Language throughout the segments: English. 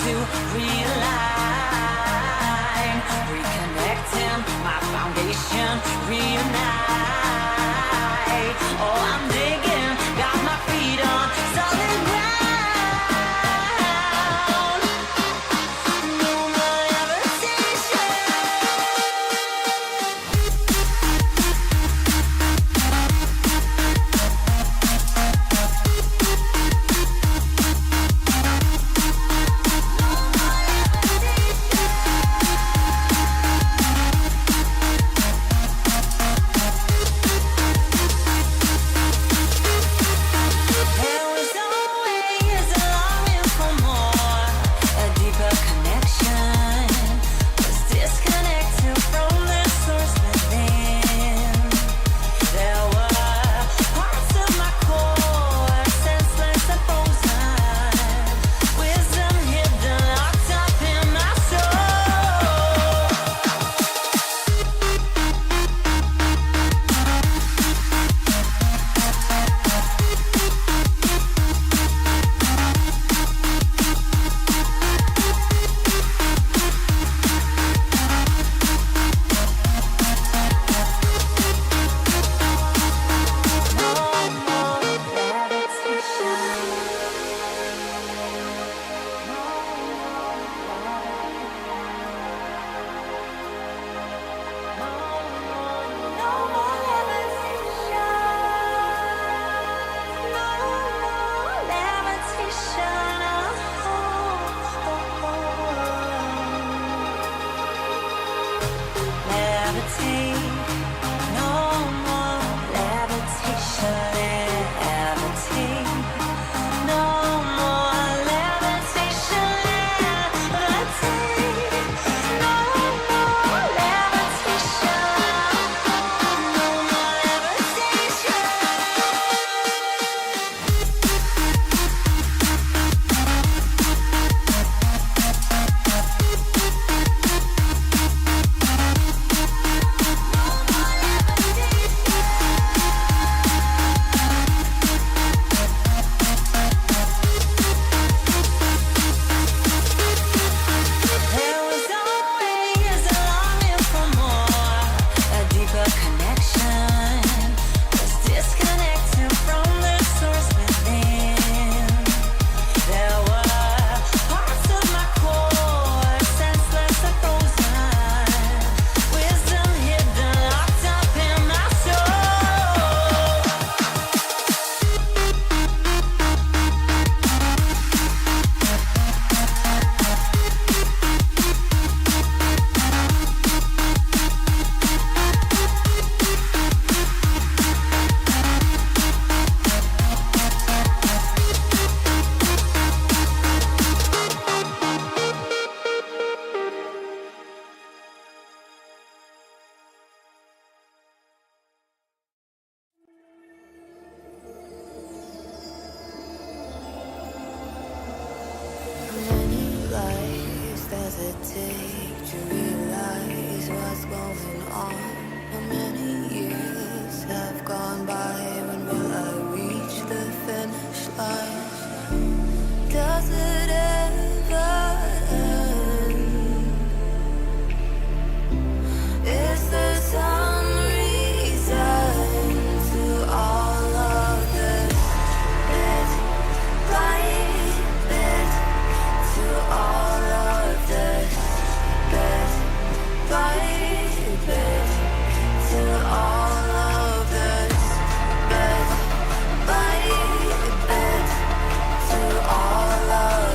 to realign, reconnecting my foundation, reunite. Oh, I'm digging, got my feet on solid ground. No more levitation. There was always a longing for more, a deeper connection. Was disconnected from the source within. There were parts of my core, senseless and frozen. Wisdom hidden, locked up in my soul. No more levitation. No more levitation. No more levitation. Levitate. No more levitation. Levitate. No more levitation. Levitate. No more levitation. No more levitation. There was always a longing for more, a deeper connection. Was disconnected from the source within. There were parts of my core, senseless and frozen. Wisdom hidden, locked up in my soul. Many lives does it take to realize what's going on? How many years have gone by? When will I reach the finish line? Does it ever end? Is there some reason to all of this? Bit by bit, to all of this. Bit by bit, to all of this. Bit by bit, to all of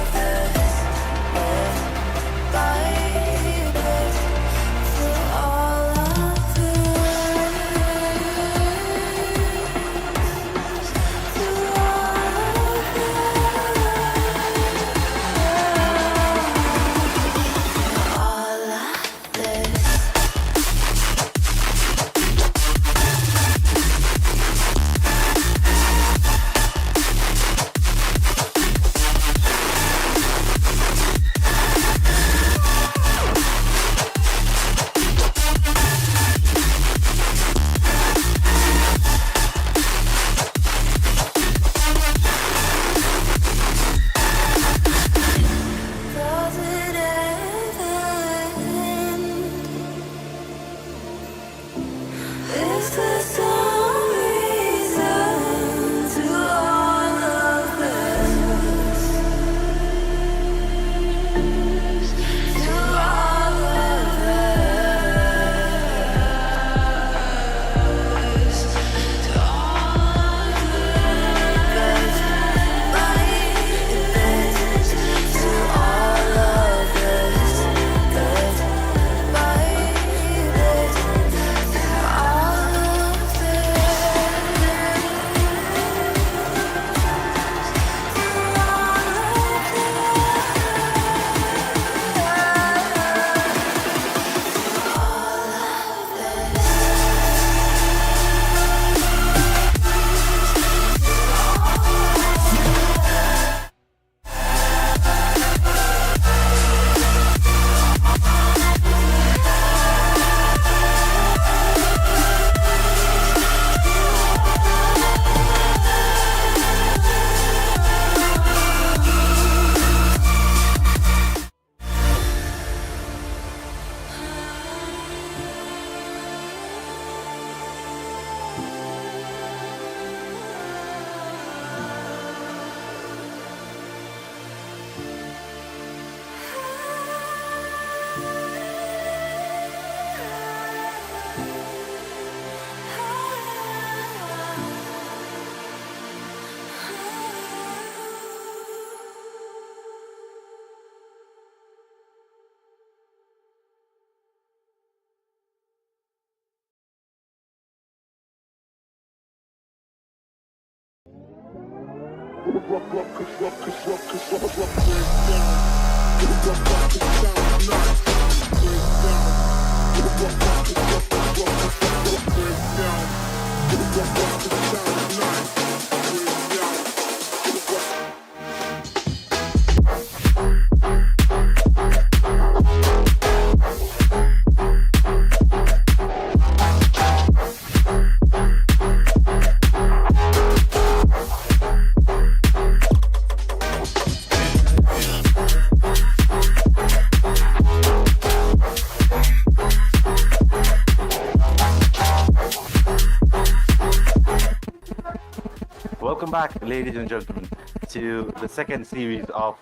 Welcome back, ladies and gentlemen, to the second series of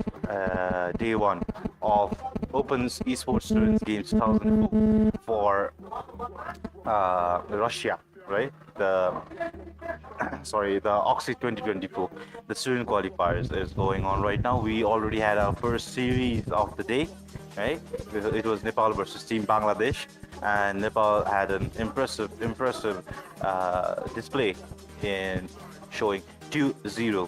day one of Open's Esports Students Games 2004 for Russia, right? The sorry, the OXY 2024, the student qualifiers is going on right now. We already had our first series of the day, right? It was Nepal versus Team Bangladesh, and Nepal had an impressive display in showing 2-0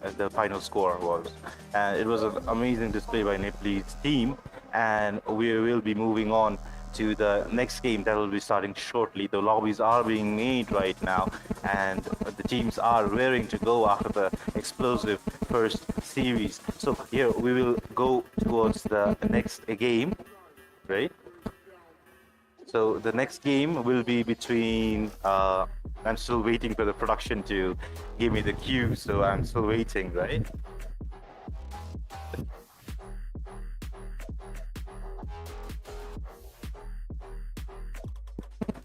as the final score was. And it was an amazing display by Nepalese team, and we will be moving on to the next game that will be starting shortly. The lobbies are being made right now, and the teams are raring to go after the explosive first series. So here we will go towards the next game, right? So the next game will be between I'm still waiting for the production to give me the cue, so I'm still waiting, right?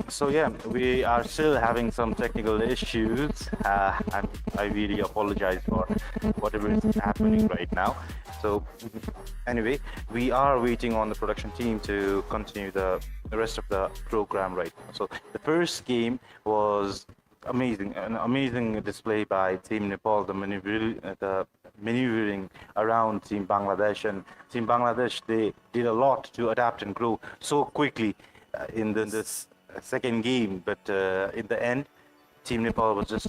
So yeah, we are still having some technical issues. I really apologize for whatever is happening right now. So anyway, we are waiting on the production team to continue the rest of the program right now. So the first game was amazing, an amazing display by Team Nepal, the maneuvering around Team Bangladesh. And Team Bangladesh, they did a lot to adapt and grow so quickly in this second game, but in the end, Team Nepal was just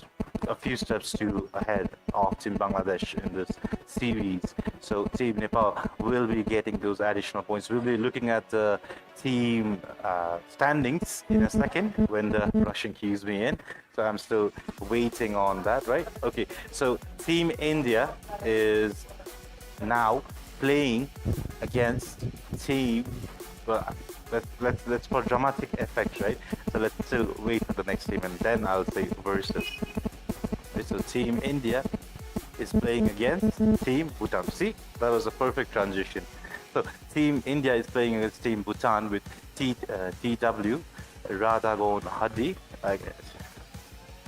a few steps ahead of Team Bangladesh in this series. So Team Nepal will be getting those additional points. We'll be looking at the team standings in a second when the Russian cues me in. So I'm still waiting on that, right? Okay, so Team India is now playing against Team... Well, let's for dramatic effect, right? So let's still wait for the next team, and then I'll say versus. Okay, so Team India is playing against Team Bhutan. See, that was a perfect transition. So Team India is playing against Team Bhutan with TW Radhagon Hadi, I guess.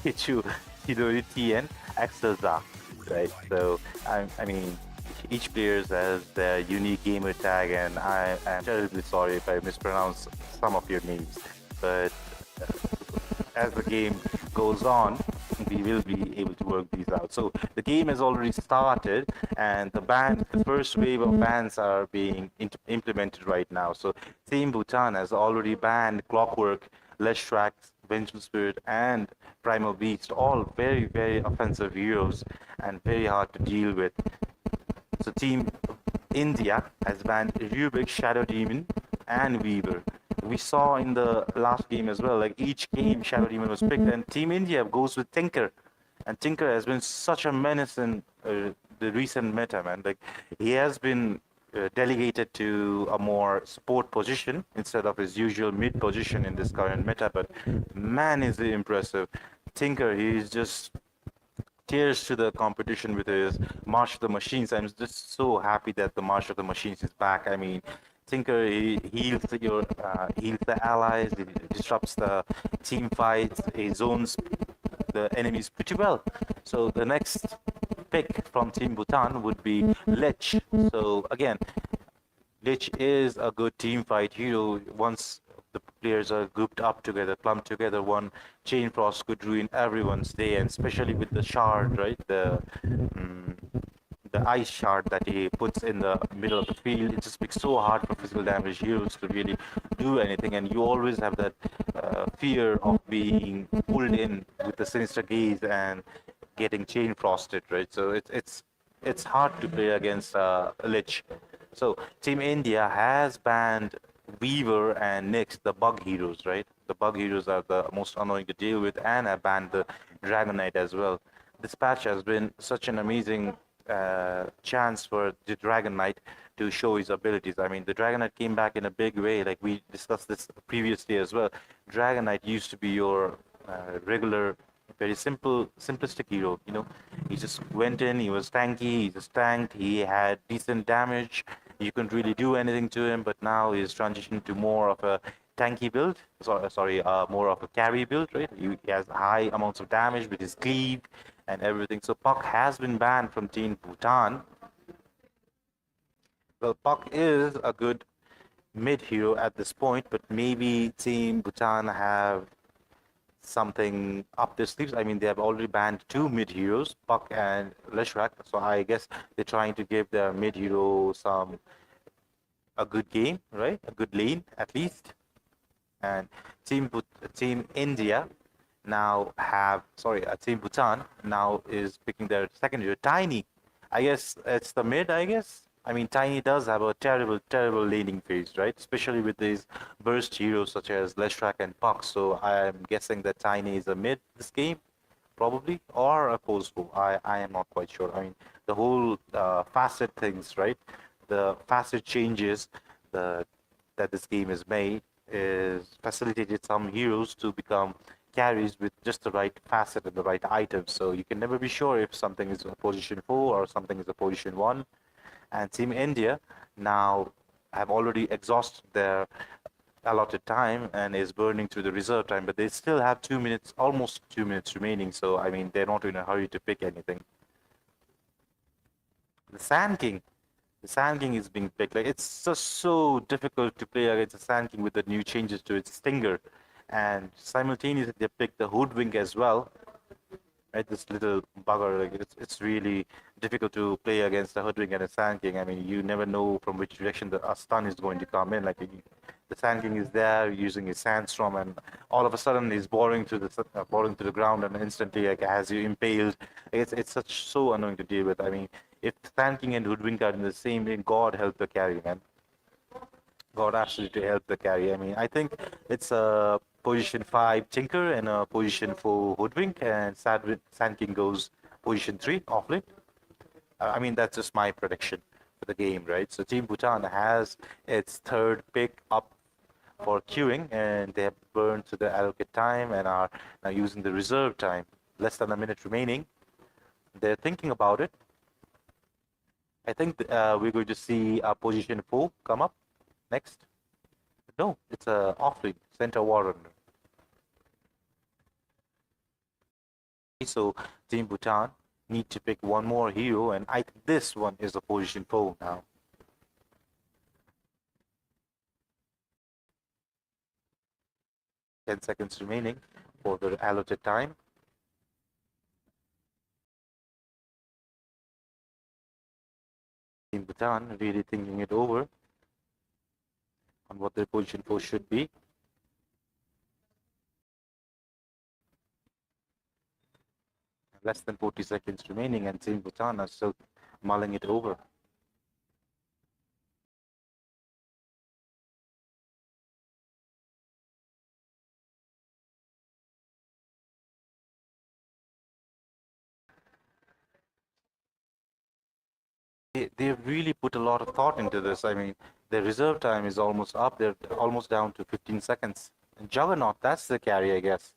Hichu Hidori TN Axelza, right? So I mean, each player has their unique gamer tag, and I am terribly sorry if I mispronounce some of your names. But as the game goes on, we will be able to work these out. So the game has already started, and the first wave of bans are being implemented right now. So Team Bhutan has already banned Clockwork, Lesh Tracks, Vengeful Spirit, and Primal Beast, all very, very offensive heroes and very hard to deal with. So Team India has banned Rubik, Shadow Demon, and Weaver. We saw in the last game as well, like each game Shadow Demon was picked, and Team India goes with Tinker. And Tinker has been such a menace in the recent meta, man. Like, he has been delegated to a more support position instead of his usual mid position in this current meta, but man, is he impressive. Tinker, he's just tears to the competition with his March of the Machines. I'm just so happy that the March of the Machines is back. I mean, Tinker, he heals the allies, he disrupts the team fights, he zones the enemies pretty well. So the next pick from Team Bhutan would be Lech. So again, Lech is a good team fight hero. Once the players are grouped up together, clumped together, one chain frost could ruin everyone's day, and especially with the shard, right? The ice shard that he puts in the middle of the field, it just makes so hard for physical damage heroes to really do anything, and you always have that fear of being pulled in with the sinister gaze, and getting chain frosted, right? So it's hard to play against Lich. So Team India has banned Weaver and Nyx, the bug heroes, right? The bug heroes are the most annoying to deal with, and have banned the Dragon Knight as well. This patch has been such an amazing chance for the Dragon Knight to show his abilities. I mean, the Dragon Knight came back in a big way, like we discussed this previously as well. Dragon Knight used to be your regular, very simple, simplistic hero. You know, he just went in, he was tanky, he just tanked, he had decent damage. You couldn't really do anything to him, but now he's transitioned to more of a tanky build. More of a carry build, right? He has high amounts of damage with his cleave and everything. So Puck has been banned from Team Bhutan. Well, Puck is a good mid hero at this point, but maybe Team Bhutan have something up their sleeves. I mean, they have already banned two mid heroes, Puck and Leshrak. So I guess they're trying to give their mid hero a good game, right? A good lane at least. And Team India now Team Bhutan now is picking their second hero, Tiny. I guess it's the mid, I guess. I mean, Tiny does have a terrible, terrible laning phase, right? Especially with these burst heroes such as Leshrak and Puck. So I'm guessing that Tiny is a mid this game, probably, or a post. I am not quite sure. I mean, the whole facet things, right? The facet changes that this game is made is facilitated some heroes to become carries with just the right facet and the right items. So you can never be sure if something is a position 4 or something is a position 1. And Team India now have already exhausted their allotted time and is burning through the reserve time, but they still have 2 minutes, almost 2 minutes remaining. So, I mean, they're not in a hurry to pick anything. The Sand King. The Sand King is being picked. Like, it's just so difficult to play against the Sand King with the new changes to its Stinger. And simultaneously, they picked the Hoodwink as well. Right, this little bugger, like it's really difficult to play against a Hoodwink and a Sand King. I mean, you never know from which direction a stun is going to come in. Like the Sand King is there using his Sandstorm, and all of a sudden he's boring to the ground, and instantly like has you impaled. It's so annoying to deal with. I mean, if Sand King and Hoodwink are in the same lane, God help the carry, man. God absolutely help the carry. I mean, I think it's a position 5 Tinker and a position 4 Hoodwink, and Sand King goes position 3 offlane. I mean, that's just my prediction for the game, right? So Team Bhutan has its third pick up for queuing, and they have burned to the allocate time and are now using the reserve time. Less than a minute remaining. They're thinking about it. I think we're going to see position 4 come up next. No, it's a offlane, center Warren. So Team Bhutan need to pick one more hero, and I think this one is a position 4 now. Ten seconds remaining for the allotted time. Team Bhutan really thinking it over on what their position 4 should be. Less than 40 seconds remaining, and Team Bhutan are still mulling it over. They've really put a lot of thought into this. I mean, their reserve time is almost up. They're almost down to 15 seconds. And Juggernaut, that's the carry, I guess.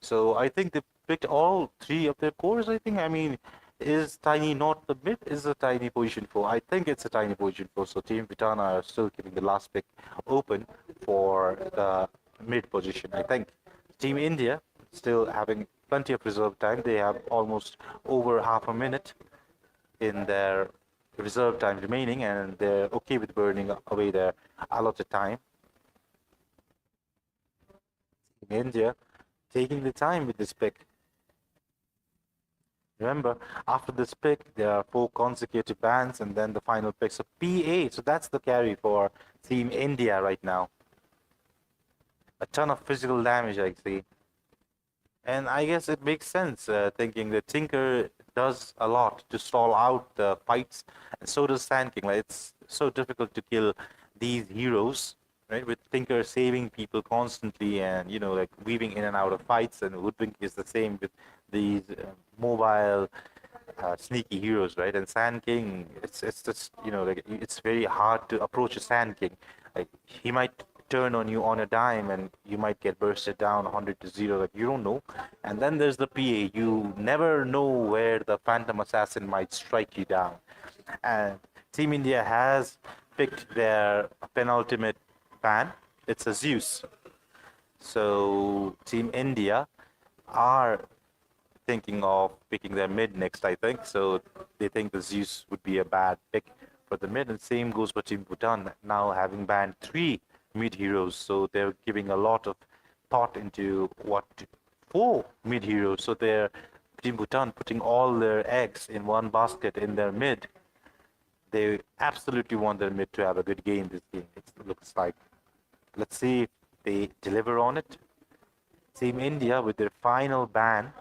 So I think they picked all 3 of their cores, I think. I mean, is Tiny not the mid? Is a Tiny position 4? I think it's a Tiny position 4. So Team Bhutan are still keeping the last pick open for the mid position, I think. Team India still having plenty of reserve time. They have almost over half a minute in their reserve time remaining, and they're okay with burning away their allotted time. In India, taking the time with this pick. Remember, after this pick, there are 4 consecutive bans, and then the final pick. So PA, so that's the carry for Team India right now. A ton of physical damage, I see. And I guess it makes sense, thinking that Tinker does a lot to stall out the fights, and so does Sand King. Like, it's so difficult to kill these heroes, right? With Tinker saving people constantly and, like weaving in and out of fights, and Woodwink is the same with these mobile, sneaky heroes, right? And Sand King, it's just, like it's very hard to approach a Sand King. Like, he might turn on you on a dime and you might get bursted down 100 to 0, like you don't know. And then there's the PA. You never know where the Phantom Assassin might strike you down. And Team India has picked their penultimate ban. It's a Zeus. So Team India are thinking of picking their mid next, I think. So they think the Zeus would be a bad pick for the mid. And same goes for Team Bhutan, now having banned 3 mid heroes. So they're giving a lot of thought into what 4 mid heroes. So they're Team Bhutan putting all their eggs in one basket in their mid. They absolutely want their mid to have a good game this game. It looks like. Let's see if they deliver on it. Team India with their final ban,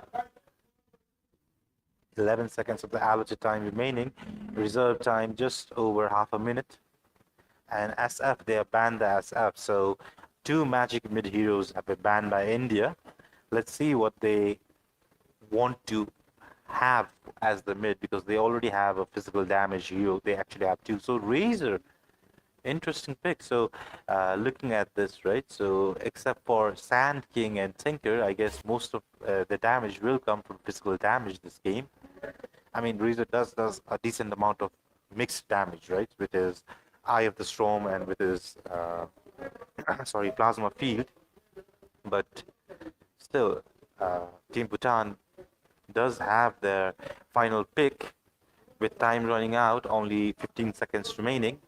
11 seconds of the allotted time remaining, reserve time just over half a minute. And SF, they have banned the SF. So 2 magic mid heroes have been banned by India. Let's see what they want to have as the mid, because they already have a physical damage hero. They actually have 2. So Razor, interesting pick. So looking at this, right? So except for Sand King and Tinker, I guess most of the damage will come from physical damage this game. I mean, Razor does a decent amount of mixed damage, right? With his Eye of the Storm and with his sorry, Plasma Field. But still, Team Bhutan does have their final pick with time running out, only 15 seconds remaining.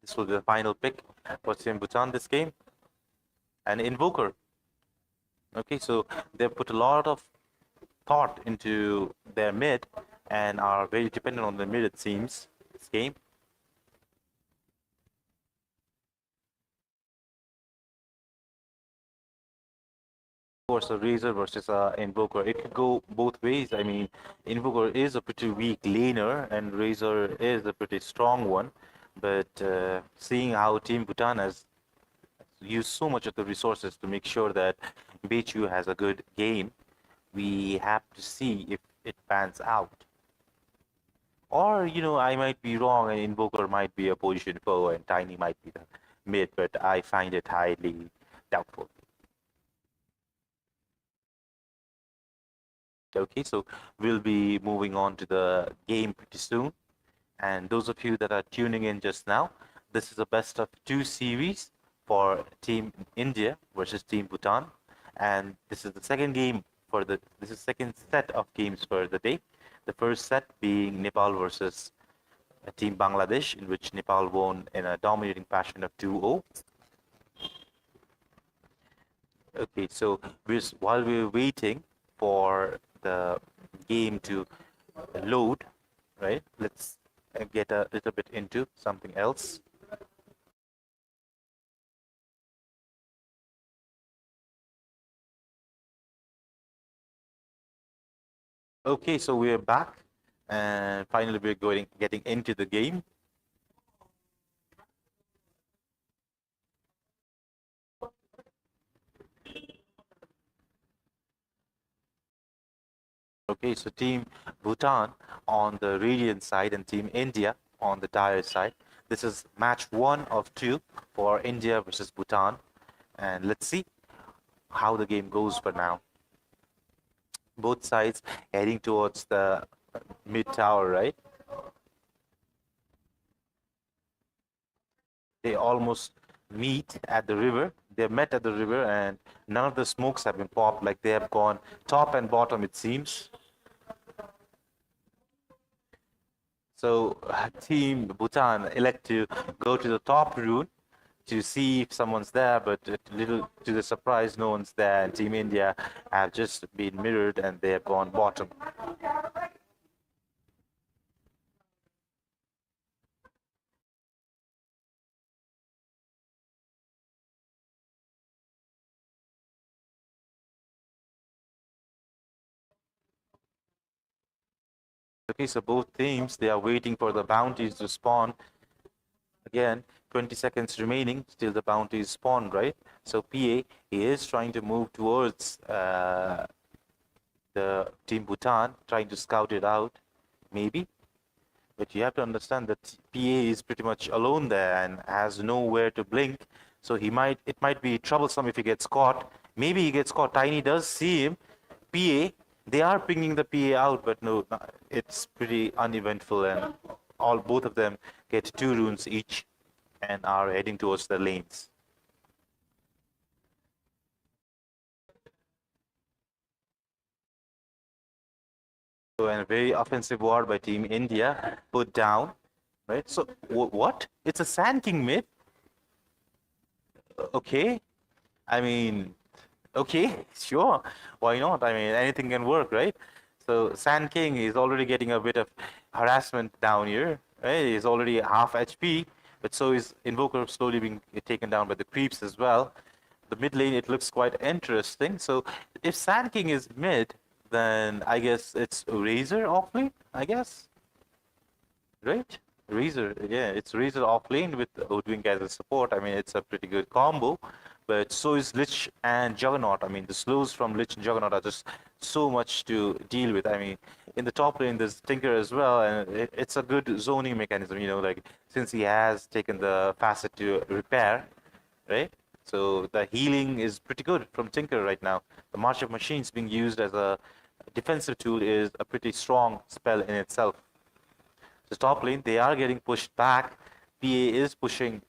This will be the final pick for Team Bhutan this game. And Invoker. Okay, so they've put a lot of thought into their mid and are very dependent on the mid, it seems, this game. Of course, a Razor versus a Invoker. It could go both ways. I mean, Invoker is a pretty weak laner and Razor is a pretty strong one. But seeing how Team Bhutan has used so much of the resources to make sure that Beichu has a good game, we have to see if it pans out. Or, I might be wrong and Invoker might be a position foe and Tiny might be the mid, but I find it highly doubtful. Okay, so we'll be moving on to the game pretty soon. And those of you that are tuning in just now, this is a best of 2 series for Team India versus Team Bhutan. And this is the second game this is second set of games for the day. The first set being Nepal versus Team Bangladesh, in which Nepal won in a dominating fashion of 2-0. Okay, so while we're waiting for the game to load, right? Let's get a little bit into something else. Okay, so we're back, and finally we're getting into the game. Okay, so Team Bhutan on the Radiant side and Team India on the Dire side. This is match 1 of 2 for India versus Bhutan, and let's see how the game goes for now. Both sides heading towards the mid tower, right? They almost meet at the river. They met at the river, and none of the smokes have been popped. Like, they have gone top and bottom, it seems. So Team Bhutan elect to go to the top rune to see if someone's there, but little to the surprise, no one's there. And Team India have just been mirrored and they have gone bottom. Okay, so both teams, they are waiting for the bounties to spawn. Again, 20 seconds remaining, still the bounties spawn, right? So PA, he is trying to move towards the team Bhutan, trying to scout it out, maybe. But you have to understand that PA is pretty much alone there and has nowhere to blink. So it might be troublesome if he gets caught. Maybe he gets caught. Tiny does see him. PA, they are pinging the PA out, but no, it's pretty uneventful, and both of them get 2 runes each and are heading towards the lanes. So, and a very offensive ward by Team India put down, right? So what? It's a Sand King mid. Okay, I mean, okay, sure, why not? I mean, anything can work, right? So Sand King is already getting a bit of harassment down here, right? He's already half HP, but so is Invoker slowly being taken down by the creeps as well. The mid lane, it looks quite interesting. So if Sand King is mid, then I guess it's Razor off lane, I guess, right? Razor, yeah, it's Razor off lane with Hoodwink as a support. I mean, it's a pretty good combo, but so is Lich and Juggernaut. I mean, the slows from Lich and Juggernaut are just so much to deal with. I mean, in the top lane, there's Tinker as well, and it's a good zoning mechanism, you know, like since he has taken the facet to repair, right? So the healing is pretty good from Tinker right now. The March of Machines being used as a defensive tool is a pretty strong spell in itself. The top lane, they are getting pushed back. PA is pushing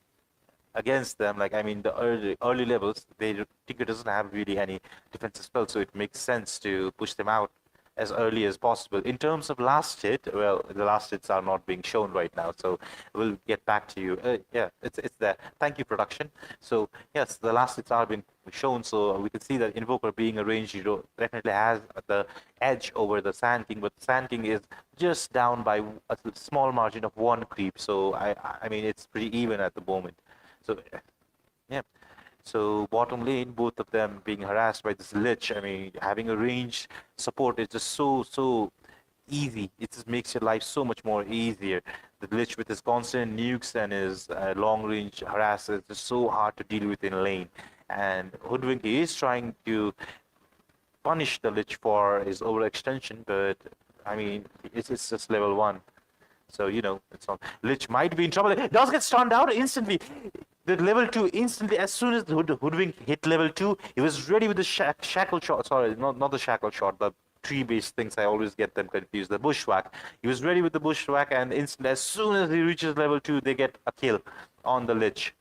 against them. Like, I mean, the early levels, Tinker doesn't have really any defensive spell, so it makes sense to push them out as early as possible. In terms of last hit, well, the last hits are not being shown right now, so we'll get back to you. Yeah, it's there. Thank you, production. So yes, the last hits are being shown, so we can see that Invoker, being a range hero, definitely has the edge over the Sand King, but Sand King is just down by a small margin of 1 creep, so I mean, it's pretty even at the moment. So yeah. So bottom lane, both of them being harassed by this Lich. I mean, having a ranged support is just so easy. It just makes your life so much more easier. The Lich with his constant nukes and his long range harass is just so hard to deal with in lane. And Hoodwink is trying to punish the Lich for his overextension, but I mean, it's just level 1. So, you know, it's not. Lich might be in trouble. It does get stunned out instantly. The level 2 instantly, as soon as the Hoodwink hit level 2, he was ready with the shackle shot. Sorry, not the shackle shot, the tree-based things. I always get them confused. The bushwhack. He was ready with the bushwhack, and instantly, as soon as he reaches level 2, they get a kill on the Lich.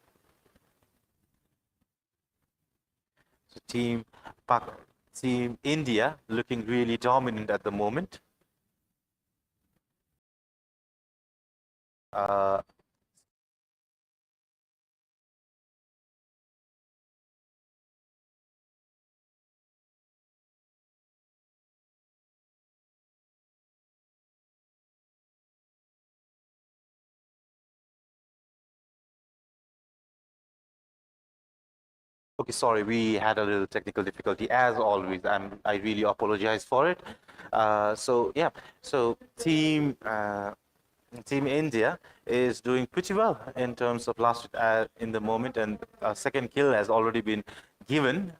So Team India looking really dominant at the moment. Okay, sorry, we had a little technical difficulty as always. I really apologize for it. So yeah, so Team India is doing pretty well in terms of last in the moment, and a second kill has already been given.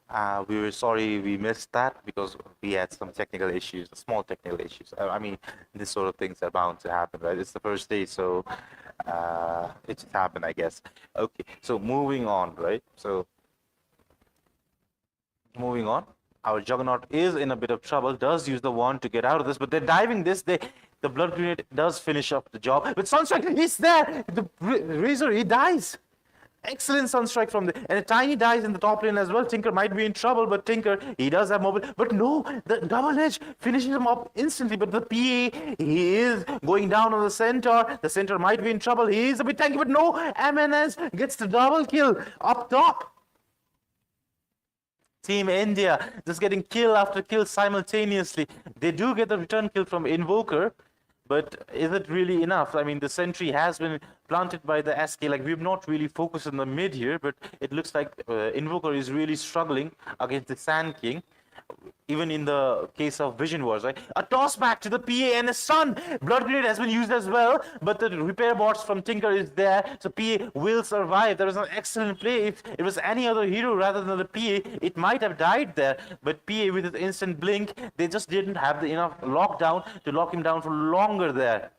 We were sorry we missed that because we had some technical issues, small technical issues. I mean, this sort of things are bound to happen, right? It's the first day, so it just happened, I guess. Okay, so moving on, right? So moving on, our Juggernaut is in a bit of trouble, does use the wand to get out of this, but they're diving this. The blood grenade does finish up the job, but Sunstrike is there. The Razor, he dies. Excellent Sunstrike from the, and Tiny dies in the top lane as well. Tinker might be in trouble, but Tinker, he does have mobile, but no, the double edge finishes him up instantly. But the PA, he is going down on the center. The center might be in trouble. He is a bit tanky, but no, MNS gets the double kill up top. Team India just getting kill after kill simultaneously. They do get the return kill from Invoker, but is it really enough? I mean, the sentry has been planted by the SK. Like, we've not really focused on the mid here, but it looks like Invoker is really struggling against the Sand King. even in the case of Vision Wars, right? A toss back to the PA and a stun. Blood Grenade has been used as well, but the repair bots from Tinker is there, so PA will survive. There was an excellent play. If it was any other hero rather than the PA, it might have died there, but PA with his instant blink, they just didn't have the enough lockdown to lock him down for longer there.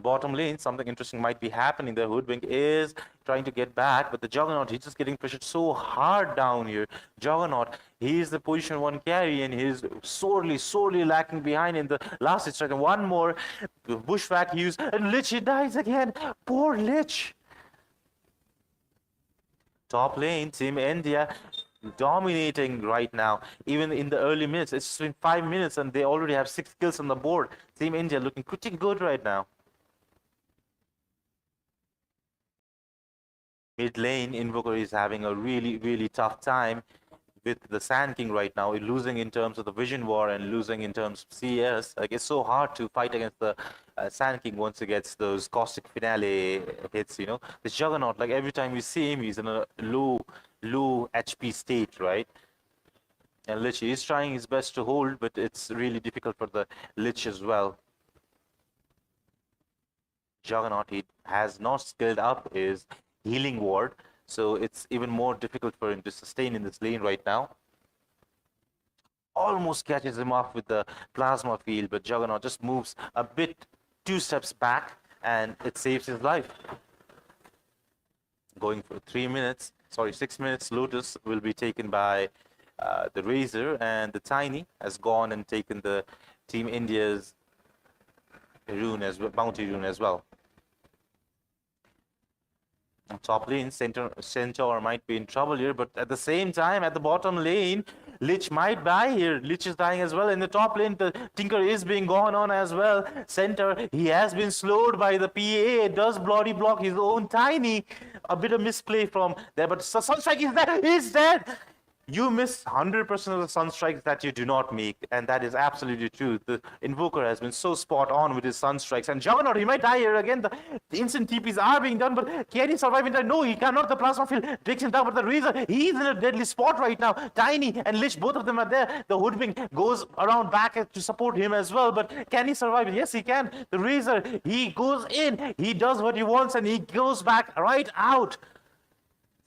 Bottom lane, something interesting might be happening. The Hoodwink is trying to get back, but the Juggernaut, he's just getting pressured so hard down here. Juggernaut, he's the position 1 carry, and he's sorely lacking behind in the last strike. And one more bushwhack use, and Lich, he dies again. Poor Lich. Top lane, Team India dominating right now. Even in the early minutes, it's been 5 minutes, and they already have 6 kills on the board. Team India looking pretty good right now. Mid lane, Invoker is having a really tough time with the Sand King right now, losing in terms of the Vision War and losing in terms of CS. Like, it's so hard to fight against the Sand King once he gets those caustic finale hits, you know. This Juggernaut, like every time we see him, he's in a low HP state, right? And Lich is trying his best to hold, but it's really difficult for the Lich as well. Juggernaut, he has not skilled up his healing ward, so it's even more difficult for him to sustain in this lane right now. Almost catches him off with the plasma field, but Juggernaut just moves a bit 2 steps back, and it saves his life. Going for 6 minutes, Lotus will be taken by the Razor, and the Tiny has gone and taken the Team India's rune as well, bounty rune as well. Top lane, Centaur might be in trouble here, but at the same time, at the bottom lane, Lich might die here. Lich is dying as well. In the top lane, the Tinker is being gone on as well. Centaur, he has been slowed by the PA. Does bloody block his own Tiny. A bit of misplay from there, but Sunstrike is there. He's dead. You miss 100% of the Sunstrikes that you do not make, and that is absolutely true. The Invoker has been so spot on with his Sunstrikes, and Juggernaut, he might die here again. The instant TPs are being done, but can he survive in time? No, he cannot. The Plasma Field takes him down, but the Razor, he's in a deadly spot right now. Tiny and Lich, both of them are there. The Hoodwink goes around back to support him as well, but can he survive? Yes, he can. The Razor, he goes in, he does what he wants, and he goes back right out,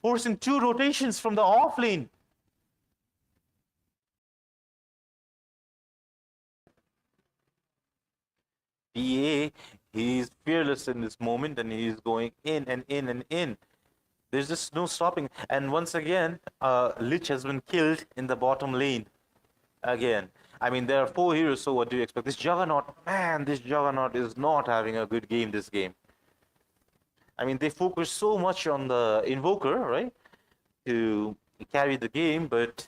forcing 2 rotations from the off lane. PA, he's fearless in this moment, and he's going in and in and in. There's just no stopping. And once again, Lich has been killed in the bottom lane. Again. I mean, there are 4 heroes, so what do you expect? This Juggernaut, man, this Juggernaut is not having a good game this game. I mean, they focus so much on the Invoker, right, to carry the game, but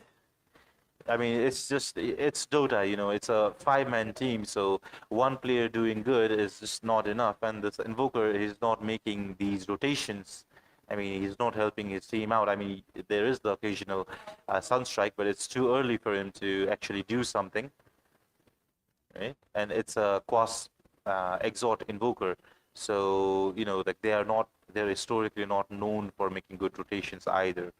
I mean, it's Dota, you know, it's a 5-man team, so one player doing good is just not enough, and this Invoker is not making these rotations. I mean, he's not helping his team out. I mean, there is the occasional Sunstrike, but it's too early for him to actually do something, right? And it's a Quas Exhort Invoker, so, you know, like they're historically not known for making good rotations either.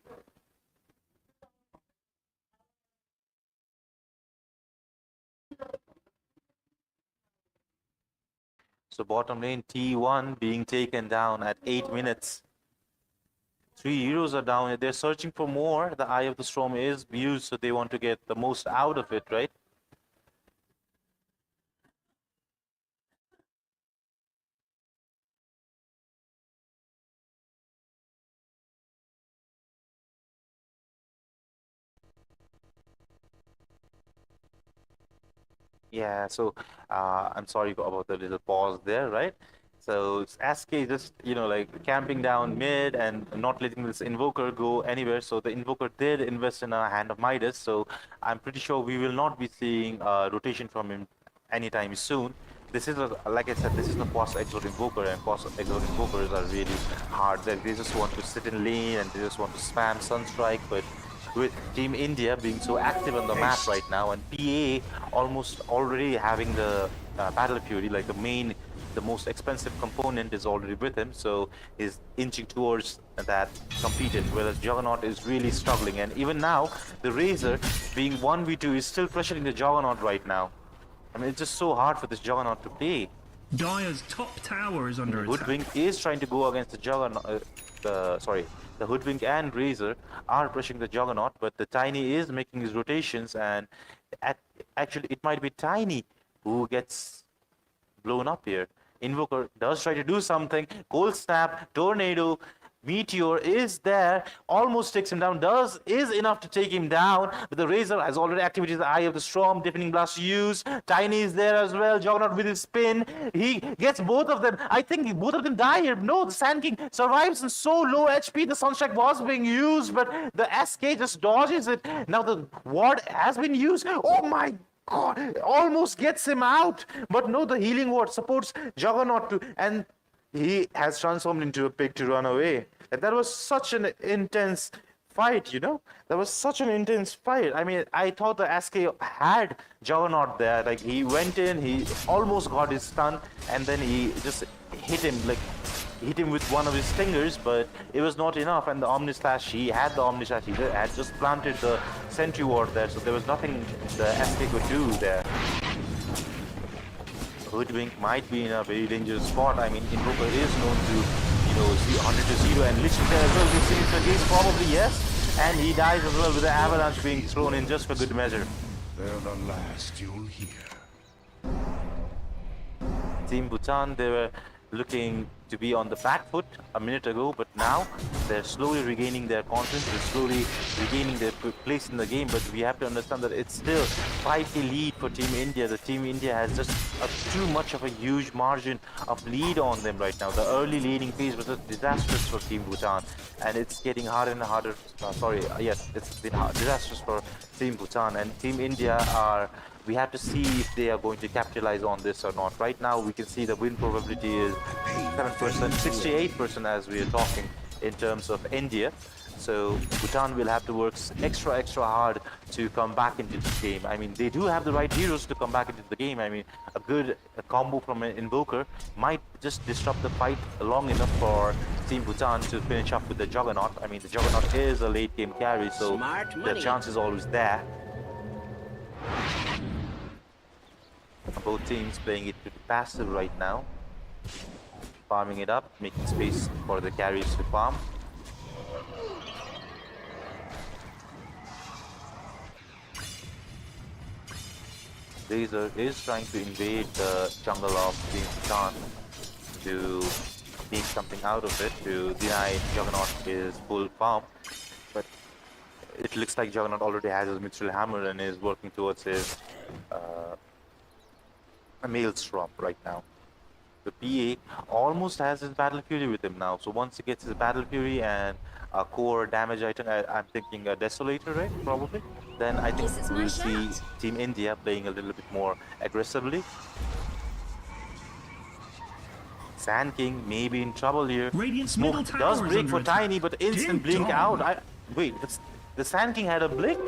So bottom lane, T1 being taken down at 8 minutes. 3 heroes are down. They're searching for more. The Eye of the Storm is used, so they want to get the most out of it, right? Yeah, so I'm sorry about the little pause there, right? So it's SK just, you know, like camping down mid and not letting this Invoker go anywhere. So the Invoker did invest in a Hand of Midas. So I'm pretty sure we will not be seeing rotation from him anytime soon. This is, like I said, this is the Quas Exort Invoker, and Quas Exort Invokers are really hard. They just want to sit in lane and they just want to spam Sunstrike, but with Team India being so active on the map right now, and PA almost already having the Battle Fury, like the main the most expensive component is already with him, so he's inching towards that completed, whereas Juggernaut is really struggling. And even now, the Razor, being 1v2, is still pressuring the Juggernaut right now. I mean, it's just so hard for this Juggernaut to play. Dire's top tower is under attack. Hoodwink is trying to go against the Juggernaut. The Hoodwink and Razor are pushing the Juggernaut, but the Tiny is making his rotations, and actually it might be Tiny who gets blown up here. Invoker does try to do something. Cold Snap, Tornado, Meteor is there, almost takes him down, is enough to take him down, but the Razor has already activated the Eye of the Storm, Deafening Blast used, Tiny is there as well, Juggernaut with his spin, he gets both of them, I think both of them die here. No, the Sand King survives in so low HP, the Sunstrike was being used, but the SK just dodges it. Now the Ward has been used, oh my God, almost gets him out, but no, the Healing Ward supports Juggernaut too, and he has transformed into a pig to run away. And that was such an intense fight, you know? That was such an intense fight. I mean, I thought the SK had Juggernaut there. Like, he went in, he almost got his stun, and then he just hit him with one of his stingers, but it was not enough. And the Omnislash, he had just planted the Sentry Ward there, so there was nothing the SK could do there. Hoodwink might be in a very dangerous spot. I mean, Invoker is known to, 100 to 0, and Lich is there as well. We've seen it against, probably yes. And he dies as well with the Avalanche being thrown in just for good measure. They're the last you'll hear. Team Bhutan, they were looking to be on the back foot a minute ago, but now they're slowly regaining their confidence, they're slowly regaining their place in the game, but we have to understand that it's still 5k lead for Team India. The Team India has just too much of a huge margin of lead on them right now. The early leading phase was just disastrous for Team Bhutan, and it's getting harder and harder. It's been disastrous for Team Bhutan, and Team India we have to see if they are going to capitalize on this or not. Right now, we can see the win probability is 7%, 68% as we are talking in terms of India. So Bhutan will have to work extra hard to come back into this game. I mean, they do have the right heroes to come back into the game. I mean, a combo from an Invoker might just disrupt the fight long enough for Team Bhutan to finish up with the Juggernaut. I mean, the Juggernaut is a late game carry, so the chance is always there. Both teams playing it pretty passive right now, farming it up, making space for the carries to farm. Razor is trying to invade the jungle of Team Bhutan to make something out of it, to deny Juggernaut his full farm, but it looks like Juggernaut already has his Mithril Hammer and is working towards his Maelstrom right now. The PA almost has his Battle Fury with him now, so once he gets his Battle Fury and a core damage item, I'm thinking a Desolator, right? Probably. Then I think we'll see Team India playing a little bit more aggressively. Sand King may be in trouble here. Smoke does break for Tiny, but instant blink out. Wait, the Sand King had a blink?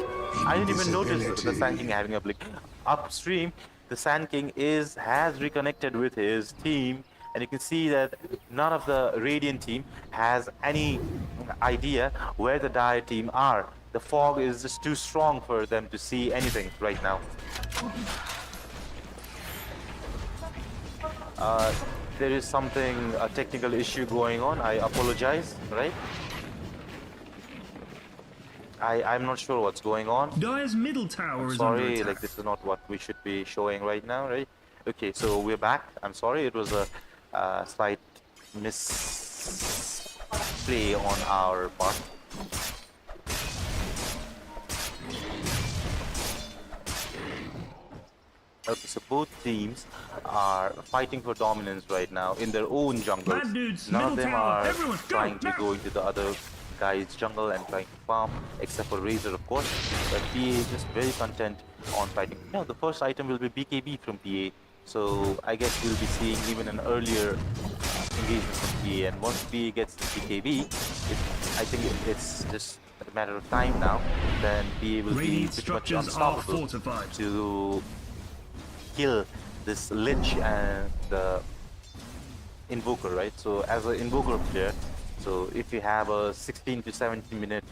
I didn't even notice the Sand King having a blink. Upstream, the Sand King has reconnected with his team, and you can see that none of the Radiant team has any idea where the Dire team are. The fog is just too strong for them to see anything right now. There is a technical issue going on. I apologize, right? I'm not sure what's going on. Dire's middle tower is under sorry, attack. like this is not what we should be showing right now, right? Okay, so we're back. I'm sorry, it was a slight misplay on our part. Okay, so both teams are fighting for dominance right now in their own jungles. Bad dudes, None of middle them tower, are everyone, go, trying to now. go into the other guy's jungle and trying to farm, except for Razor, of course. But PA is just very content on fighting. No, the first item will be BKB from PA, so I guess we'll be seeing even an earlier engagement from PA. And once PA gets the BKB, I think it's just a matter of time now. Then PA will be Radiant pretty much structures are unstoppable fortified. to kill this Lich and the Invoker, right? So as an Invoker player, so if you have a 16 to 17 minute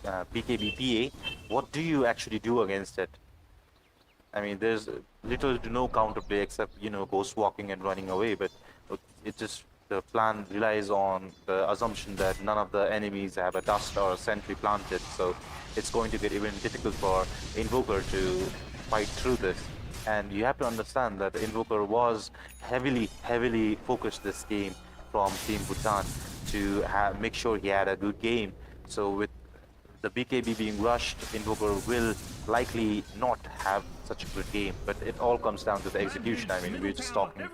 BKB PA, what do you actually do against it? I mean, there's little to no counterplay except, you know, ghost walking and running away, but it just, the plan relies on the assumption that none of the enemies have a dust or a sentry planted, so it's going to get even difficult for Invoker to fight through this. And you have to understand that Invoker was heavily focused this game from Team Bhutan to make sure he had a good game. So with the BKB being rushed, Invoker will likely not have such a good game, but it all comes down to the execution. I mean, we're just talking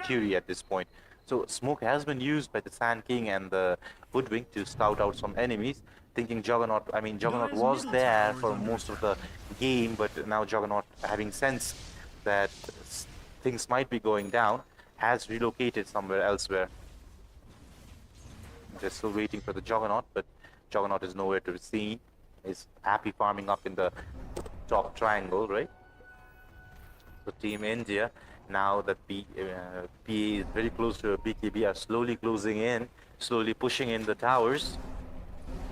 Curie at this point. So smoke has been used by the Sand King and the Hoodwink to scout out some enemies, thinking Juggernaut, I mean, Juggernaut was there for most of the game, but now Juggernaut, having sensed that things might be going down, has relocated somewhere elsewhere. They're still waiting for the Juggernaut, but Juggernaut is nowhere to be seen. He's happy farming up in the top triangle, right? So Team India, now that PA is very close to a BKB, are slowly closing in, slowly pushing in the towers,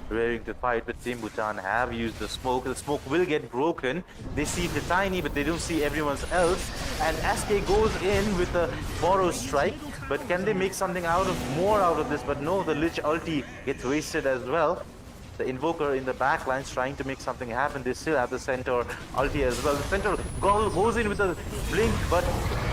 raring to fight. But Team Bhutan have used the smoke. The smoke will get broken. They see the Tiny, but they don't see everyone else. And SK goes in with a borrow strike. But can they make something more out of this? But no, the Lich ulti gets wasted as well. The Invoker in the back lines trying to make something happen. They still have the Centaur ulti as well. The Centaur goes in with a blink, but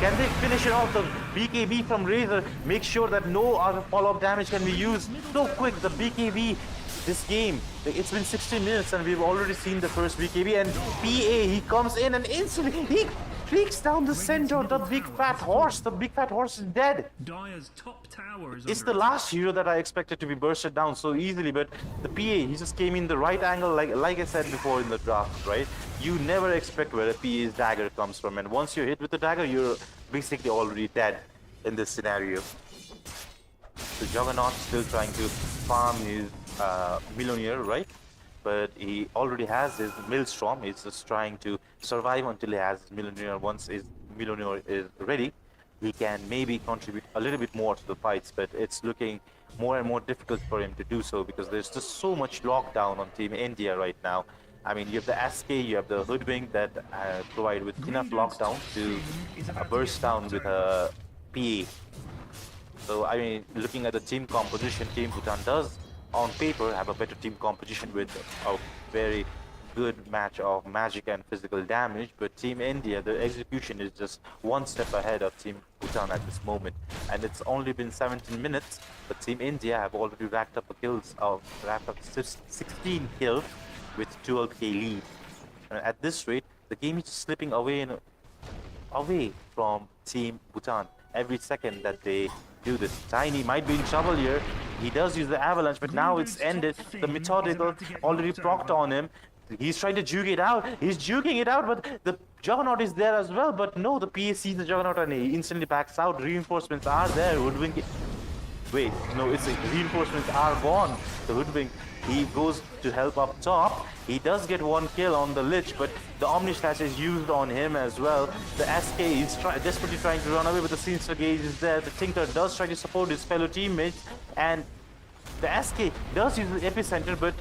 can they finish it off? The BKB from Razor makes sure that no other follow-up damage can be used. So quick, the BKB this game. It's been 16 minutes and we've already seen the first BKB, and PA, he comes in and instantly he streaks down the Centaur, the big fat horse. The big fat horse is dead. Dire's top tower is It's under the last hero that I expected to be bursted down so easily, but the PA, he just came in the right angle, like I said before in the draft, right? You never expect where a PA's dagger comes from, and once you're hit with the dagger, you're basically already dead in this scenario. So Juggernaut still trying to farm his Millionaire, right? But he already has his Maelstrom. He's just trying to survive until he has his Millionaire. Once his Millionaire is ready, he can maybe contribute a little bit more to the fights, but it's looking more and more difficult for him to do so because there's just so much lockdown on Team India right now. I mean, you have the SK, you have the Hoodwink that provide with enough lockdown to burst down with a PA. So, I mean, looking at the team composition, Team Bhutan does, on paper, have a better team composition with a very good match of magic and physical damage, but Team India, the execution is just one step ahead of Team Bhutan at this moment. And it's only been 17 minutes, but Team India have already racked up 16 kills with 12k lead. And at this rate, the game is slipping away from Team Bhutan every second that they do this. Tiny might be in trouble here. He does use the avalanche, but now it's ended. The methodical already procced on him. He's trying to juke it out. He's juking it out, but the Juggernaut is there as well. But no, the PA sees the Juggernaut and he instantly backs out. Reinforcements are there. Hoodwink. Wait, no, it's reinforcements are gone. The Hoodwink, he goes to help up top. He does get one kill on the Lich, but the Omnislash is used on him as well. The SK is desperately trying to run away, but the Sinister Gauge is there. The Tinker does try to support his fellow teammates, and the SK does use the Epicenter, but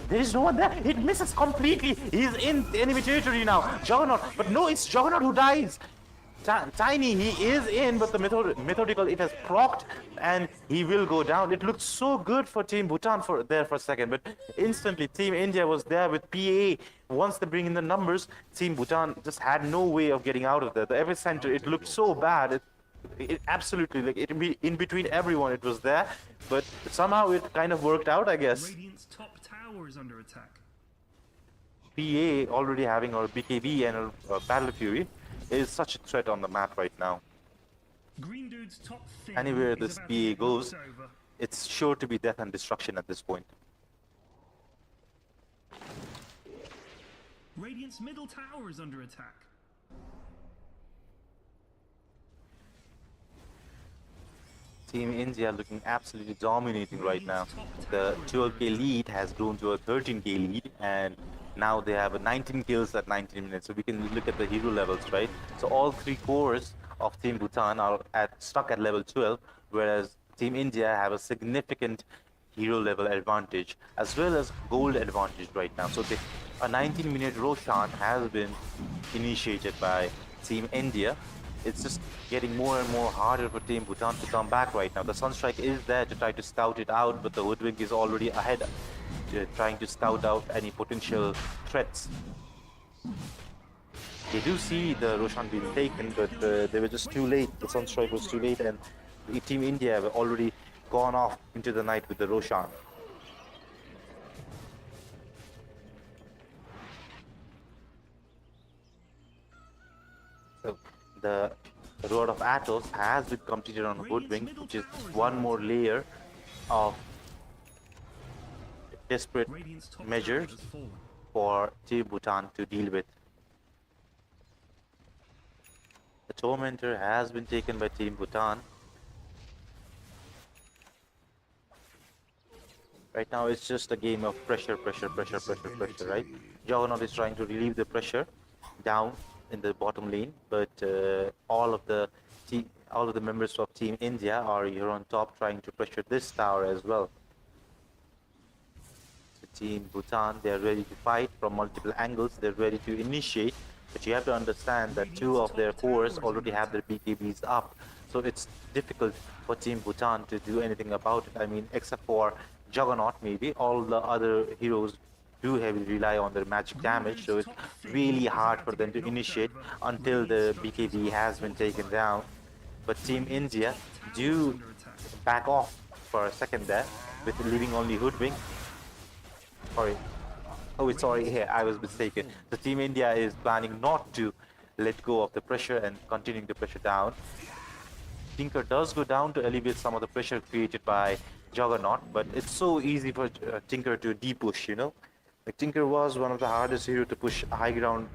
there is no one there. It misses completely. He's in enemy territory now. Juggernaut, but no, it's Juggernaut who dies. Tiny, he is in, but the methodical, it has procced and he will go down. It looked so good for Team Bhutan for a second, but instantly Team India was there with PA. Once they bring in the numbers, Team Bhutan just had no way of getting out of there. The epicenter, it looked so bad. It absolutely, like, in between everyone, it was there, but somehow it kind of worked out, I guess. Radiant's top tower is under attack. PA already having our BKB and a Battle Fury is such a threat on the map right now. Green Dude's top thing Anywhere is this about PA to goes, cross over. it's sure to be death and destruction at this point. Radiant's middle tower is under attack. Team India looking absolutely dominating right now. The 12k lead has grown to a 13k lead, and now they have a 19 kills at 19 minutes. So we can look at the hero levels, right? So all three cores of Team Bhutan are stuck at level 12, whereas Team India have a significant hero level advantage as well as gold advantage right now. So a 19-minute Roshan has been initiated by Team India. It's just getting more and more harder for Team Bhutan to come back right now. The Sunstrike is there to try to scout it out, but the Hoodwink is already ahead, trying to scout out any potential threats. They do see the Roshan being taken, but they were just too late. The Sunstrike was too late, and Team India were already gone off into the night with the Roshan. So the Rod of Atos has been completed on Hoodwink, which is one more layer of desperate Radiant's top measures tower has fallen. for Team Bhutan to deal with. The Tormentor has been taken by Team Bhutan. Right now it's just a game of pressure, right? Juggernaut is trying to relieve the pressure down in the bottom lane, but all of the members of Team India are here on top trying to pressure this tower as well. So Team Bhutan, they're ready to fight from multiple angles, they're ready to initiate, but you have to understand that two of their cores already have their BKBs up, so it's difficult for Team Bhutan to do anything about it. I mean, except for Juggernaut maybe, all the other heroes do heavily rely on their magic damage, so it's really hard for them to initiate until the BKB has been taken down. But Team India do back off for a second there, with leaving only Hoodwink. Sorry. Oh, sorry, here, I was mistaken. The Team India is planning not to let go of the pressure and continuing the pressure down. Tinker does go down to alleviate some of the pressure created by Juggernaut, but it's so easy for Tinker to de-push, you know? Like, Tinker was one of the hardest heroes to push high ground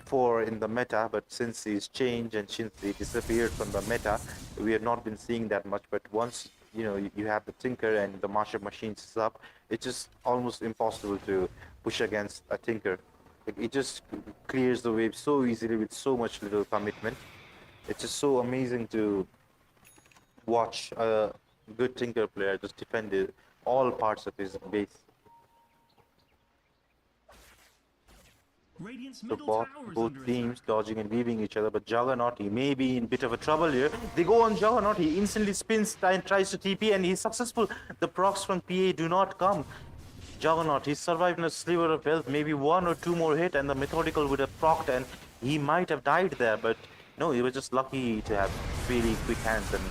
for in the meta, but since he's changed and since he disappeared from the meta, we have not been seeing that much. But once, you know, you have the Tinker and the Marshal Machines is up, it's just almost impossible to push against a Tinker. Like, it just clears the wave so easily with so much little commitment. It's just so amazing to watch a good Tinker player just defend all parts of his base. Radiant's So middle both tower is under teams attack. dodging and weaving each other, but Juggernaut, he may be in a bit of a trouble here. They go on Juggernaut, he instantly spins and tries to TP, and he's successful. The procs from PA do not come. Juggernaut, he's survived in a sliver of health, maybe one or two more hit, and the Methodical would have procced, and he might have died there, but no, he was just lucky to have really quick hands and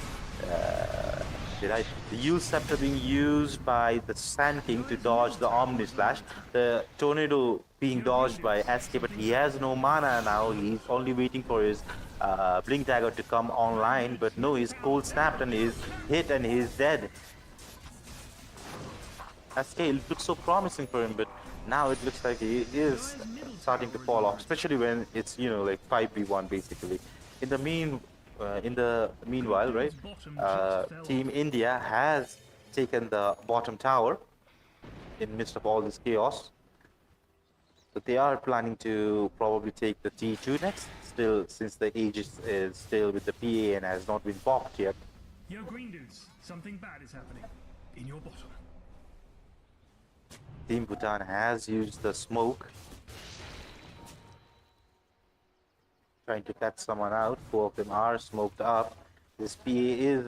the Yule Scepter being used by the Sand King to dodge the Omni Slash. The Tornado being dodged by SK, but he has no mana now. He's only waiting for his Blink Dagger to come online, but no, he's cold snapped and he's hit and he's dead. SK, it looks so promising for him, but now it looks like he is starting to fall off, especially when it's, you know, like 5v1 basically. In the meanwhile, right, Team India has taken the bottom tower in midst of all this chaos. So they are planning to probably take the T2 next, still, since the Aegis is still with the PA and has not been popped yet. Yo, green dudes, something bad is happening. In your bottom. Team Bhutan has used the smoke, trying to catch someone out. Four of them are smoked up. This PA is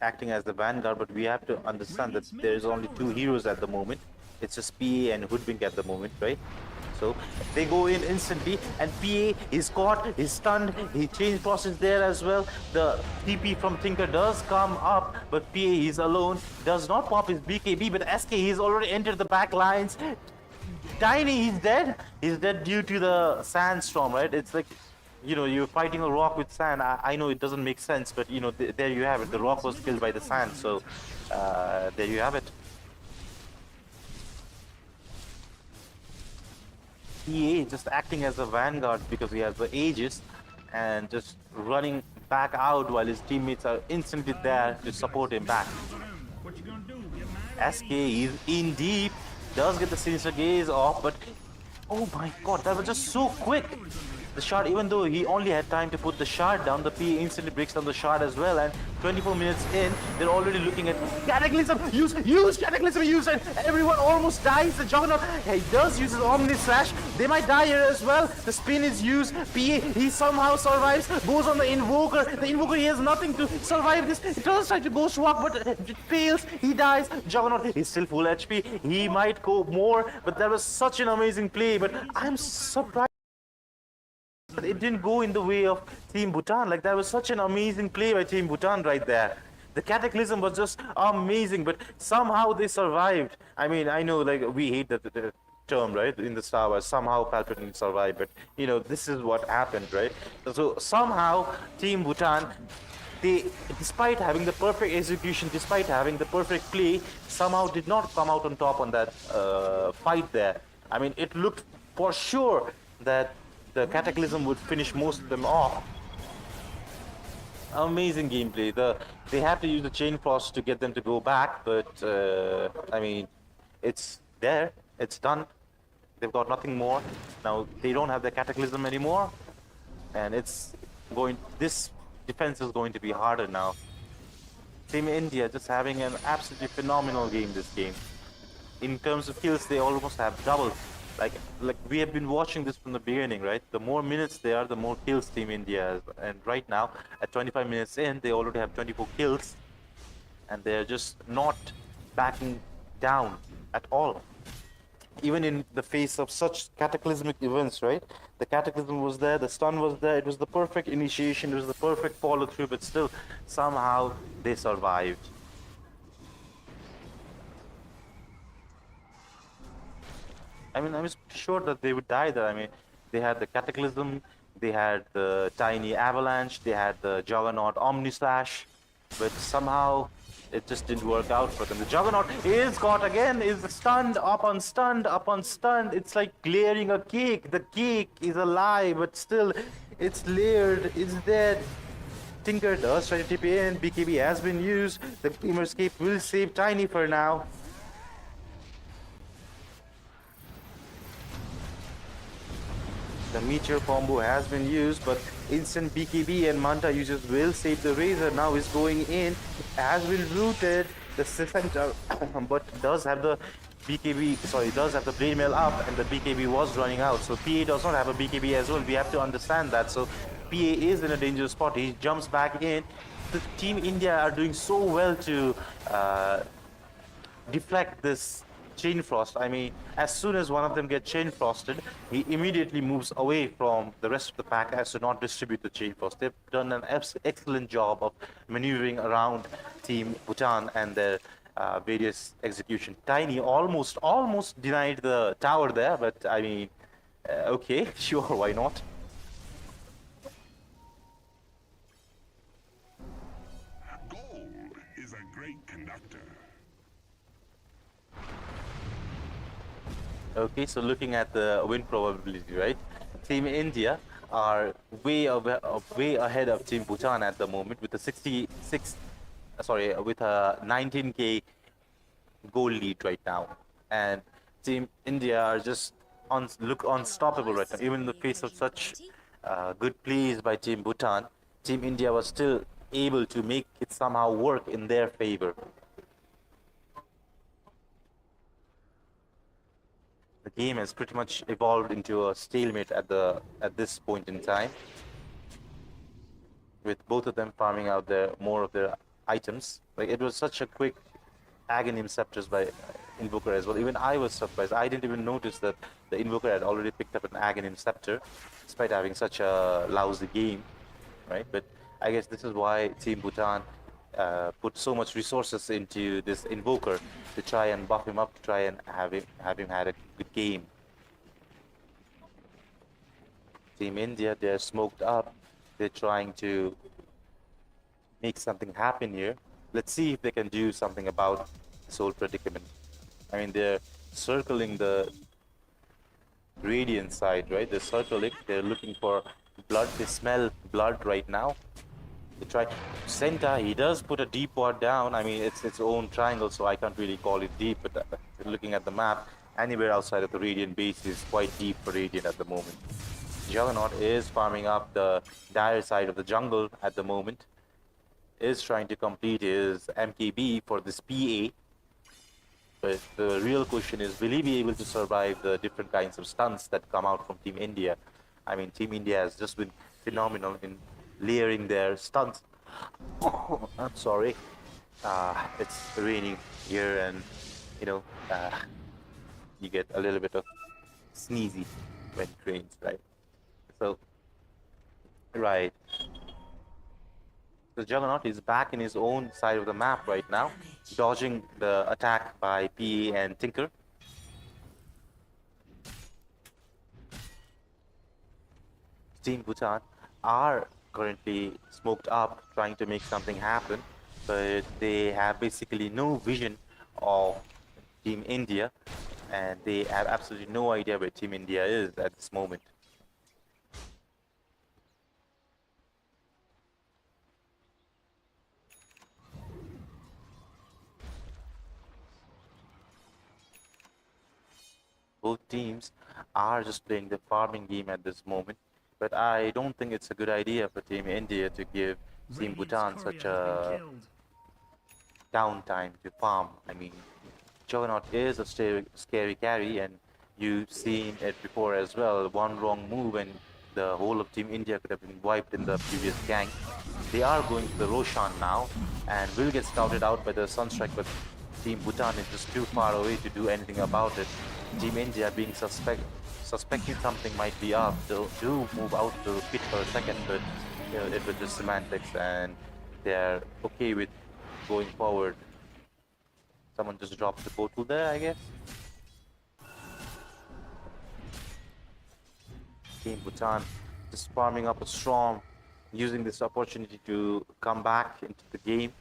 acting as the vanguard, but we have to understand that there is only two heroes at the moment. It's just PA and Hoodwink at the moment, right? So they go in instantly, and PA is caught, he's stunned, he changed process there as well. The TP from Tinker does come up, but PA is alone, does not pop his BKB, but SK, he's already entered the back lines. Tiny, he's dead. He's dead due to the sandstorm, right? It's like, you know, you're fighting a rock with sand. I know it doesn't make sense, but you know, there you have it. The rock was killed by the sand, so there you have it. PA just acting as a vanguard because he has the Aegis and just running back out while his teammates are instantly there to support him back. What you gonna do? Get mad? SK is in deep, does get the Sinister Gaze off, but oh my god, that was just so quick. the shard, even though he only had time to put the shard down, the PA instantly breaks down the shard as well, and 24 minutes in, they're already looking at Cataclysm, use Cataclysm, use, and everyone almost dies. The Juggernaut, he does use his Omni Slash, they might die here as well. The spin is used, PA, he somehow survives, goes on the Invoker, he has nothing to survive this, he does try to Ghost Walk, but it fails, he dies. Juggernaut, he's still full HP, he might go more, but that was such an amazing play, but I'm surprised it didn't go in the way of Team Bhutan. Like, that was such an amazing play by Team Bhutan right there. The Cataclysm was just amazing, but somehow they survived. I mean, I know, like, we hate the term, right, in the Star Wars, somehow Palpatine survived, but, you know, this is what happened, right? So somehow Team Bhutan, they, despite having the perfect execution, despite having the perfect play, somehow did not come out on top on that fight there. I mean, it looked for sure that the Cataclysm would finish most of them off. Amazing gameplay. They have to use the Chain Frost to get them to go back, but I mean, it's there, it's done. They've got nothing more. Now they don't have the Cataclysm anymore, and it's going. This defense is going to be harder now. Team India just having an absolutely phenomenal game this game. In terms of kills, they almost have doubled. Like we have been watching this from the beginning, right? The more minutes they are, the more kills Team India has. And right now, at 25 minutes in, they already have 24 kills. And they're just not backing down at all. Even in the face of such cataclysmic events, right? The Cataclysm was there, the stun was there, it was the perfect initiation, it was the perfect follow through, but still, somehow, they survived. I mean, I was sure that they would die there. I mean, they had the Cataclysm, they had the Tiny Avalanche, they had the Juggernaut Omni Slash, but somehow it just didn't work out for them. The Juggernaut is caught again, is stunned, up on stunned, up on stunned. It's like layering a cake. The cake is a lie, but still, it's layered, it's dead. Tinker does try to tip in, BKB has been used, the Gleamer Escape will save Tiny for now. The Meteor combo has been used, but instant BKB and Manta users will save the Razor. Now is going in, has been rooted. The center, but does have the BKB, sorry, does have the Blade Mail up, and the BKB was running out. So PA does not have a BKB as well. We have to understand that. So PA is in a dangerous spot. He jumps back in. The Team India are doing so well to deflect this Chain Frost. I mean, as soon as one of them gets Chain Frosted, he immediately moves away from the rest of the pack as to not distribute the Chain Frost. They've done an excellent job of maneuvering around Team Bhutan and their various execution. Tiny almost denied the tower there, but I mean, okay, sure, why not? Gold is a great conductor. Okay, so looking at the win probability, right? Team India are way ahead of Team Bhutan at the moment with a 19k goal lead right now, and Team India are just look unstoppable right now. Even in the face of such good plays by Team Bhutan, Team India was still able to make it somehow work in their favor. The game has pretty much evolved into a stalemate at this point in time, with both of them farming out more of their items. Like, it was such a quick Aghanim Scepters by Invoker as well. Even I was surprised. I didn't even notice that the Invoker had already picked up an Aghanim Scepter, despite having such a lousy game, right? But I guess this is why Team Bhutan put so much resources into this Invoker to try and buff him up, to try and have him had a good game. Team India, they're smoked up. They're trying to make something happen here. Let's see if they can do something about this whole predicament. I mean, they're circling the Radiant side, right? They're circling. They're looking for blood. They smell blood right now. They try Senta, he does put a deep ward down. I mean, it's its own triangle, so I can't really call it deep, but looking at the map, anywhere outside of the Radiant base is quite deep for Radiant at the moment. Juggernaut is farming up the dire side of the jungle at the moment, is trying to complete his MKB for this PA. But the real question is, will he be able to survive the different kinds of stunts that come out from Team India? I mean, Team India has just been phenomenal in layering their stunts. Oh, I'm sorry. It's raining here, and you know, you get a little bit of sneezy when it rains, right? So, right. The Juggernaut is back in his own side of the map right now, dodging the attack by PA and Tinker. Team Bhutan are currently smoked up, trying to make something happen, but they have basically no vision of Team India, and they have absolutely no idea where Team India is at this moment. Both teams are just playing the farming game at this moment, but I don't think it's a good idea for Team India to give Team Radiant's Bhutan courier such has been a killed. downtime to farm. I mean, Juggernaut is a scary carry, and you've seen it before as well. One wrong move and the whole of Team India could have been wiped in the previous gang. They are going to the Roshan now and will get scouted out by the Sunstrike, but Team Bhutan is just too far away to do anything about it. Team India being suspecting something might be up, they'll do move out to pit for a second, but you know, it was just semantics, and they're okay with going forward. Someone just dropped the portal there, I guess. Team Bhutan just farming up a storm, using this opportunity to come back into the game.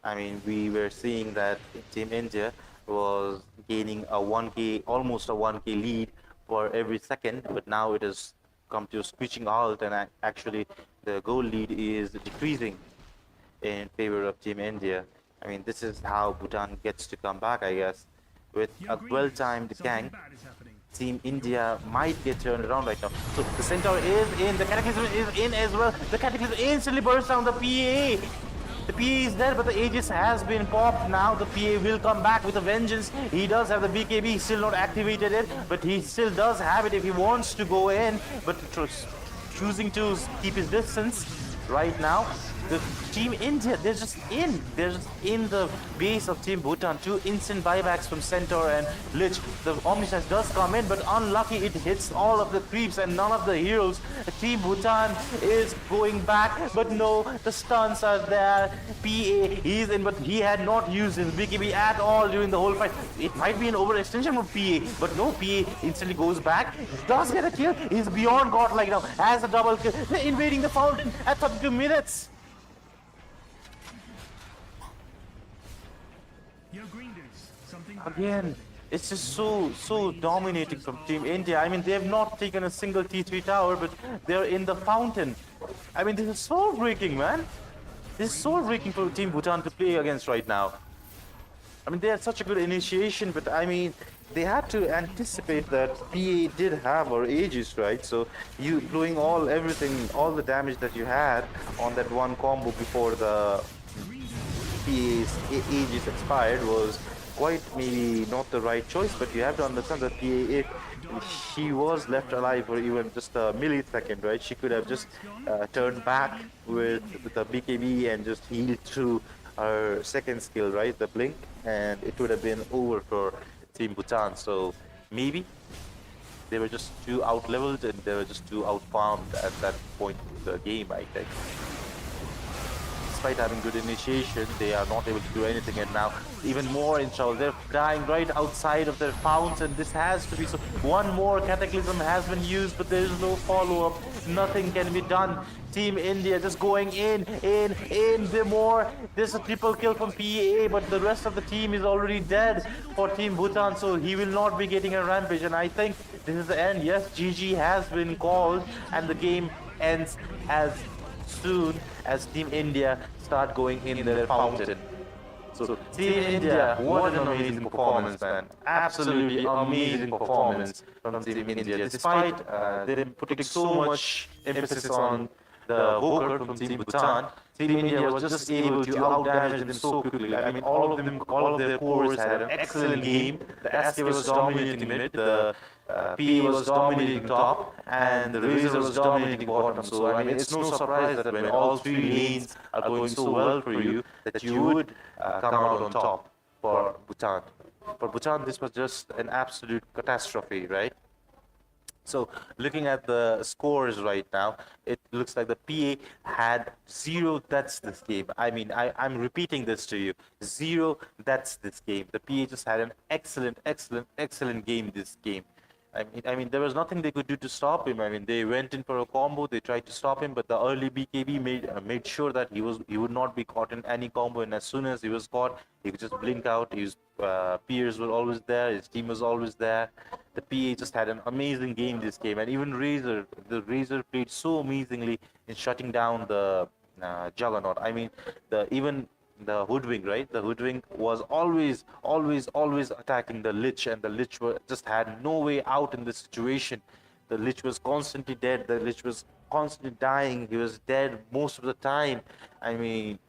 I mean, we were seeing that Team India was gaining a 1k, almost a 1k lead for every second, but now it has come to a screeching halt, and actually the goal lead is decreasing in favor of Team India. I mean, this is how Bhutan gets to come back, I guess. With a well-timed gang, Bad is happening. Team India might get turned around right now. So the Centaur is in, the Cataclysm is in as well. The Cataclysm instantly bursts down the PA. The PA is dead, but the Aegis has been popped now. The PA will come back with a vengeance. He does have the BKB, he's still not activated it, but he still does have it if he wants to go in, but choosing to keep his distance right now. The Team India, they're just in the base of Team Bhutan. Two instant buybacks from Centaur and Lich. The Omniscience does come in, but unlucky it hits all of the creeps and none of the heroes. Team Bhutan is going back, but no, the stuns are there. PA, he's in, but he had not used his BKB at all during the whole fight. It might be an overextension of PA, but no, PA instantly goes back. Does get a kill. He's beyond godlike now. Has a double kill. They're invading the fountain at 32 minutes. Yo, Green Dudes, something bad is Again, happening. it's just so dominating from Team India. I mean, they have not taken a single T3 tower, but they're in the fountain. I mean, this is soul-breaking, man. This is soul-breaking for Team Bhutan to play against right now. I mean, they had such a good initiation, but I mean, they had to anticipate that PA did have our Aegis, right? So you doing everything, all the damage that you had on that one combo before the PA's Aegis expired was quite maybe not the right choice, but you have to understand that PA, if she was left alive for even just a millisecond, right, she could have just turned back with the BKB and just healed through her second skill, right, the blink, and it would have been over for Team Bhutan. So maybe they were just too out-leveled and they were just too out-farmed at that point of the game, I think. Despite having good initiation, they are not able to do anything, and now even more in trouble. They're dying right outside of their fountain. This has to be so. One more Cataclysm has been used, but there is no follow-up. Nothing can be done. Team India just going in. There's a triple kill from PA, but the rest of the team is already dead for Team Bhutan, so he will not be getting a rampage, and I think this is the end. Yes, GG has been called, and the game ends as soon as Team India start going in their fountain. So Team India, what an amazing performance, man. Absolutely amazing performance from Team India. Despite them putting so much emphasis on the Voker from Team Bhutan, Team India was just able to outdamage them so quickly. I mean, all of their cores had an excellent game. The SK was dominating mid, the PA was dominating top, and the Razor was dominating bottom. So I mean, it's no surprise that when all three lanes are going so well for you, that you would come out on top for Bhutan. For Bhutan, this was just an absolute catastrophe, right? So looking at the scores right now, it looks like the PA had 0 deaths this game. I mean, I'm repeating this to you. 0 deaths this game. The PA just had an excellent game this game. I mean, there was nothing they could do to stop him. I mean, they went in for a combo. They tried to stop him, but the early BKB made sure that he would not be caught in any combo. And as soon as he was caught, he could just blink out. His peers were always there. His team was always there. The PA just had an amazing game this game, and even the Razor played so amazingly in shutting down the Juggernaut. I mean, even the Hoodwink, right? The Hoodwink was always attacking the Lich, and the Lich just had no way out in this situation. The Lich was constantly dead. The Lich was constantly dying. He was dead most of the time. I mean,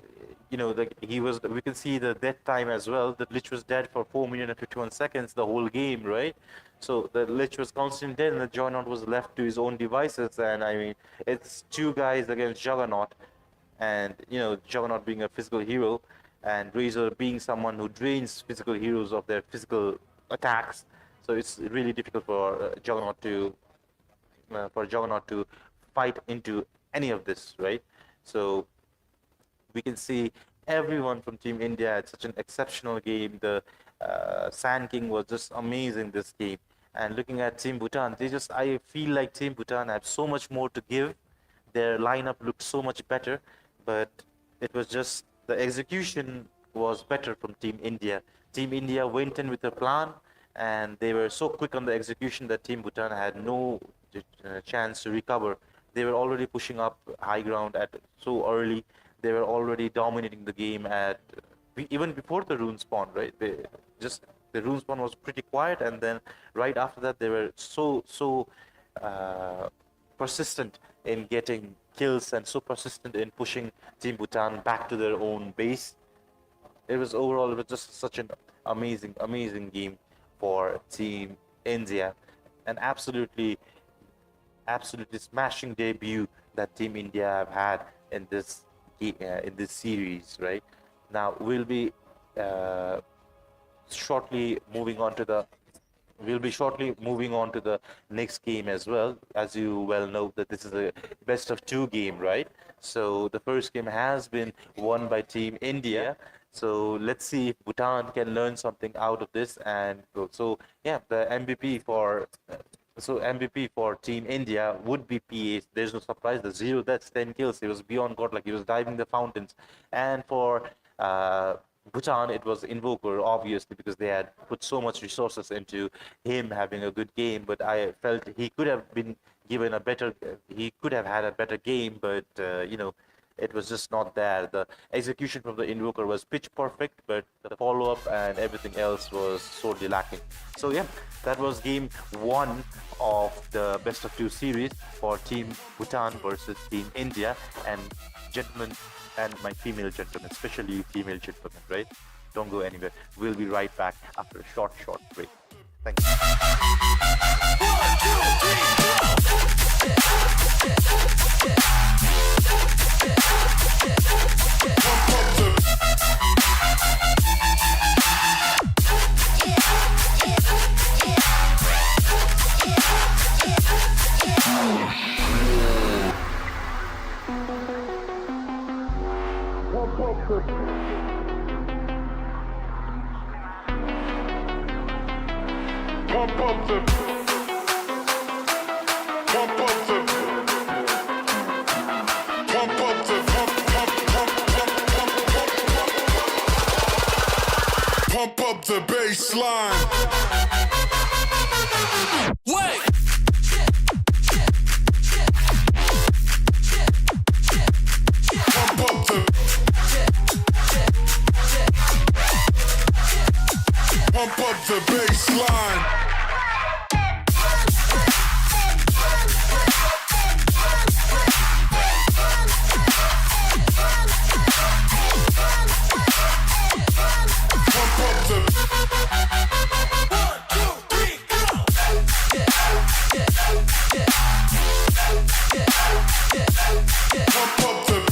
you know, we can see the death time as well. The Lich was dead for 4 minutes and 51 seconds the whole game, right? So the Lich was constantly dead, and the Juggernaut was left to his own devices. And I mean, it's 2 guys against Juggernaut. And you know, Juggernaut being a physical hero, and Razor being someone who drains physical heroes of their physical attacks, so it's really difficult for Juggernaut to fight into any of this, right? So we can see everyone from Team India had such an exceptional game. The Sand King was just amazing this game. And looking at Team Bhutan, I feel like Team Bhutan had so much more to give. Their lineup looked so much better, but it was just the execution was better from Team India. Team India went in with a plan, and they were so quick on the execution that Team Bhutan had no chance to recover. They were already pushing up high ground so early. They were already dominating the game even before the rune spawn, right? The rune spawn was pretty quiet, and then right after that they were so persistent in getting kills and so persistent in pushing Team Bhutan back to their own base. It was just such an amazing game for Team India, an absolutely smashing debut that Team India have had in this series, right? Now we'll be shortly moving on to the next game as well. As you well know, that this is a best of 2 game, right? So the first game has been won by Team India. So let's see if Bhutan can learn something out of this. And so yeah, the MVP for Team India would be PA. There's no surprise. The 0 deaths, 10 kills. He was beyond god, like he was diving the fountains. And for Bhutan, it was Invoker, obviously, because they had put so much resources into him having a good game. But I felt he could have been given he could have had a better game, but you know, it was just not there. The execution from the Invoker was pitch perfect, but the follow-up and everything else was sorely lacking. So yeah, that was game 1 of the best of 2 series for Team Bhutan versus Team India. And gentlemen, and my female gentlemen, especially female gentlemen, right? Don't go anywhere. We'll be right back after a short break. Thank you. 1, Pump up the bass line. Wait! Pump up the the bass line. Pump up the pump up the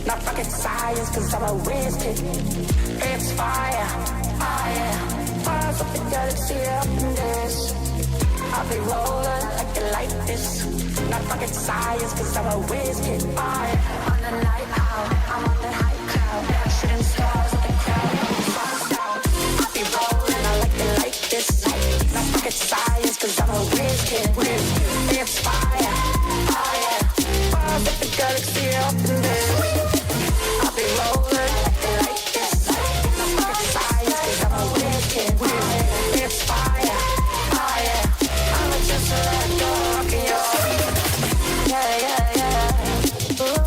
Not rocket science, cause I'm a whiz kid. It's fire, fire. Fires up the galaxy up in this. I'll be rolling like you like this. Not rocket science, cause I'm a whiz kid. Fire. On the night out, I'm on the high cloud. Shooting stars with the crowd. Sun's down. I'll be rolling, I like it like this. Not rocket science, cause I'm a whiz kid. It's fire, fire. Fires up the galaxy up in this. I'll be rolling like this. Not rocket science, cause I'm a whiz kid. It's fire, fire. I'ma just let go, rockin' your. Yeah, yeah, yeah. Ooh,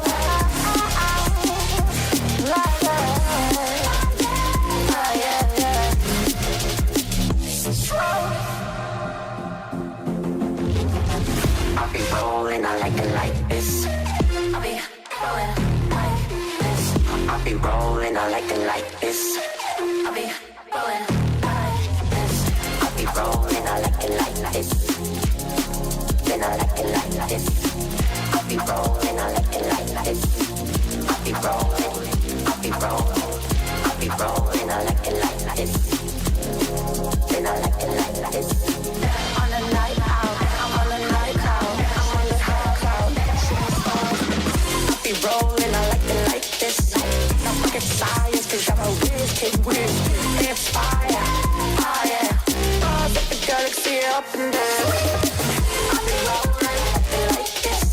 like this. I'll be rolling like this. I'll be rolling, I like it like this. Then I like it like this. I'll be rolling, I like it like this. I'll be rolling, I'll be rolling, I'll be rolling, I like it like this. Then I like it like this. On a night out, I'm on a night out, I'm on the high cloud. I'll be rolling, I like it like this. No fucking science, cause I'm a whiz kid, whiz. It's fire, fire. Bars up the galaxy up and down. I'll be rolling, I like it like this.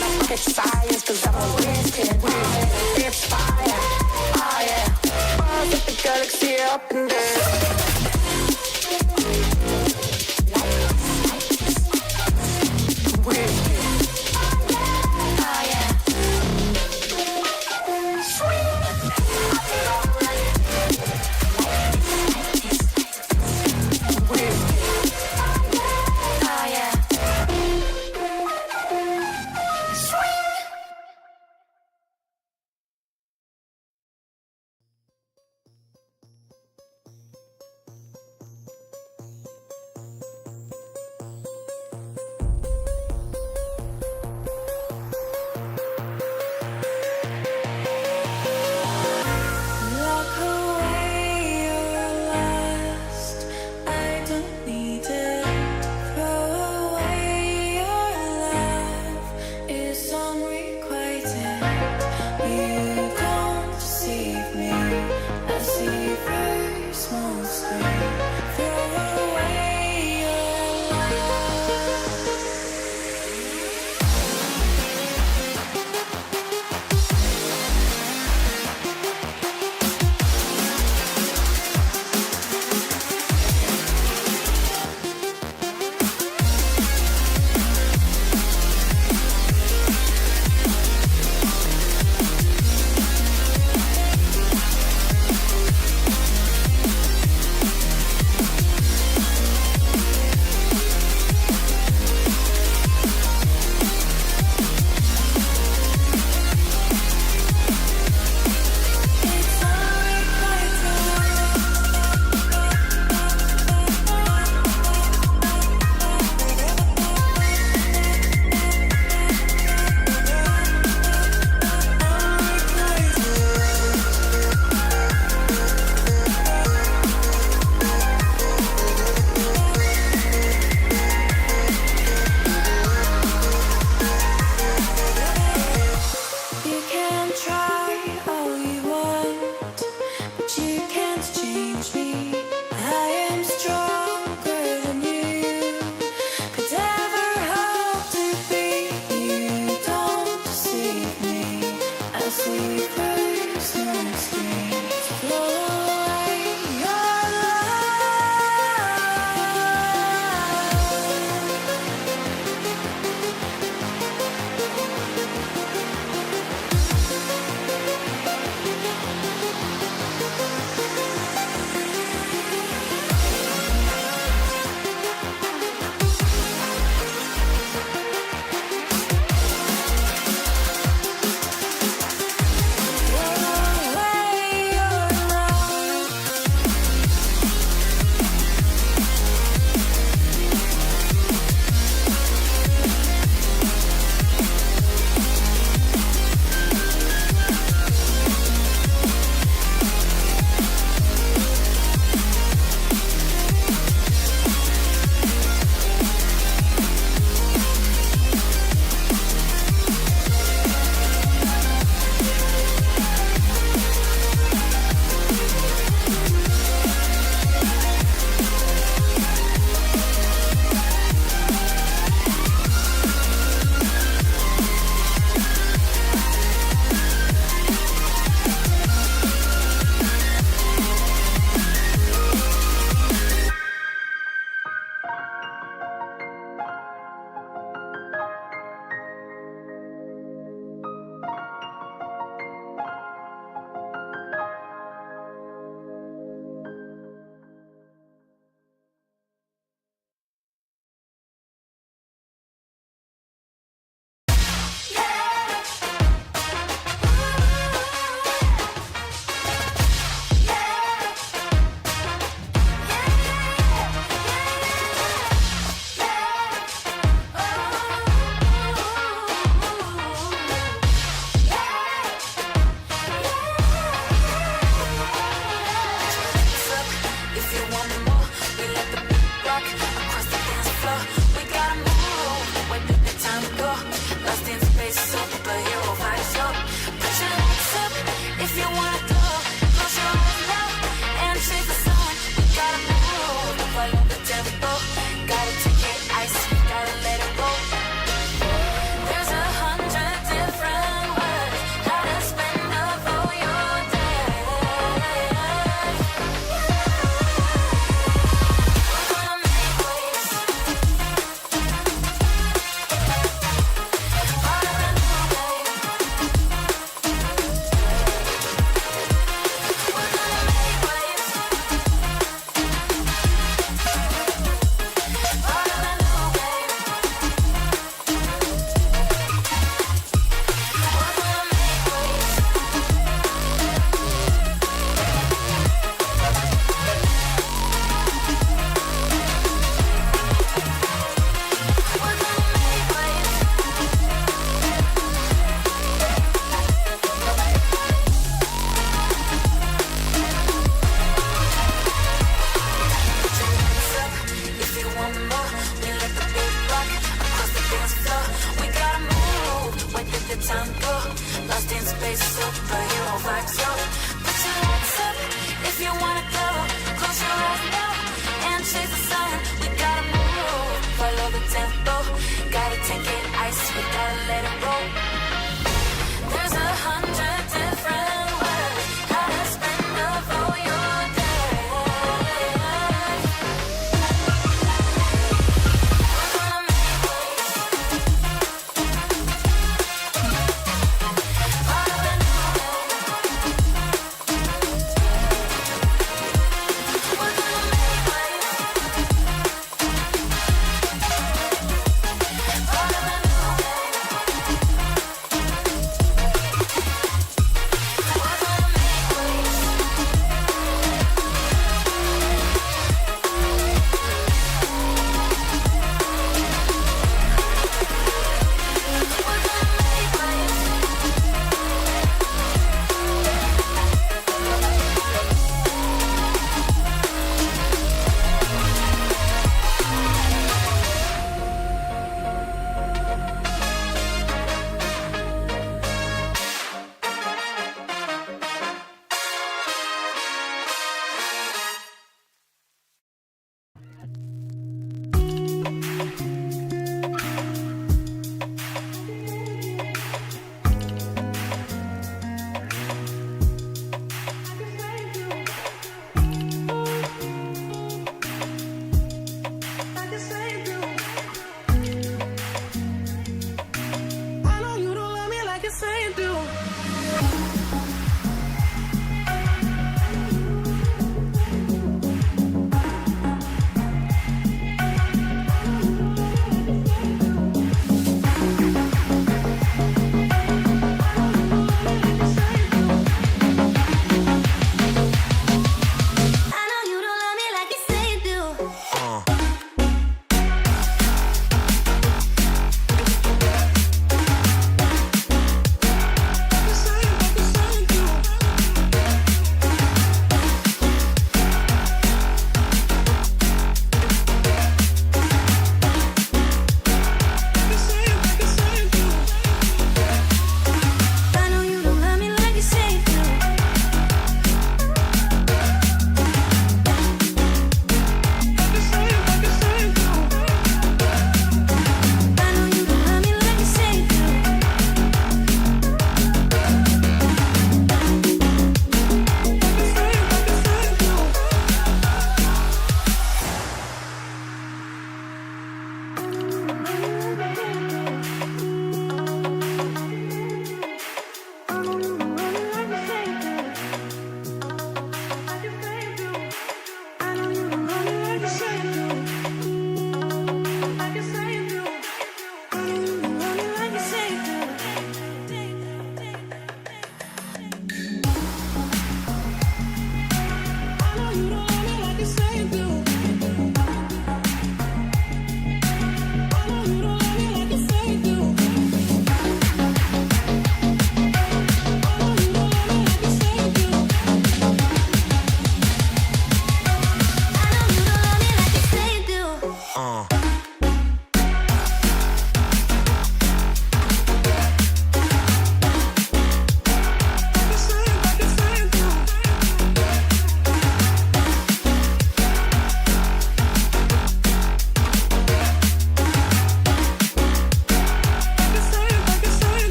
No fucking science, cause I'm a whiz kid, whiz. It's fire, fire. Bars up the galaxy up and down.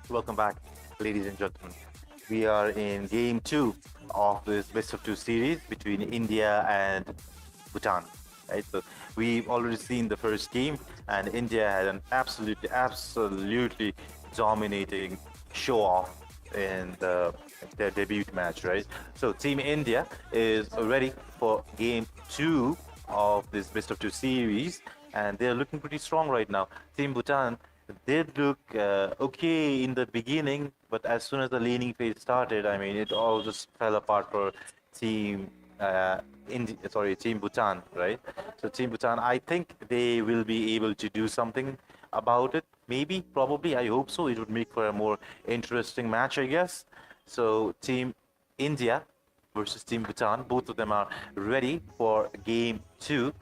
Welcome back, ladies and gentlemen. We are in game 2 of this best of 2 series between India and Bhutan. Right, so we've already seen the first game, and India had an absolutely dominating show off in their debut match. Right, so Team India is ready for game 2 of this best of 2 series, and they're looking pretty strong right now. Team Bhutan did look okay in the beginning, but as soon as the laning phase started, I mean, it all just fell apart for Team Team Bhutan, right? So Team Bhutan, I think they will be able to do something about it. Maybe, probably, I hope so. It would make for a more interesting match, I guess. So Team India versus Team Bhutan, both of them are ready for game 2,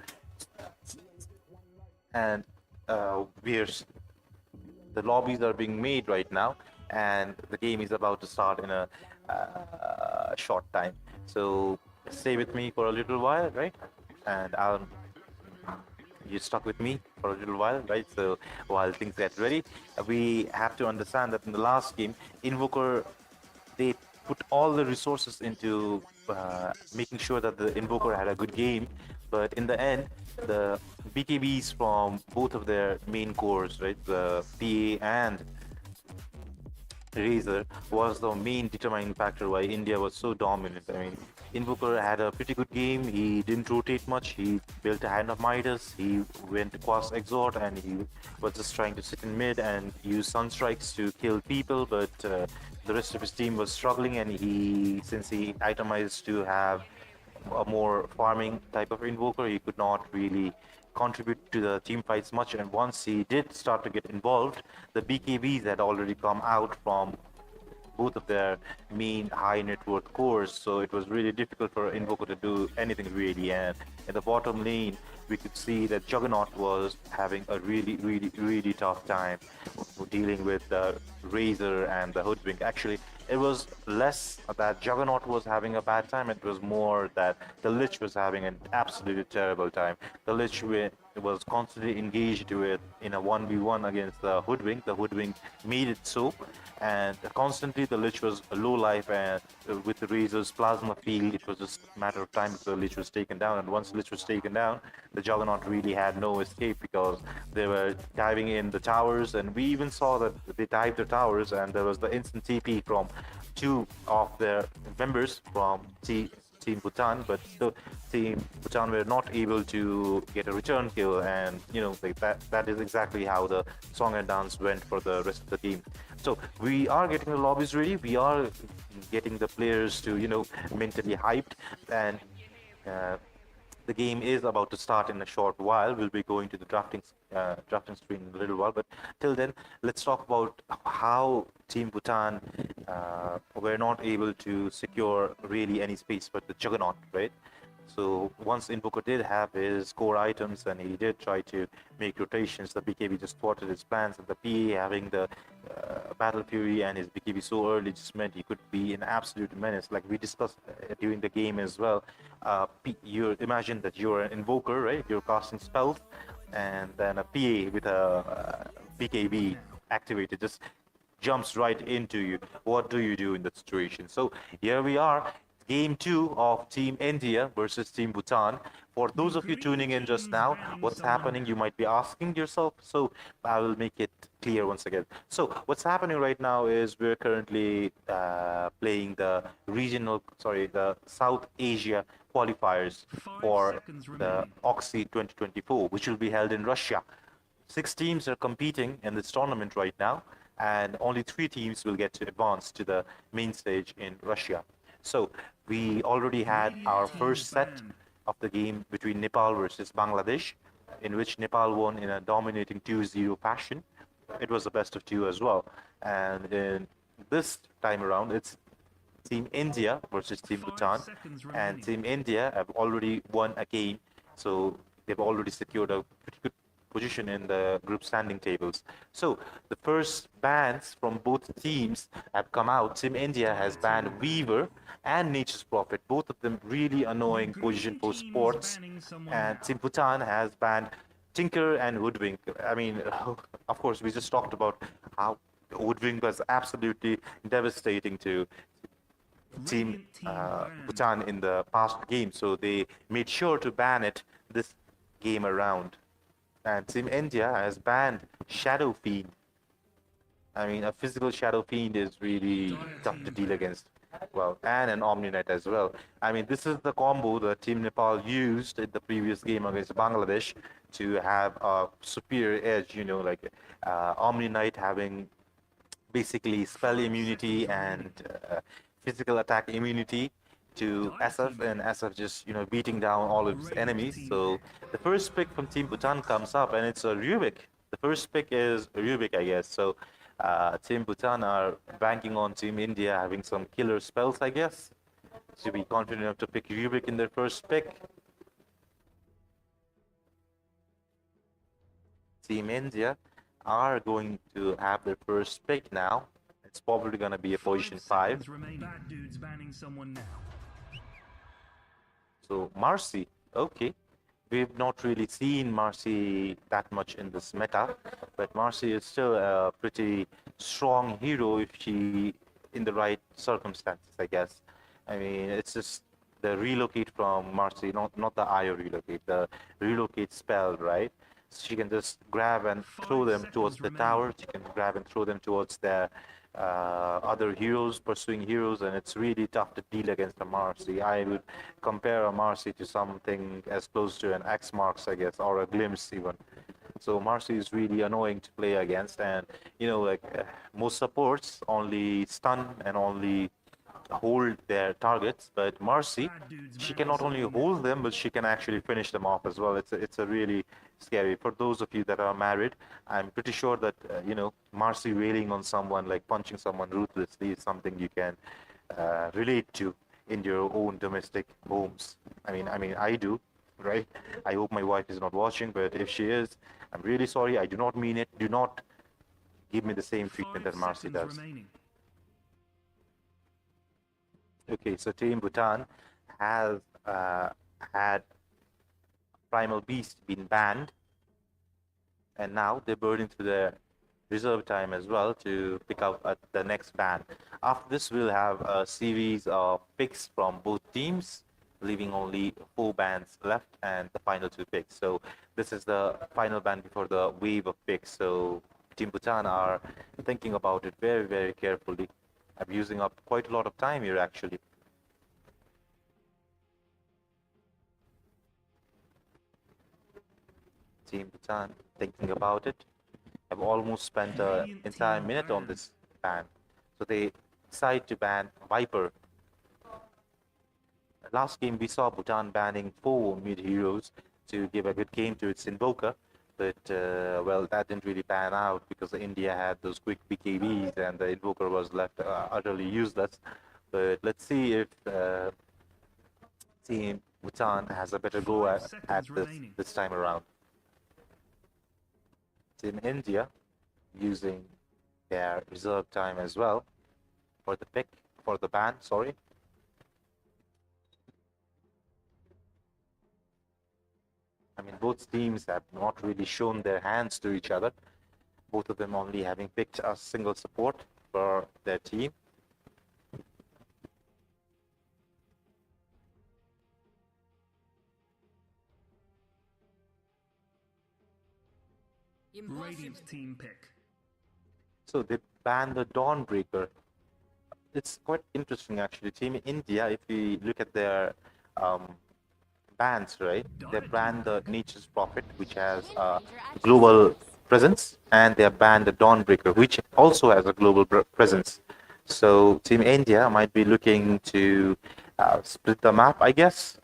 and the lobbies are being made right now, and the game is about to start in a short time. So stay with me for a little while, right? And you stuck with me for a little while, right? So while things get ready, we have to understand that in the last game, Invoker, they put all the resources into making sure that the Invoker had a good game, but in the end, the BKBs from both of their main cores, right, the PA and Razor, was the main determining factor why India was so dominant. I mean, Invoker had a pretty good game. He didn't rotate much. He built a Hand of Midas. He went to Quas Exhort, and he was just trying to sit in mid and use Sunstrikes to kill people, but the rest of his team was struggling, and since he itemized to have a more farming type of Invoker, he could not really contribute to the team fights much. And once he did start to get involved, the BKBs had already come out from both of their main high net worth cores, so it was really difficult for Invoker to do anything really. And in the bottom lane, we could see that Juggernaut was having a really tough time dealing with the Razor and the Hoodwink. Actually, it was less that Juggernaut was having a bad time, it was more that the Lich was having an absolutely terrible time. The Lich was constantly engaged with in a 1v1 against the Hoodwink. The Hoodwink made it so, and constantly the Lich was low life, and with the Razor's plasma field, it was just a matter of time before the Lich was taken down. And once the Lich was taken down, the Juggernaut really had no escape, because they were diving in the towers, and we even saw that they dived the towers, and there was the instant TP from 2 of their members from Team Bhutan, but still Team Bhutan were not able to get a return kill, and that is exactly how the song and dance went for the rest of the team. So we are getting the lobbies ready, we are getting the players to mentally hyped, and the game is about to start in a short while. We'll be going to the drafting screen in a little while, but till then, let's talk about how Team Bhutan were not able to secure really any space for the Juggernaut, right? So once Invoker did have his core items and he did try to make rotations, the BKB just thwarted his plans, and the PA having the Battle Fury and his BKB so early just meant he could be an absolute menace. Like we discussed during the game as well, you imagine that you're an Invoker, right? You're casting spells, and then a PA with a BKB activated just jumps right into you. What do you do in that situation? So here we are, Game 2 of Team India versus Team Bhutan. For those of you tuning in just now, what's happening, you might be asking yourself. So I will make it clear once again. So what's happening right now is we're currently playing the South Asia qualifiers for the OXY 2024, which will be held in Russia. 6 teams are competing in this tournament right now, and only 3 teams will get to advance to the main stage in Russia. So we already had our first set of the game between Nepal versus Bangladesh, in which Nepal won in a dominating 2-0 fashion. It was a best of 2 as well. And in this time around, it's Team India versus Team Bhutan, and Team India have already won a game, so they've already secured a pretty good position in the group standing tables. So the first bans from both teams have come out. Team India has banned Weaver and Nature's Prophet, both of them really annoying position for sports. And Team Bhutan has banned Tinker and Woodwink. I mean, of course, we just talked about how Woodwink was absolutely devastating to Team Bhutan in the past game, so they made sure to ban it this game around. And Team India has banned Shadow Fiend. I mean, a physical Shadow Fiend is really tough to deal against. Well, and an Omni Knight as well. I mean, this is the combo that Team Nepal used in the previous game against Bangladesh to have a superior edge, you know, like Omni Knight having basically spell immunity and physical attack immunity to SF, and SF just, you know, beating down all of his enemies. So the first pick from Team Bhutan comes up, and it's a Rubik. The first pick is Rubik, I guess. So Team Bhutan are banking on Team India having some killer spells, I guess, to be confident enough to pick Rubik in their first pick. Team India are going to have their first pick now. It's probably going to be a position 5. That dude's banning someone now. So Marcy, okay. We've not really seen Marcy that much in this meta, but Marcy is still a pretty strong hero if she in the right circumstances, I guess. I mean, it's just the relocate from Marcy, not the IO relocate, the relocate spell, right? So she can just grab and throw them towards the tower. She can grab and throw them towards the other heroes, pursuing heroes, and it's really tough to deal against a Marcy. I would compare a Marcy to something as close to an X Marks, I guess, or a Glimpse even. So Marcy is really annoying to play against, and you know, like most supports only stun and only hold their targets, but Marcy, she can not only hold them, but she can actually finish them off as well. It's a really scary. For those of you that are married, I'm pretty sure that you know, Marcy wailing on someone, like punching someone ruthlessly, is something you can relate to in your own domestic homes. I mean, I do, right? I hope my wife is not watching, but if she is, I'm really sorry. I do not mean it. Do not give me the same treatment that Marcy does. Okay, so Team Bhutan has had Primal Beast been banned, and now they're burning through their reserve time as well to pick out the next ban. After this, we'll have a series of picks from both teams, leaving only 4 bans left and the final 2 picks. So this is the final ban before the wave of picks. So Team Bhutan are thinking about it very, very carefully. I'm using up quite a lot of time here, actually. Team Bhutan thinking about it. I've almost spent an entire minute on this ban. So they decide to ban Viper. last game we saw Bhutan banning 4 mid heroes to give a good game to its invoker, but well, that didn't really pan out because India had those quick BKBs and the invoker was left utterly useless. But let's see if Team Bhutan has a better go 5 at seconds remaining. this time around. Team India using their reserve time as well for the pick, for the ban, sorry. I mean, both teams have not really shown their hands to each other. Both of them only having picked a single support for their team. Radiant team pick. So they banned the Dawnbreaker. It's quite interesting actually. Team India, if we look at their bans, right? They banned the Nature's Prophet, which has a global presence, and they banned the Dawnbreaker, which also has a global presence. So Team India might be looking to split the map, I guess,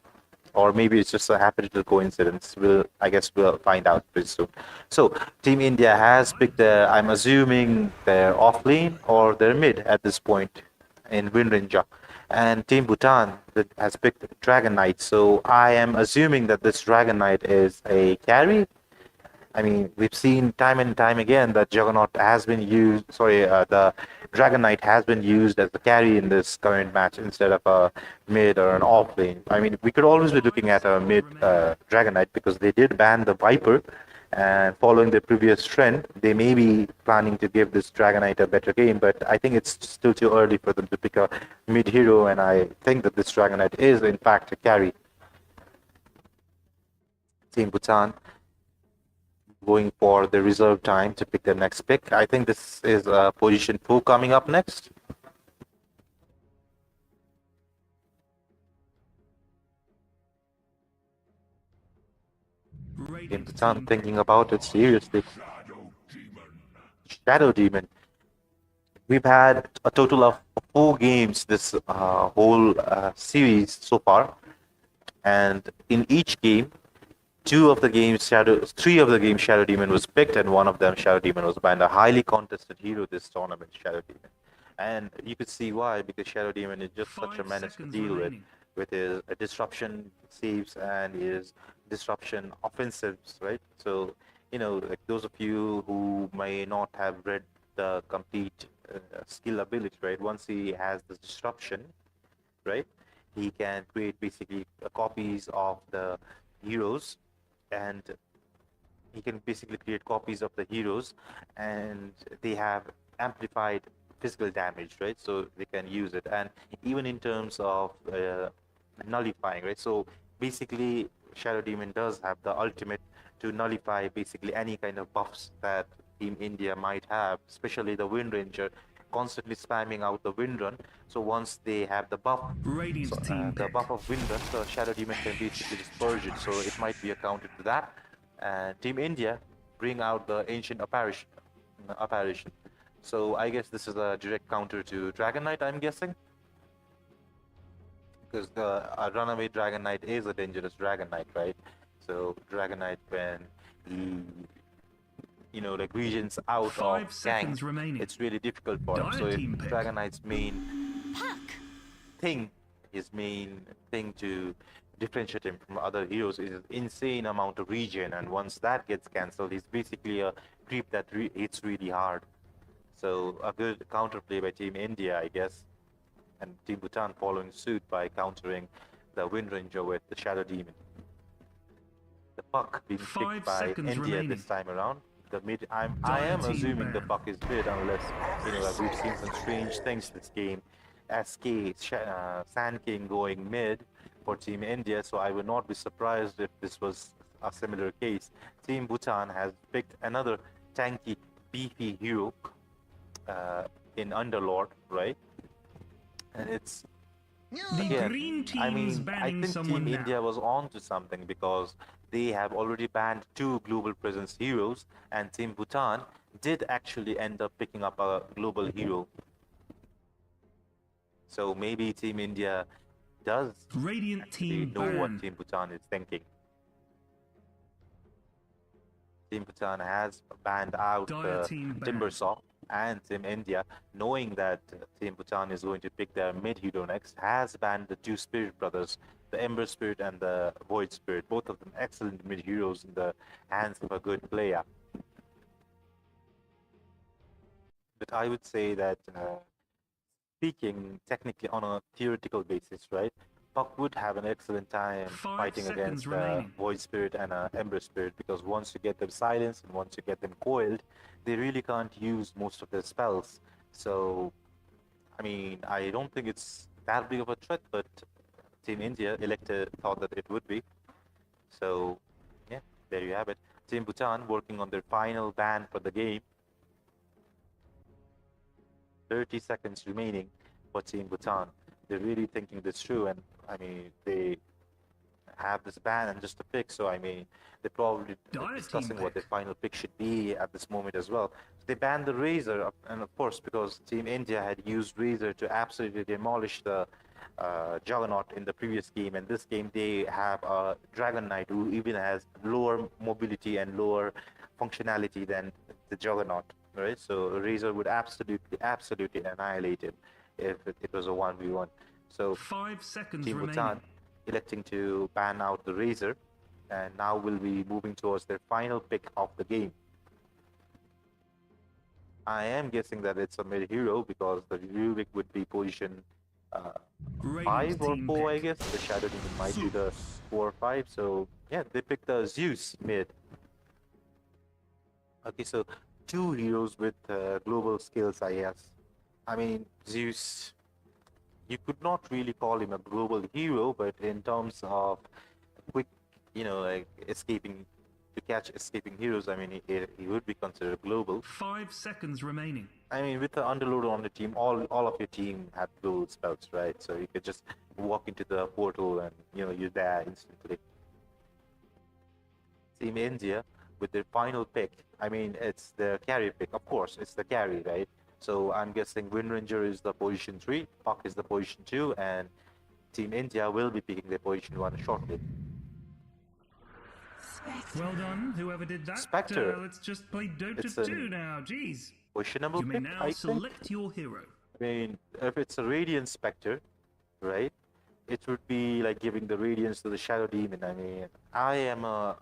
or maybe it's just a happy little coincidence. I guess we'll find out pretty soon. So Team India has picked, I'm assuming their off lane or their mid at this point in Winranger, and Team Bhutan that has picked Dragon Knight. So I am assuming that this Dragon Knight is a carry. I mean, we've seen time and time again that Juggernaut has been used, the Dragon Knight has been used as the carry in this current match instead of a mid or an off lane. I mean, we could always be looking at a mid Dragon Knight because they did ban the Viper, and following the previous trend, they may be planning to give this Dragon Knight a better game, but I think it's still too early for them to pick a mid hero, and I think that this Dragon Knight is in fact a carry. Team Bhutan going for the reserve time to pick their next pick. I think this is position 4 coming up next. Team Bhutan thinking about it seriously. Shadow Demon. We've had a total of 4 games this whole series so far, and in each game, 3 of the games Shadow Demon was picked, and one of them Shadow Demon was banned. A highly contested hero this tournament, Shadow Demon, and you could see why, because Shadow Demon is just such a menace to deal with his disruption saves and his disruption offensives, right? So like those of you who may not have read the complete skill ability, right? Once he has this disruption, right, he can create basically copies of the heroes, and he can basically create copies of the heroes, and they have amplified physical damage, right? So they can use it, and even in terms of nullifying, right? So basically Shadow Demon does have the ultimate to nullify basically any kind of buffs that Team India might have, especially the Wind Ranger constantly spamming out the Wind Run. So once they have the buff, the buff of Wind Run, the Shadow Demon can basically just purge it. So it might be a counter to that. And Team India bring out the Ancient Apparition. So I guess this is a direct counter to Dragon Knight, I'm guessing. Because the runaway Dragon Knight is a dangerous Dragon Knight, right? So Dragon Knight, when he like regions out of gank, it's really difficult for him. So if Dragon Knight's main thing, his main thing to differentiate him from other heroes is an insane amount of regen, and once that gets cancelled, he's basically a creep that hits really hard. So a good counterplay by Team India, I guess, and Team Bhutan following suit by countering the Wind Ranger with the Shadow Demon. The puck being picked by India this time around. The mid, I am assuming the puck is mid, unless we've seen some strange things this game. SK Sand King going mid for Team India, so I would not be surprised if this was a similar case. Team Bhutan has picked another tanky, beefy hero in Underlord, right? And it's again, I mean, I think Team India was on to something, because they have already banned 2 global presence heroes, and Team Bhutan did actually end up picking up a global hero. So maybe Team India does Radiant actually team know what banned. Team Bhutan is thinking. Team Bhutan has banned out Dire team banned. Timbersaw and Team India, knowing that Team Bhutan is going to pick their mid hero next, has banned the two Spirit brothers, the Ember Spirit and the Void Spirit, both of them excellent mid heroes in the hands of a good player. But I would say that speaking technically on a theoretical basis, right? Puck would have an excellent time 5 fighting seconds against remaining. Void Spirit and Ember Spirit, because once you get them silenced and once you get them coiled, they really can't use most of their spells. So, I mean, I don't think it's that big of a threat, but Team India elected thought that it would be. So, yeah, there you have it. Team Bhutan working on their final ban for the game. 30 seconds remaining for Team Bhutan. They're really thinking this through, and I mean, they have this ban and just a pick, so I mean, they're probably Dire discussing team what their pick. final pick should be at this moment as well. So they banned the Razor, and of course, because Team India had used Razor to absolutely demolish the Juggernaut in the previous game, and this game they have a Dragon Knight who even has lower mobility and lower functionality than the Juggernaut, right? So Razor would absolutely annihilate him if it was a 1v1. So 5 seconds Team remaining. Bhutan electing to ban out the Razor, and now we'll be moving towards their final pick of the game. I am guessing that it's a mid hero because the Rubik would be position Radiant 5 or team 4, I pick. guess. The Shadow Demon might be the 4 or 5. So yeah, they picked the Zeus mid. Okay, so two heroes with global skills, I guess. I mean, Zeus, you could not really call him a global hero, but in terms of quick, like escaping to catch escaping heroes, I mean, he would be considered global. 5 seconds remaining. I mean, with the underloader on the team, all of your team have global spells, right? So you could just walk into the portal and you're there instantly. Team India with their final pick. I mean, it's the carry pick, of course. It's the carry, right? So I'm guessing Wind Ranger is the position 3, Puck is the position 2, and Team India will be picking their position 1 shortly. Well done, whoever did that. Spectre. Let's just play Dota It's 2 an now. Jeez. questionable You may pick, now I think. select your hero. I mean, if it's a Radiant Spectre, right, it would be like giving the Radiance to the Shadow Demon. I mean, I am a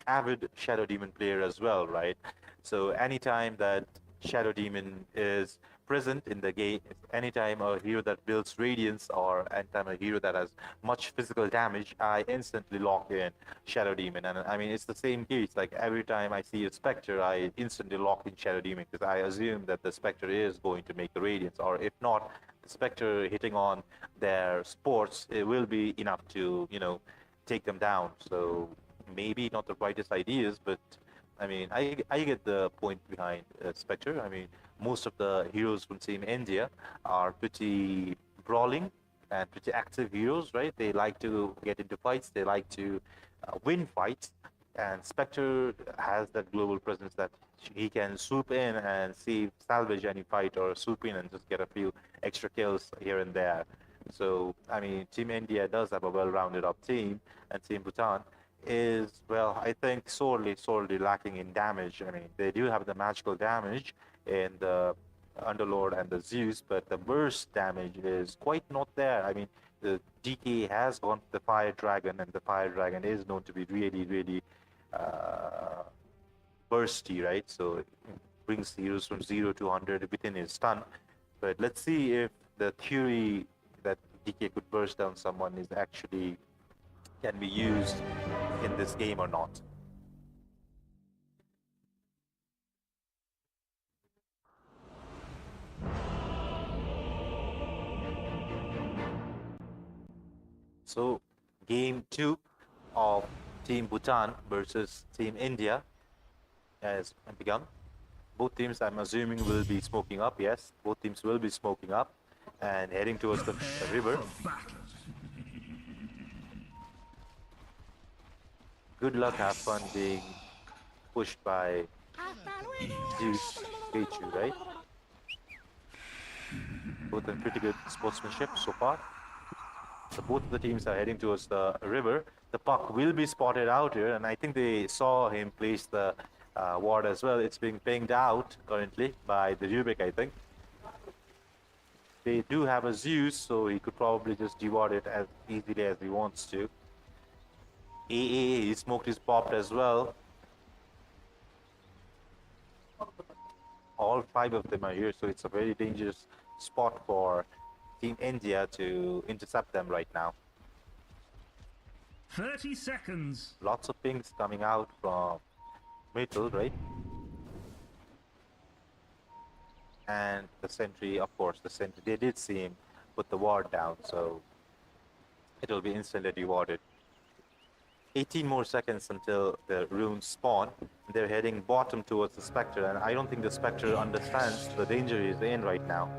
avid Shadow Demon player as well, right? So anytime that Shadow Demon is present in the game, anytime a hero that builds Radiance or anytime a hero that has much physical damage, I instantly lock in Shadow Demon. And I mean, it's the same case. Like every time I see a Spectre, I instantly lock in Shadow Demon because I assume that the Spectre is going to make the Radiance, or if not, the Spectre hitting on their sports, it will be enough to, take them down. So maybe not the brightest ideas, but I mean, I get the point behind Spectre. I mean, most of the heroes from Team India are pretty brawling and pretty active heroes, right? They like to get into fights, they like to win fights, and Spectre has that global presence that he can swoop in and salvage any fight, or swoop in and just get a few extra kills here and there. So, I mean, Team India does have a well-rounded up team, and Team Bhutan is, well, I think sorely lacking in damage. I mean, they do have the magical damage in the Underlord and the Zeus, but the burst damage is quite not there. I mean, the DK has gone to the Fire Dragon, and the Fire Dragon is known to be really bursty, right? So it brings heroes from 0 to 100 within his stun. But let's see if the theory that DK could burst down someone is actually can be used in this game or not. So, game 2 of Team Bhutan versus Team India has begun. Both teams, I'm assuming, will be smoking up. Yes, both teams will be smoking up and heading towards the river. For battle. Good luck, have fun being pushed by Zeus, Peichu, right? Both in pretty good sportsmanship so far. So both of the teams are heading towards the river. The puck will be spotted out here, and I think they saw him place the ward as well. It's being pinged out currently by the Rubik, I think. They do have a Zeus, so he could probably just deward it as easily as he wants to. He smoked his popped as well. All 5 of them are here, so it's a very dangerous spot for Team India to intercept them right now. 30 seconds. Lots of pings coming out from middle, right? And the sentry, of course, they did see him put the ward down, so it'll be instantly rewarded. 18 more seconds until the runes spawn. They're heading bottom towards the Spectre, and I don't think the Spectre understands the danger he's in right now.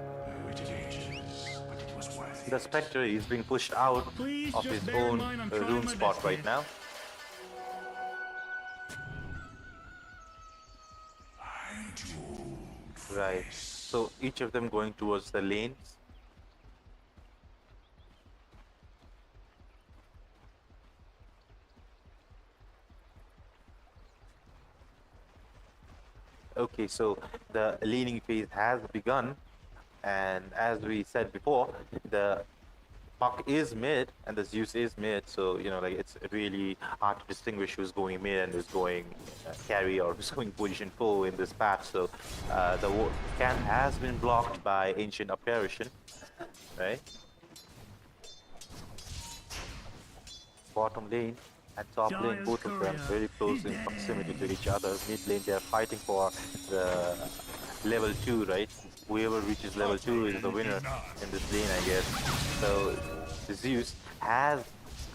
The Spectre is being pushed out Please of just his bear in own mind I'm trying rune my spot best right here. now. Right, so each of them going towards the lanes. Okay, so the laning phase has begun, and as we said before, the puck is mid and the Zeus is mid, so you know, like, it's really hard to distinguish who's going mid and who's going carry or who's going position full in this patch. So the camp has been blocked by Ancient Apparition, right? Bottom lane and top lane, Giant's both of them courier very close is in dead. proximity to each other. Mid lane, they're fighting for the level 2, right? Whoever reaches level 2 is the winner in this lane, I guess. So the Zeus has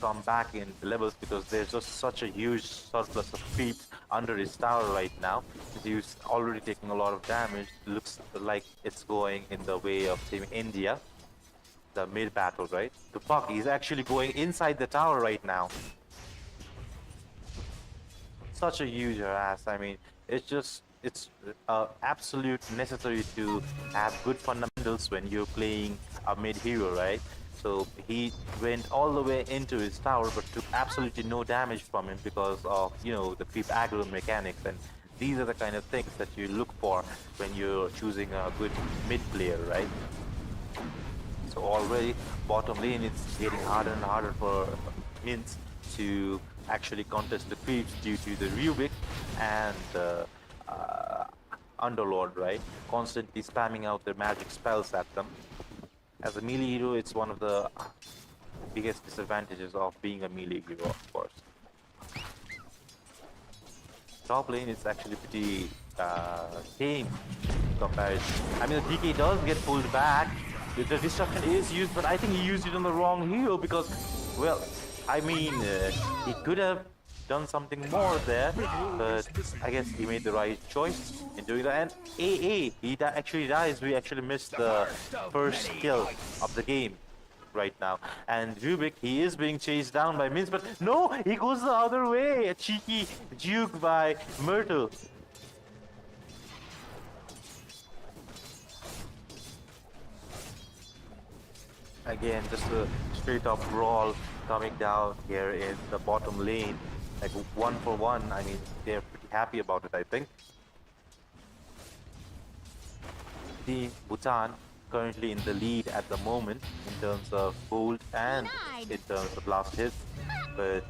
come back in the levels because there's just such a huge surplus of creeps under his tower right now. Zeus already taking a lot of damage. Looks like it's going in the way of Team India. The mid battle, right? The puck is actually going inside the tower right now. Such a huge harass. I mean, it's absolute necessary to have good fundamentals when you're playing a mid hero, right? So he went all the way into his tower, but took absolutely no damage from him because of, you know, the creep aggro mechanics. And these are the kind of things that you look for when you're choosing a good mid player, right? So already bottom lane, it's getting harder and harder for Mints to actually contest the creeps due to the Rubik and the Underlord, right? Constantly spamming out their magic spells at them. As a melee hero, it's one of the biggest disadvantages of being a melee hero, of course. Top lane is actually pretty tame in comparison. I mean, the DK does get pulled back. The destruction is used, but I think he used it on the wrong hero because, well, I mean, he could have done something more there, but I guess he made the right choice in doing that. And he actually dies. We actually missed the first kill of the game right now. And Rubik, he is being chased down by Minz, but no, he goes the other way. A cheeky juke by Myrtle. Again, just a straight up brawl coming down here in the bottom lane. Like 1-for-1, I mean, they're pretty happy about it, I think. Team Bhutan currently in the lead at the moment in terms of gold and in terms of last hits. But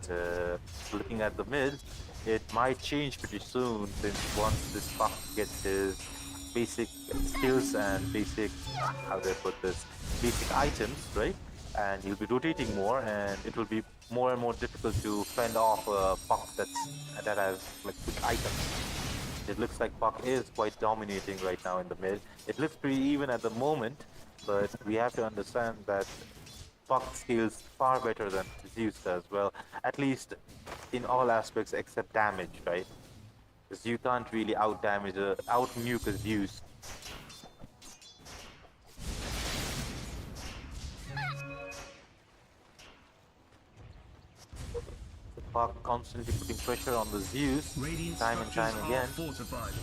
looking at the mid, it might change pretty soon since once this puck gets his basic skills and basic, how do I put this, basic items, right? And he'll be rotating more, and it will be more and more difficult to fend off a puck that has like quick items. It looks like puck is quite dominating right now in the mid. It looks pretty even at the moment, but we have to understand that puck scales far better than Zeus does. Well, at least in all aspects except damage, right? Because you can't really out-nuke a Zeus. The puck constantly putting pressure on the Zeus Radiant time and time structures are again. fortified.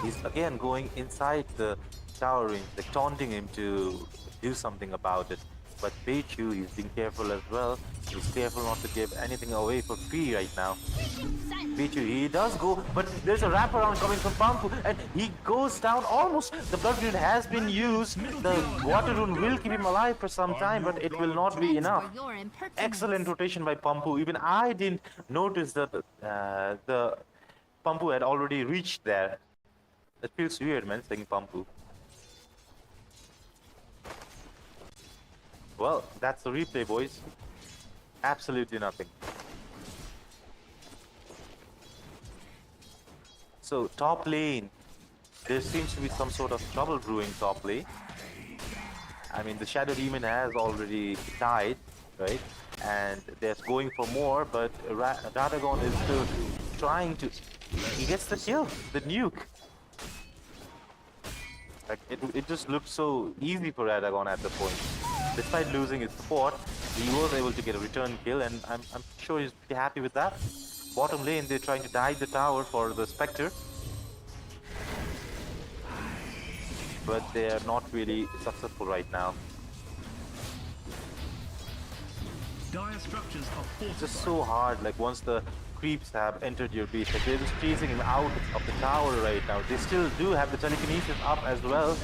He's again going inside the tower ring, like taunting him to do something about it. But Peichu, he's being careful as well. He's careful not to give anything away for free right now. Peichu, he does go, but there's a wraparound coming from Pampu, and he goes down almost. The blood grenade has been used. The water rune will keep him alive for some time, but it will not be enough. Excellent rotation by Pampu. Even I didn't notice that the Pampu had already reached there. It feels weird, man, saying Pampu. Well, that's the replay, boys. Absolutely nothing. So, top lane. There seems to be some sort of trouble brewing top lane. I mean, the Shadow Demon has already died, right? And they're going for more, but Radagon is still trying to... He gets the kill, the nuke. Like, it just looked so easy for Radagon at the point. Despite losing his support, he was able to get a return kill, and I'm sure he's pretty happy with that. Bottom lane, they're trying to dive the tower for the Spectre. But they are not really successful right now. Dire structures are fortified. It's just so hard, like once the creeps have entered your base, like they're just chasing him out of the tower right now. They still do have the telekinesis up as well.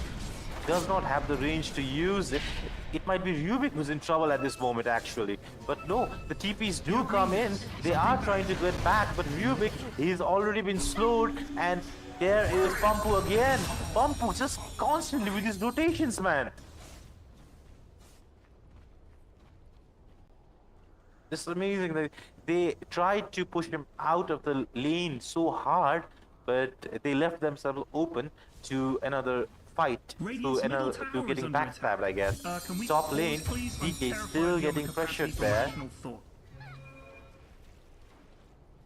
Does not have the range to use it. It might be Rubik who's in trouble at this moment actually. But no, the TPs do come in. They are trying to get back, but Rubik, he's already been slowed, and there is Pampu again. Pampu just constantly with his rotations, man. This is amazing that they tried to push him out of the lane so hard, but they left themselves open to another fight, to getting backstabbed, I guess. Top lane, DK still getting pressured there.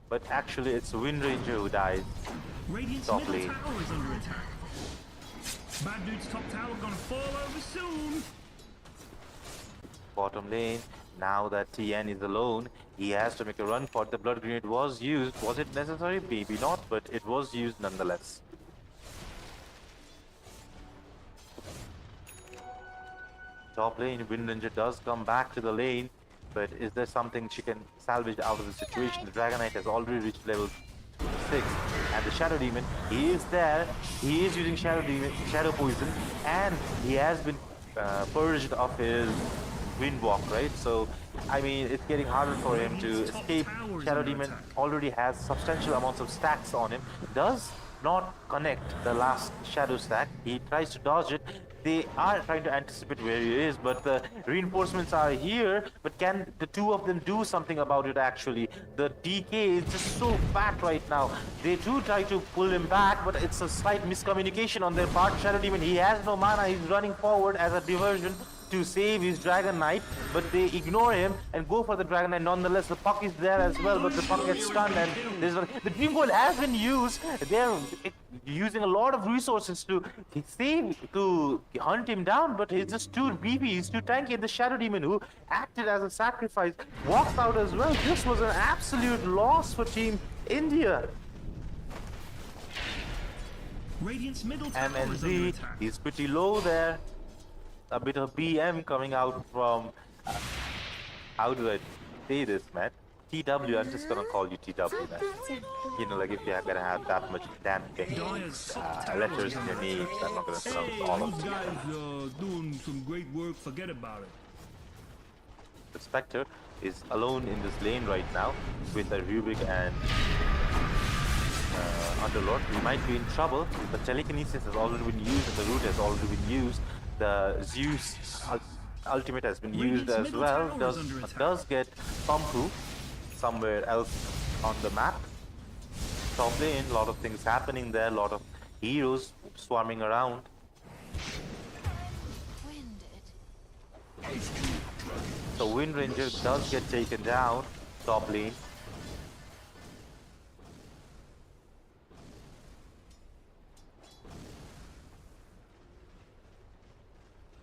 But actually, it's Wind Ranger who dies. Top lane. Tower is under attack. Bad Dude's top tower gonna fall over soon. Bottom lane, now that TN is alone, he has to make a run for it. The blood grenade was used. Was it necessary? Maybe not, but it was used nonetheless. Top lane, Wind Ranger does come back to the lane, but is there something she can salvage out of the situation? The Dragon Knight has already reached level 6, and the Shadow Demon, he is there. He is using Shadow Poison, and he has been purged of his Wind Walk, right? So, I mean, it's getting harder for him to escape. Shadow Demon already has substantial amounts of stacks on him. Does not connect the last Shadow stack. He tries to dodge it. They are trying to anticipate where he is, but the reinforcements are here. But can the two of them do something about it actually? The DK is just so fat right now. They do try to pull him back, but it's a slight miscommunication on their part. Shadow Demon, he has no mana. He's running forward as a diversion to save his Dragon Knight, but they ignore him and go for the Dragon Knight nonetheless. The puck is there as well, but the puck gets stunned, and the Dream Coil has been used. They're using a lot of resources to hunt him down, but he's just too beefy, he's too tanky. And the Shadow Demon, who acted as a sacrifice, walks out as well. This was an absolute loss for Team India. Radiant's middle tower is under MNZ, attack. he's pretty low there. A bit of BM coming out from, how do I say this, man? TW, I'm just gonna call you TW, man. You know, like if you're gonna have that much damn thing, letters in your names, I'm not gonna pronounce all of You them. guys doing some great work, forget about it. The Spectre is alone in this lane right now with the Rubik and Underlord. We might be in trouble. The telekinesis has already been used and the root has already been used. The Zeus ultimate has been used as well. Does get Pampu somewhere else on the map. Top lane, a lot of things happening there, a lot of heroes swarming around. So Wind Ranger does get taken down, top lane.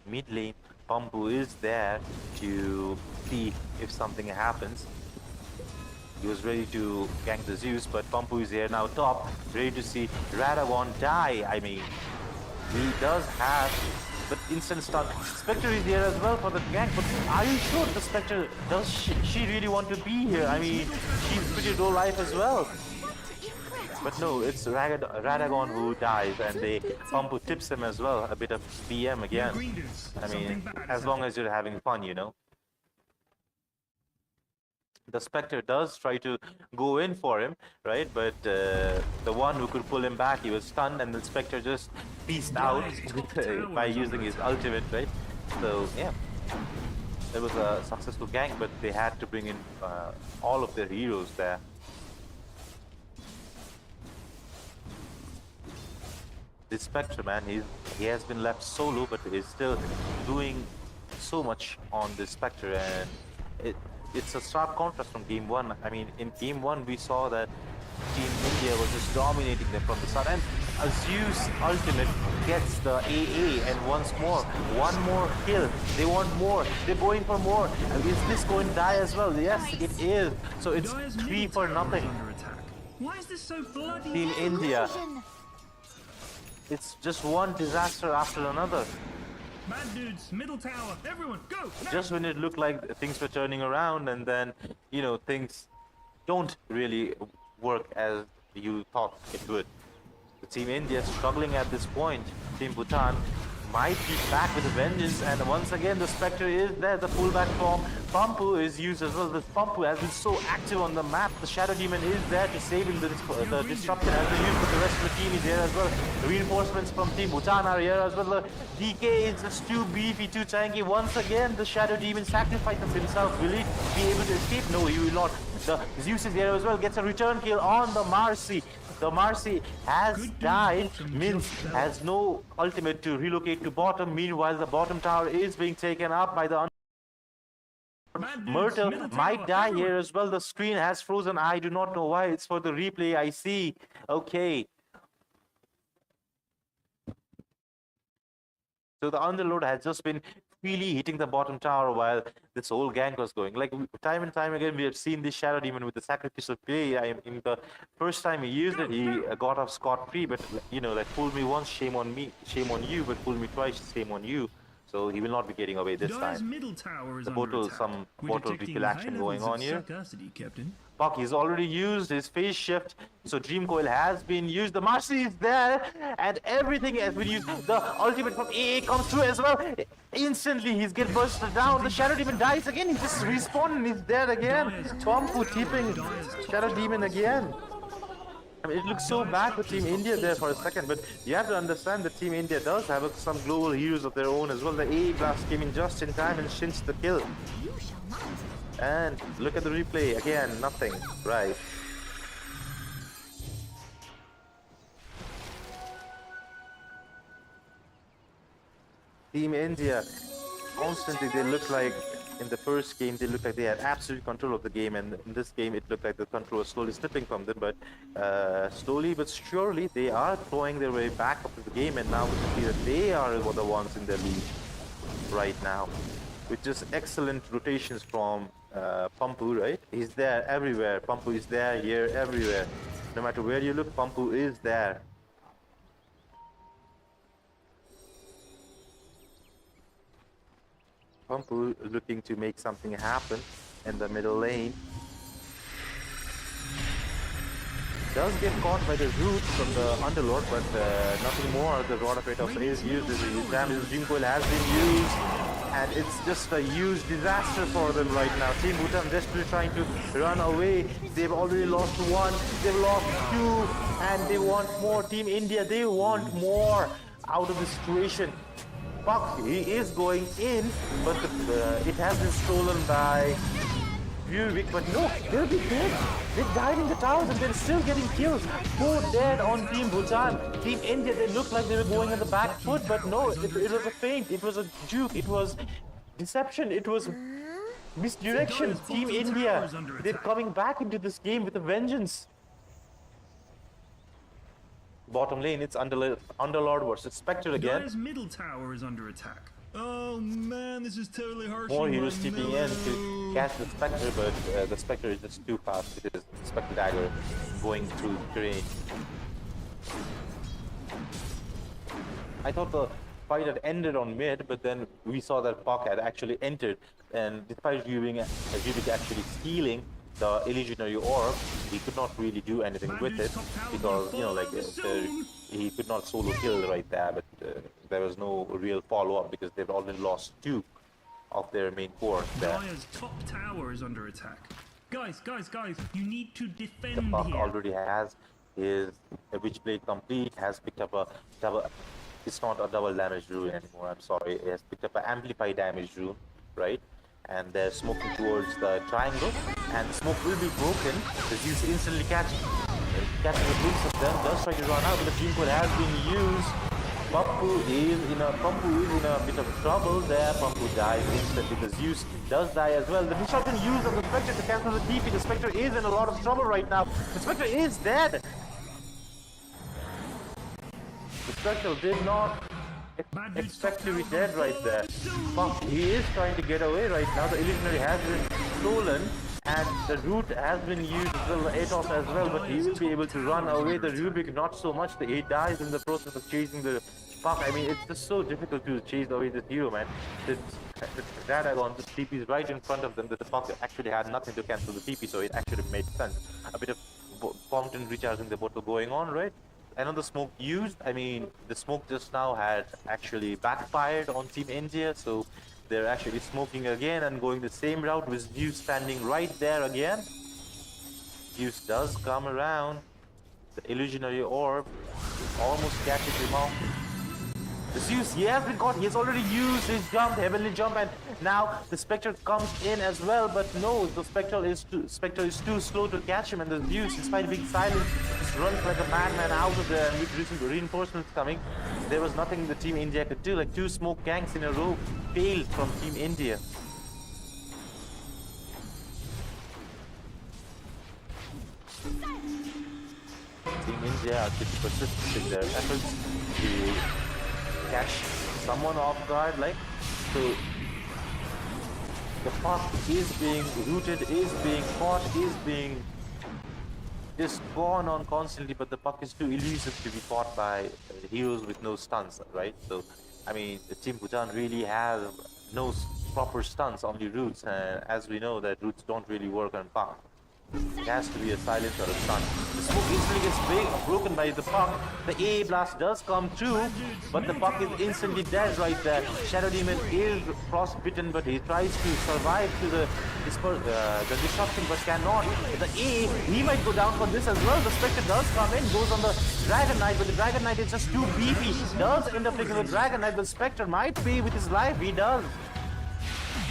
Mid lane, Pampu is there to see if something happens. He was ready to gank the Zeus, but Pampu is here now top, ready to see Radagon die. I mean, he does have but instant stun. Spectre is here as well for the gank, but are you sure the Spectre, does she really want to be here? I mean, she's pretty low life as well. But no, it's Radagon who dies, and they Pumpu tips him as well, a bit of PM again. Green dudes. I mean, Something bad as is long as you're having fun, you know. The Spectre does try to go in for him, right? But the one who could pull him back, he was stunned, and the Spectre just pieced out by using his ultimate, right? So, yeah. It was a successful gank, but they had to bring in all of their heroes there. This Spectre, man, he has been left solo, but he's still doing so much on this Spectre, and it's a stark contrast from game one. I mean, in game one, we saw that Team India was just dominating them from the start, and Zeus ultimate gets the AA, and once more, one more kill. They want more. They're going for more. And is this going to die as well? Yes, it is. So it's Dire's 3 middle for tower is nothing. under attack. Why is this so bloody? Team India. It's just one disaster after another. Bad dudes, middle tower, everyone, go! Now! Just when it looked like things were turning around, and then, you know, things don't really work as you thought it would. The Team India is struggling at this point. Team Bhutan might be back with a vengeance, and once again the Spectre is there. The pullback form Pumpu is used as well. This Pumpu has been so active on the map. The Shadow Demon is there to save him. The disruption has been used, but the rest of the team is here as well. The reinforcements from Team Bhutan are here as well. The DK is just too beefy, too tanky. Once again the Shadow Demon sacrifices himself. Will he be able to escape? No, he will not. The Zeus is here as well. Gets a return kill on the Marcy. The Marcy has died. Minz has no ultimate to relocate to bottom. Meanwhile, the bottom tower is being taken up by the Bad dudes, Myrtle middle might tower, die everyone. here as well. The screen has frozen. I do not know why. It's for the replay. I see. Okay. So the Underlord has just been freely hitting the bottom tower while this whole gank was going. Like time and time again, we have seen this Shadow Demon with the sacrificial play. In the first time he used it, he got off scot-free. But you know, like fool me once, shame on me, shame on you. But fool me twice, shame on you. So he will not be getting away this Dire's time. middle tower is The under bottle, attack. some We're bottle detecting refill action high going levels on of here. sarcasity, Captain. Puck, he's already used his phase shift, so Dream Coil has been used. The Marcy is there, and everything has been used. The ultimate from AA comes through as well. Instantly, he's get bursted down. The Shadow Demon dies again. He just respawned and he's dead again. Pumpu tipping Shadow Demon again. I mean, it looks so bad for Team India there for a second, but you have to understand that Team India does have some global heroes of their own as well. The AA blast came in just in time and cinched the kill. And look at the replay again, nothing. Right. Team India, constantly they look like, in the first game they looked like they had absolute control of the game, and in this game it looked like the control was slowly slipping from them, but slowly but surely they are clawing their way back up to the game, and now we can see that they are the ones in the lead right now. With just excellent rotations from Pumpu, right? He's there everywhere. Pumpu is there, here, everywhere. No matter where you look, Pumpu is there. Pumpu looking to make something happen in the middle lane. Does get caught by the roots from the Underlord, but nothing more. The Rod of Atos is used. The damage Dream Coil has been used, and it's just a huge disaster for them right now. Team Bhutan desperately trying to run away. They've already lost one, they've lost two, and they want more. Team India, they want more out of the situation. Fuck, he is going in, but it has been stolen by Buick, but no, they'll be dead. They died in the towers and they're still getting killed. 4 dead on Team Bhutan. Team India, they looked like they were going on the back foot, but no, it was a feint, it was a juke, it was deception, it was misdirection. Team India, they're coming back into this game with a vengeance. Bottom lane, it's Underlord versus Spectre again. Dire's middle tower is under attack. Oh man, this is totally harsh. More heroes TPing in to catch the Spectre, but the Spectre is just too fast. It is Spectre Dagger going through the terrain. I thought the fight had ended on mid, but then we saw that Puck had actually entered, and despite Rubik actually stealing the illusionary orb, he could not really do anything with it because, you know, like he could not solo kill right there, but there was no real follow-up because they've already lost 2 of their main core there. Dire's top tower is under attack. Guys, you need to The defend Puck here. already has his Witchblade complete, has picked up a double. It's not a double damage rune anymore, I'm sorry. It has picked up an amplified damage rune, right? And they're smoking towards the triangle, and the smoke will be broken. The Zeus instantly catching a glimpse of them, does try to run out, but the dream code has been used. Pampu is in a bit of trouble there. Pampu dies instantly. The Zeus does die as well. The disruption used of the Spectre to cancel the TP. The Spectre is in a lot of trouble right now. The Spectre is dead. The Spectre did not expect to be dead right there. But he is trying to get away right now. The illusionary has been stolen, and the root has been used as well, the Atos as well, but he will be able to run away. The Rubik not so much. He dies in the process of chasing the Puck. I mean, it's just so difficult to chase away this hero, man. The Dragon, the TP is right in front of them, that the Puck actually had nothing to cancel the TP, so it actually made sense. A bit of fountain recharging the bottle going on, right? Another smoke used. I mean, the smoke just now had actually backfired on Team India, so they're actually smoking again and going the same route with Zeus standing right there again. Zeus does come around. The illusionary orb almost catches him off. The Zeus, he has been caught. He has already used his jump, heavenly jump, and now the Spectre comes in as well. But no, the Spectre is too slow to catch him, and the Zeus, despite being silent, just runs like a madman out of there. And with recent reinforcements coming, there was nothing the Team India could do. Like 2 smoke ganks in a row failed from Team India. Team India are pretty persistent in their efforts to catch someone off guard, like, so the Puck is being rooted, is being caught, is being just gone on constantly, but the Puck is too elusive to be fought by heroes with no stuns, right? So, I mean, the Team Bhutan really have no proper stuns, only roots, and as we know that roots don't really work on Puck. It has to be a silence or a stun. The smoke instantly gets broken by the Puck. The AA blast does come through, but the Puck is instantly dead right there. Shadow Demon is frostbitten, but he tries to survive to the disruption, but cannot. The AA, he might go down for this as well. The Spectre does come in, goes on the Dragon Knight, but the Dragon Knight is just too beefy. Does end up taking the Dragon Knight, but Spectre might pay with his life. He does.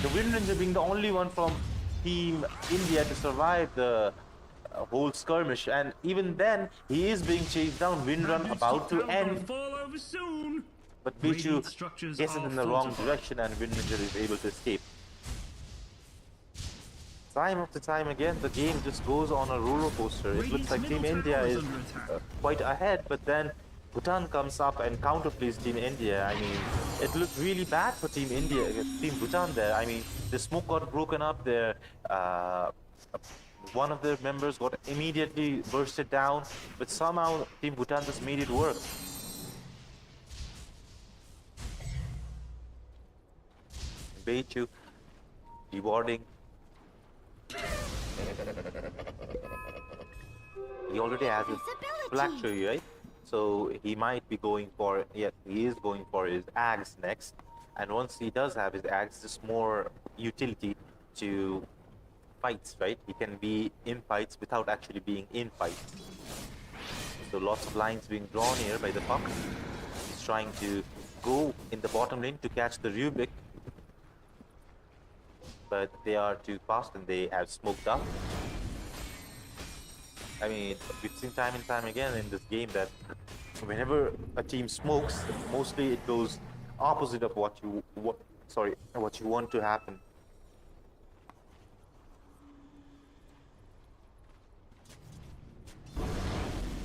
The Wind Ranger being the only one from Team India to survive the whole skirmish, and even then he is being chased down. Wind Run about to end, but Pichu guesses in the wrong direction, and Wind Ranger is able to escape. Time after time again, the game just goes on a roller coaster. It looks like Team India is quite ahead, but then Bhutan comes up and counterplays Team India. I mean, it looked really bad for Team India, Team Bhutan there. I mean, the smoke got broken up there. One of their members got immediately bursted down, but somehow Team Bhutan just made it work. Beichu, rewarding. He already has his black tree, right? So he might be going for, yeah, he is going for his axe next. And once he does have his axe, just more utility to fights, right? He can be in fights without actually being in fights. So lots of lines being drawn here by the Puck. He's trying to go in the bottom lane to catch the Rubik. But they are too fast and they have smoked up. I mean, we've seen time and time again in this game that whenever a team smokes, mostly it goes opposite of what you want to happen.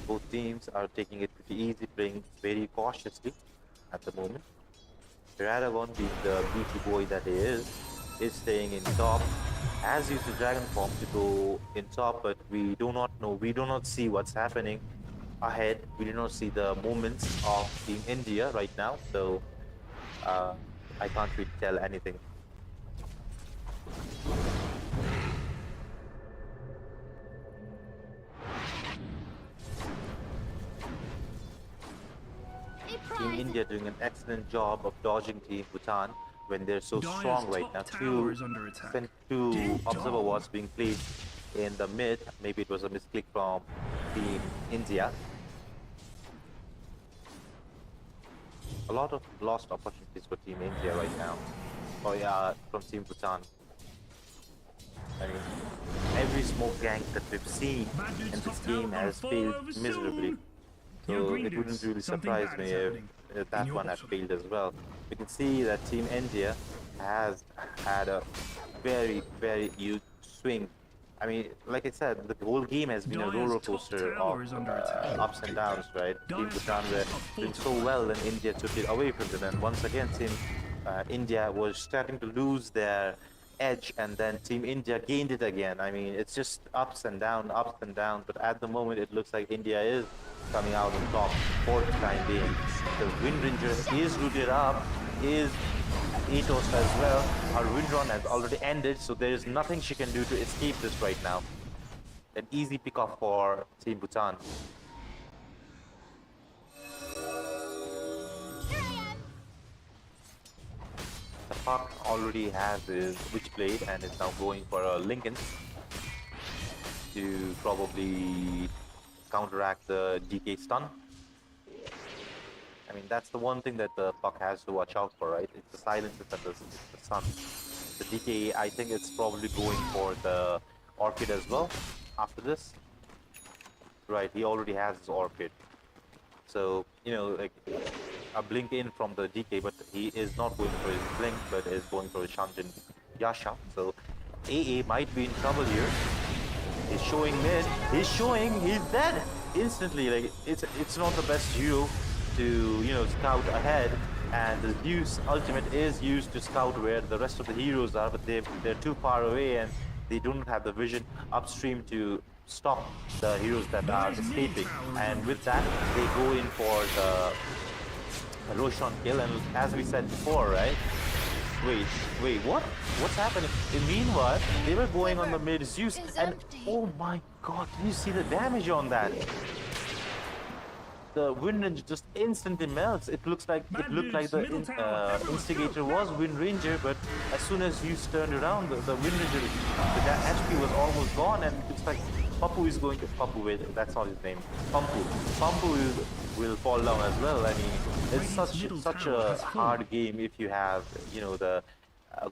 Both teams are taking it pretty easy, playing very cautiously at the moment. Paragon, being the beefy boy that he is staying in top. Has used the dragon form to go in top, but we do not know, we do not see what's happening ahead. We do not see the movements of Team India right now, so I can't really tell anything. Team India doing an excellent job of dodging Team Bhutan when they're so Dire's strong right top now. tower is under attack. Two Dead observer dog. was being placed in the mid. Maybe it was a misclick from Team India. A lot of lost opportunities for Team India right now. Oh yeah, from Team Bhutan. I mean, every smoke gank that we've seen Bad in dude's this top tower game gonna has fall failed over miserably. soon. Yo, So green it wouldn't dudes, really something surprise bad me is if happening in that your one had bottom. failed as well. We can see that Team India has had a very huge swing. I mean, like I said, the whole game has been a Dire's roller top coaster tower of is under attack. ups and downs, right? Team Dire's Bhutan were structures are doing so fortified. well, and India took it away from them. And once again, Team India was starting to lose their edge, and then Team India gained it again. I mean, it's just ups and down, ups and down. But at the moment, it looks like India is coming out on top for the time being. The Wind Ranger is rooted up, is Atos as well. Her wind run has already ended, so there is nothing she can do to escape this right now. An easy pickoff for Team Bhutan. The Puck already has his Witchblade and is now going for a Lincoln to probably counteract the DK stun. I mean, that's the one thing that the Puck has to watch out for, right? It's the silences and it's the stun. The DK, I think it's probably going for the Orchid as well after this. Right, he already has his Orchid. So, you know, like a blink in from the DK, but he is not going for his blink, but is going for his Shanjin Yasha. So AA might be in trouble here. He's showing mid. He's showing. He's dead instantly. Like it's not the best hero to scout ahead. And the Zeus ultimate is used to scout where the rest of the heroes are, but they're too far away and they don't have the vision upstream to stop the heroes that are escaping. And with that, they go in for the Roshan kill. And as we said before, right? Wait, what? What's happening? Meanwhile, they were going on the mid Zeus, and oh my god, do you see the damage on that? The Wind Ranger just instantly melts. It looked like the instigator was Wind Ranger, but as soon as Zeus turned around, the Wind Ranger, the HP was almost gone, and it's like Papu is going to wait, that's not his name. Pampu will fall down as well. I mean, it's such a hard game if you have the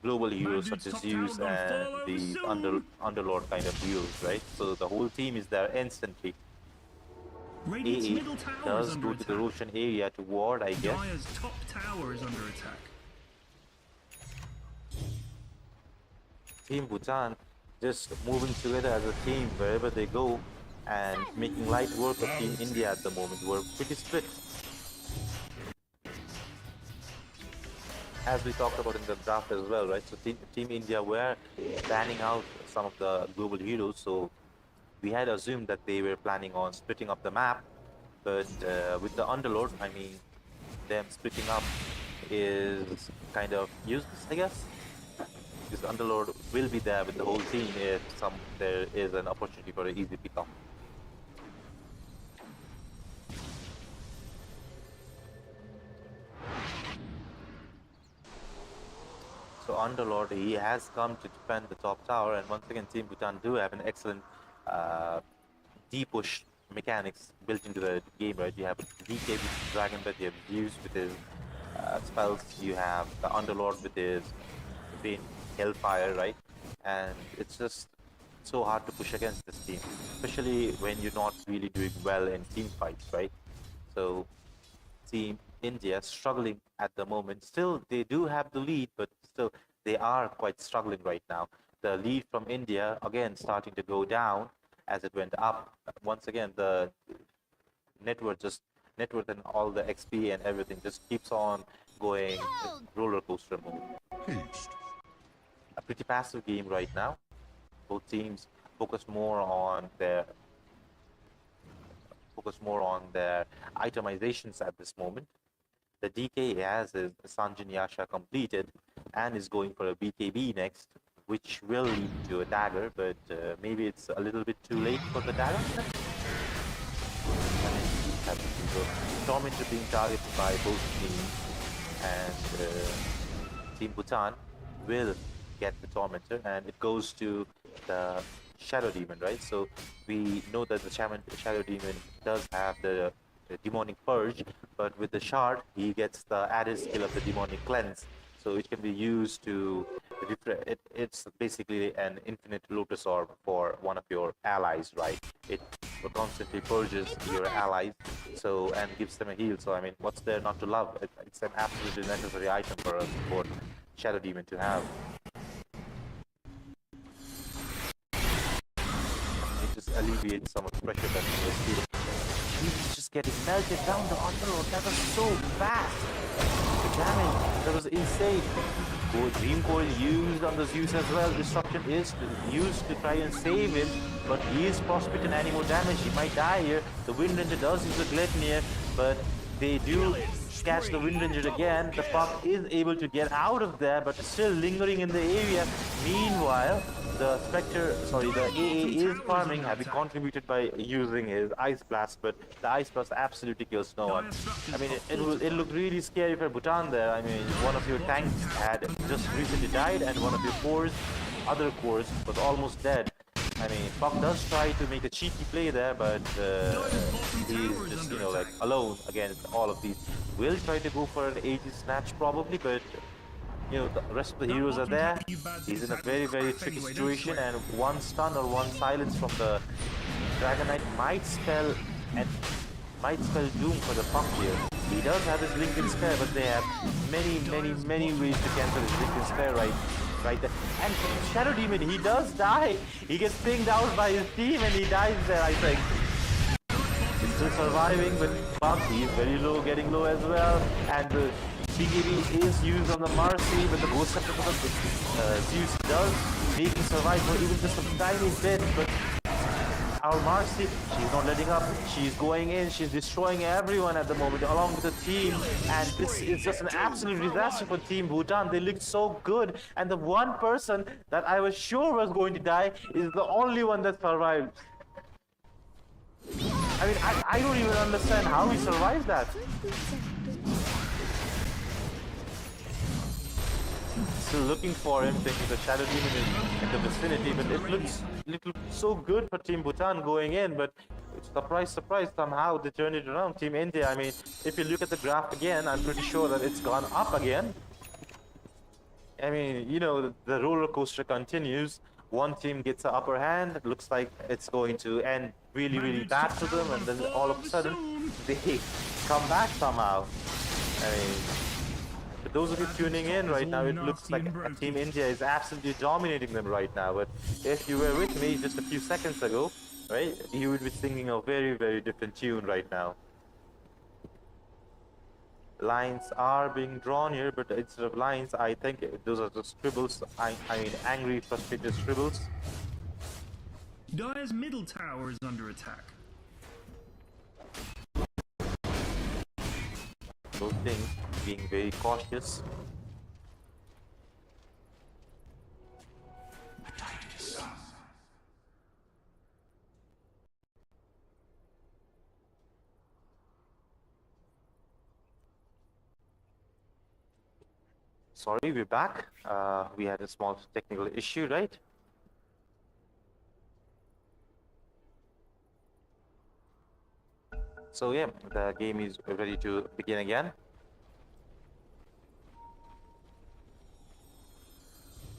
global heroes such as Zeus and the Underlord kind of heroes, right? So the whole team is there instantly. AA does go to the Roshan area to ward, I guess. Dire's top tower is under attack. Team Bhutan just moving together as a team wherever they go and making light work of Team India at the moment. We're pretty split. As we talked about in the draft as well, right? So Team India were banning out some of the global heroes, so we had assumed that they were planning on splitting up the map, but with the Underlord, I mean, them splitting up is kind of useless, I guess. Because Underlord will be there with the whole team if there is an opportunity for an easy pickup. So Underlord, he has come to defend the top tower, and once again, Team Bhutan do have an excellent D-push mechanics built into the game, right? You have DK with Dragon Breath, you have Zeus with his spells, you have the Underlord with his Bane Hellfire, right? And it's just so hard to push against this team, especially when you're not really doing well in team fights, right? So Team India struggling at the moment. Still, they do have the lead, but still, they are quite struggling right now. The lead from India, again, starting to go down as it went up. Once again, the net worth and all the XP and everything just keeps on going roller coaster mode. A pretty passive game right now. Both teams focus more on their itemizations at this moment. The DK has his Sanjin Yasha completed and is going for a BKB next, which will lead to a dagger, but maybe it's a little bit too late for the dagger. Tormentor being targeted by both teams, and Team Bhutan will get the Tormentor, and it goes to the Shadow Demon, right? So we know that the Shadow Demon does have the Demonic Purge, but with the Shard, he gets the added skill of the Demonic Cleanse. So it can be used to it's basically an infinite Lotus Orb for one of your allies, right? It constantly purges your allies, so and gives them a heal. So I mean, what's there not to love? It's an absolutely necessary item for Shadow Demon to have. It just alleviates some of the pressure that he was feeling. He's just getting melted down the underworld. That was so fast. The damage, that was insane. Dream Coil used on the Zeus as well. Disruption is used to try and save him, but he is frostbitten. Any more damage, he might die here. The Wind Ranger does use the Gleipnir, but they do catch the Wind Ranger again. The puck is able to get out of there, but still lingering in the area. Meanwhile, the AA is farming, having contributed by using his Ice Blast, but the Ice Blast absolutely kills no one. I mean, it looked really scary for Bhutan there. I mean, one of your tanks had just recently died, and one of your other cores was almost dead. I mean, Puck does try to make a cheeky play there, but he's just, like alone against all of these. Will try to go for an AG snatch probably, but the rest of the heroes are there. He's in a very, very tricky situation, and one stun or one silence from the Dragon Knight might spell doom for the Puck here. He does have his Lincoln Spare, but they have many ways to cancel his Lincoln Spare right there. And Shadow Demon, he does die. He gets pinged out by his team and he dies there, I think. He's still surviving, but Puck, he's very low, getting low as well. And the BKB is used on the Marcy, but the Ghost Scepter for the Zeus does make him survive for even just a tiny bit, but our Marcy, she's not letting up. She's going in, she's destroying everyone at the moment along with the team, and this is just an absolute disaster for Team Bhutan. They looked so good, and the one person that I was sure was going to die is the only one that survived. I mean, I don't even understand how he survived that. Still looking for him, thinking the Shadow Demon is in the vicinity, but it looks so good for Team Bhutan going in, but surprise, somehow they turned it around. Team India, I mean, if you look at the graph again, I'm pretty sure that it's gone up again. I mean, the roller coaster continues. One team gets the upper hand, it looks like it's going to end really bad to them, and then all of a sudden, they come back somehow. I mean, for those of you tuning in right now, it looks like Team India is absolutely dominating them right now. But if you were with me just a few seconds ago, right, you would be singing a very different tune right now. Lines are being drawn here, but instead of lines, I think those are the scribbles. I mean, angry, frustrated scribbles. Dire's middle tower is under attack. Those things, being very cautious. Sorry, we're back. We had a small technical issue, right? So yeah, the game is ready to begin again.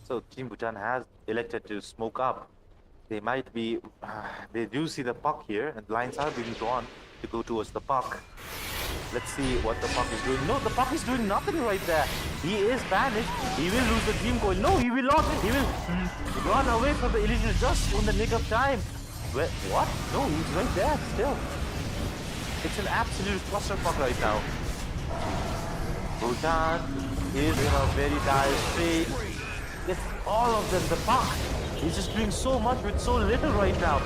So Team Bhutan has elected to smoke up. They might be, they do see the puck here, and lines are being drawn to go towards the puck. Let's see what the puck is doing. No, the puck is doing nothing right there. He is banished. He will lose the Dream Coil. No, he will not. He will run away from the illusion just in the nick of time. Where, what? No, he's right there still. It's an absolute clusterfuck right now. Bhutan is in a very dire state. It's all of them, the puck. He's just doing so much with so little right now.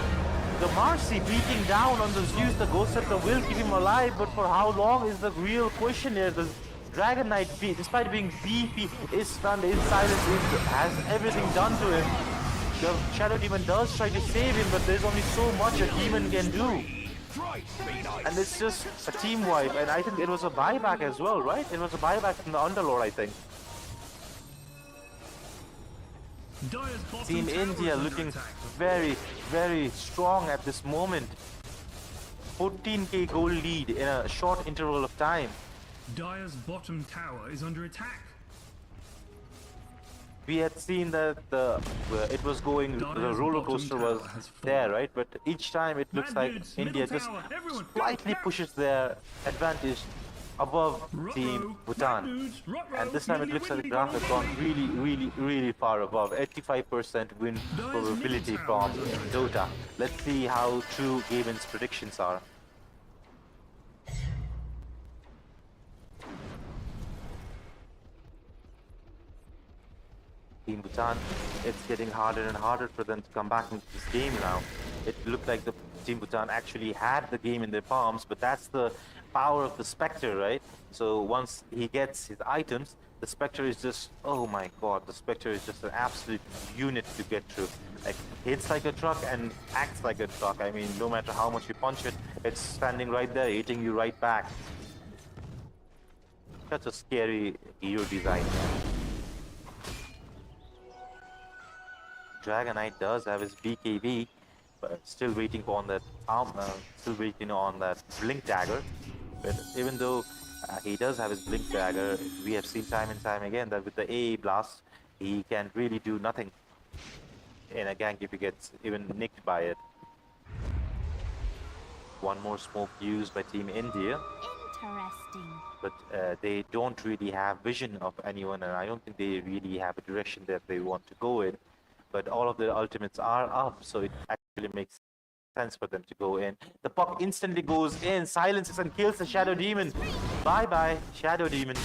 the Marcy beating down on the Zeus, the Ghost Scepter will keep him alive, but for how long is the real question here. The Dragon Knight, despite being beefy, is stunned, is silent, has everything done to him. The Shadow Demon does try to save him, but there's only so much a demon can do. And it's just a team wipe, and I think it was a buyback as well, right? It was a buyback from the Underlord, I think. Dire's bottom Team tower India is under looking attack. very, very strong at this moment. 14k goal lead in a short interval of time. Dire's bottom tower is under attack. We had seen that it was going, the Dire's roller bottom coaster tower was has fallen. there, right? But each time it looks Bad like dudes, India middle just tower, everyone, slightly go, pushes their advantage above Team Ruh-roh, Bhutan. bad dudes, ruh-roh, And this time it widdly, looks like the widdly, graph has gone widdly. really, really, really far above. 85% win probability middle from tower is under Dota. Let's see how true Gaben's predictions are. Team Bhutan, it's getting harder and harder for them to come back into this game now. It looked like the Team Bhutan actually had the game in their palms, but that's the power of the Spectre, right? So once he gets his items, the Spectre is just, oh my god, the Spectre is just an absolute unit to get through. Like, hits like a truck and acts like a truck. I mean, no matter how much you punch it, it's standing right there, hitting you right back. Such a scary hero design. Dragon Knight does have his BKB, but still waiting on that still waiting on that blink dagger. But even though he does have his blink dagger, we have seen time and time again that with the AA blast, he can really do nothing in a gank if he gets even nicked by it. One more smoke used by Team India, Interesting. but they don't really have vision of anyone, and I don't think they really have a direction that they want to go in. But all of their ultimates are up, so it actually makes sense for them to go in. The puck instantly goes in, silences and kills the Shadow Demon. Bye-bye, Shadow Demon.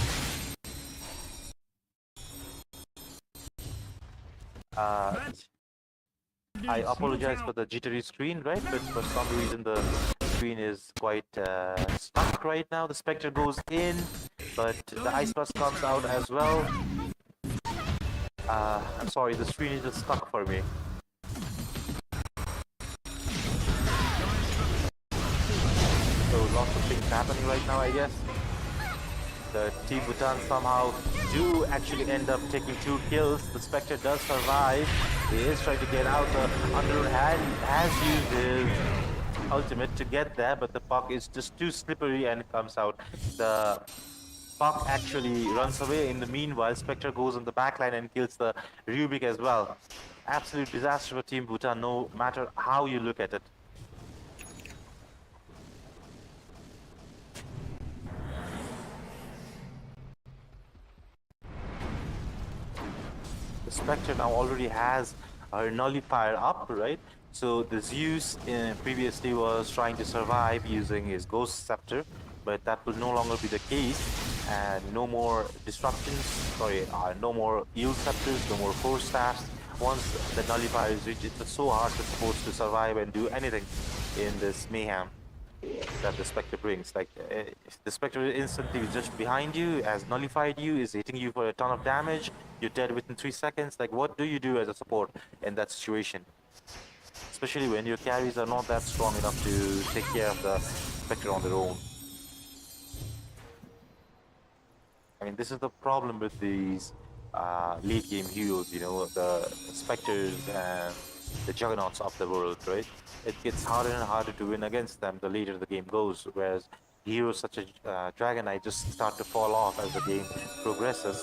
I apologize for the jittery screen, right? But for some reason the screen is quite stuck right now. The Spectre goes in, but the Ice Blast comes out as well. I'm sorry, the screen is just stuck for me. So lots of things happening right now, I guess. The Team Bhutan somehow do actually end up taking 2 kills. The Spectre does survive. He is trying to get out. The Underwood has used his ultimate to get there, but the puck is just too slippery and comes out. The puck actually runs away. In the meanwhile, Spectre goes on the backline and kills the Rubik as well. Absolute disaster for Team Bhutan, no matter how you look at it. The Spectre now already has her nullifier up, right? So the Zeus previously was trying to survive using his Ghost Scepter, but that will no longer be the case, and no more disruptions, no more Eel Scepters, no more Force Staffs. Once the nullifier is reached, it's so hard for supposed to survive and do anything in this mayhem that the Spectre brings. Like, if the Spectre instantly is just behind you, has nullified you, is hitting you for a ton of damage, you're dead within 3 seconds. Like, what do you do as a support in that situation? Especially when your carries are not that strong enough to take care of the Spectre on their own. I mean, this is the problem with these late game heroes, you know, the Spectres and the Juggernauts of the world, right? It gets harder and harder to win against them the later the game goes, whereas heroes such as Dragon Knight just start to fall off as the game progresses.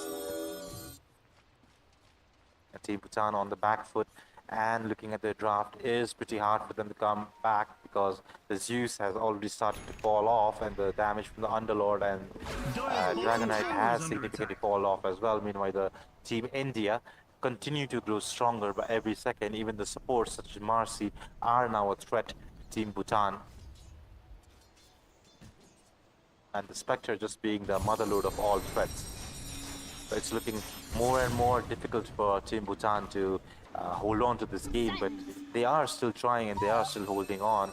And Team Bhutan on the back foot, and looking at their draft is pretty hard for them to come back because the Zeus has already started to fall off, and the damage from the Underlord and Dragon Knight has significantly fallen off as well. Meanwhile, the Team India continue to grow stronger by every second. Even the supports such as Marcy are now a threat to Team Bhutan. And the Spectre just being the motherlode of all threats. it's looking more and more difficult for Team Bhutan to hold on to this game, but they are still trying and they are still holding on.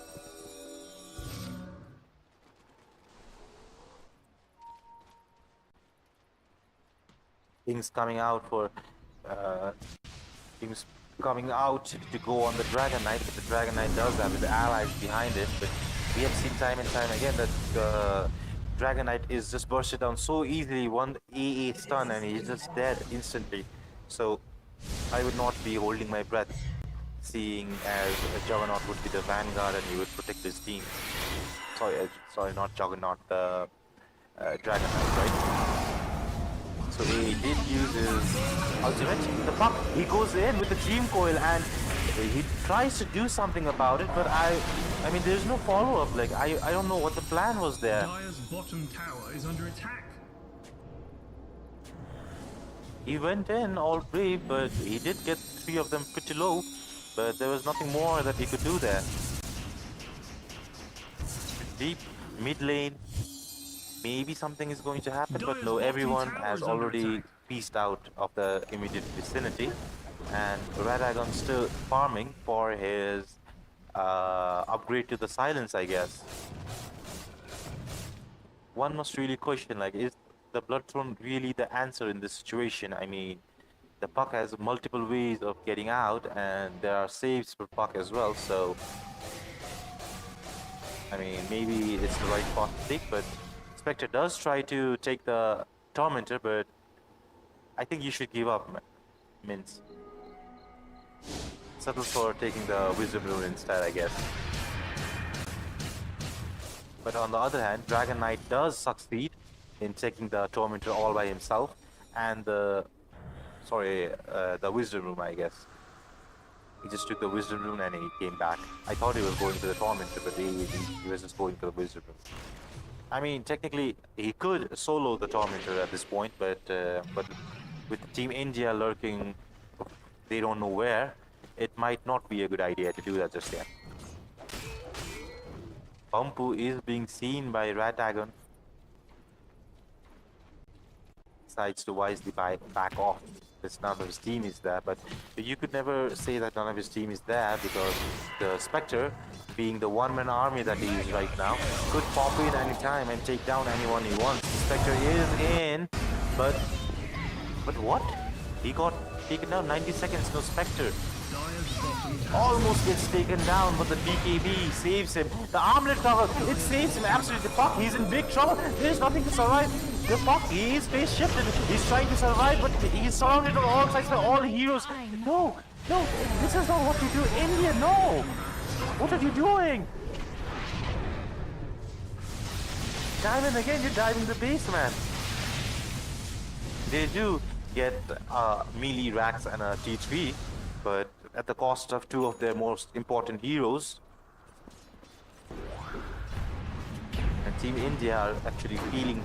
Things coming out for teams coming out to go on the Dragon Knight, but the Dragon Knight does have his allies behind it. But we have seen time and time again that the Dragon Knight is just bursted down so easily, one AA stun and he's just dead instantly. So I would not be holding my breath, seeing as a Juggernaut would be the vanguard and he would protect his team. Sorry, not Juggernaut, the Dragon Knight, right? So he did use his ultimate. The puck, he goes in with the team coil and he tries to do something about it, but I mean, there's no follow-up. Like, I don't know what the plan was there. Dire's bottom tower is under attack. He went in all brave, but he did get 3 of them pretty low, but there was nothing more that he could do there. Deep, mid lane, maybe something is going to happen, but no, everyone has already pieced out of the immediate vicinity, and Radagon's still farming for his upgrade to the silence, I guess. One must really question, like, is the Blood Throne really the answer in this situation? I mean, the puck has multiple ways of getting out, and there are saves for puck as well, so I mean, maybe it's the right path to take, but Spectre does try to take the Tormentor, but I think you should give up, Mince. Settle for taking the Wisdom Rune instead, I guess. But on the other hand, Dragon Knight does succeed in taking the Tormentor all by himself, and the Wisdom Rune, I guess. He just took the Wisdom Rune and he came back. I thought he was going to the Tormentor, but he was just going for the Wisdom Rune. I mean, technically, he could solo the Tormentor at this point, but with Team India lurking, they don't know where, it might not be a good idea to do that just yet. Pampu is being seen by Radagon. Decides to wisely back off. None of his team is there, but you could never say that none of his team is there because the Spectre, being the one-man army that he is right now, could pop in any time and take down anyone he wants. Spectre is in, but what? He got taken down. 90 seconds, no Spectre. Almost gets taken down, but the BKB saves him. The armlet cover, it saves him absolutely. Fuck, he's in big trouble. There's nothing to survive. The fuck, he is face shifted. He's trying to survive, but he's surrounded on all sides by all heroes. No, this is not what you do, India. No, what are you doing? Diamond again, you're diving the base, man. They do get melee racks and a T3, but at the cost of 2 of their most important heroes. And Team India are actually feeling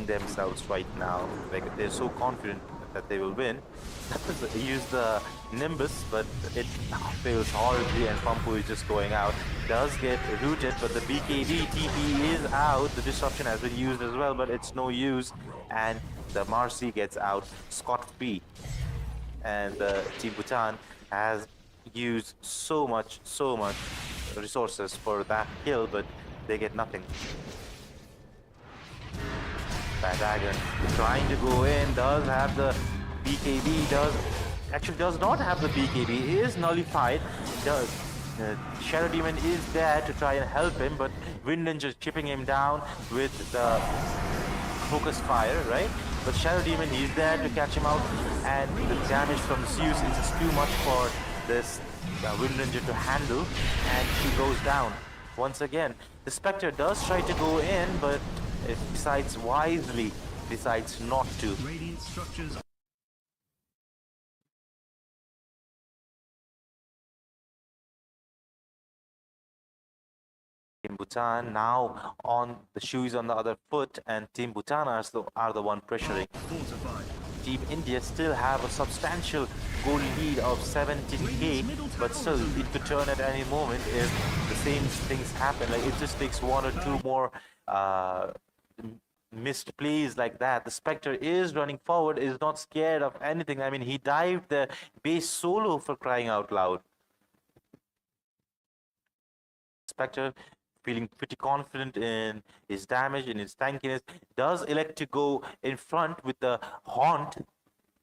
themselves right now. Like, they're so confident that they will win. Use the Nimbus, but it fails horribly, and Pampu is just going out. Does get rooted, but the BKB TP is out. The disruption has been used as well, but it's no use, and the Marcy gets out scot-free. And Team Bhutan has used so much resources for that kill, but they get nothing. Radagon trying to go in, does have the BKB, does not have the BKB, he is nullified, Shadow Demon is there to try and help him, but Wind Ninja chipping him down with the focus fire, right? But Shadow Demon is there to catch him out, and the damage from Zeus is just too much for this Wind Ninja to handle, and he goes down. Once again, the Spectre does try to go in, but it decides not to. Radiant structures. Team Bhutan now on the shoes on the other foot, and Team Bhutan are the one pressuring. Fortified. Team India still have a substantial goal lead of 17k, but still it could turn at any moment if the same things happen. Like, it just takes 1 or 2 more missed plays like that. The Spectre is running forward, is not scared of anything. I mean, he dived the base solo, for crying out loud. Spectre, feeling pretty confident in his damage, in his tankiness, does elect to go in front with the Haunt.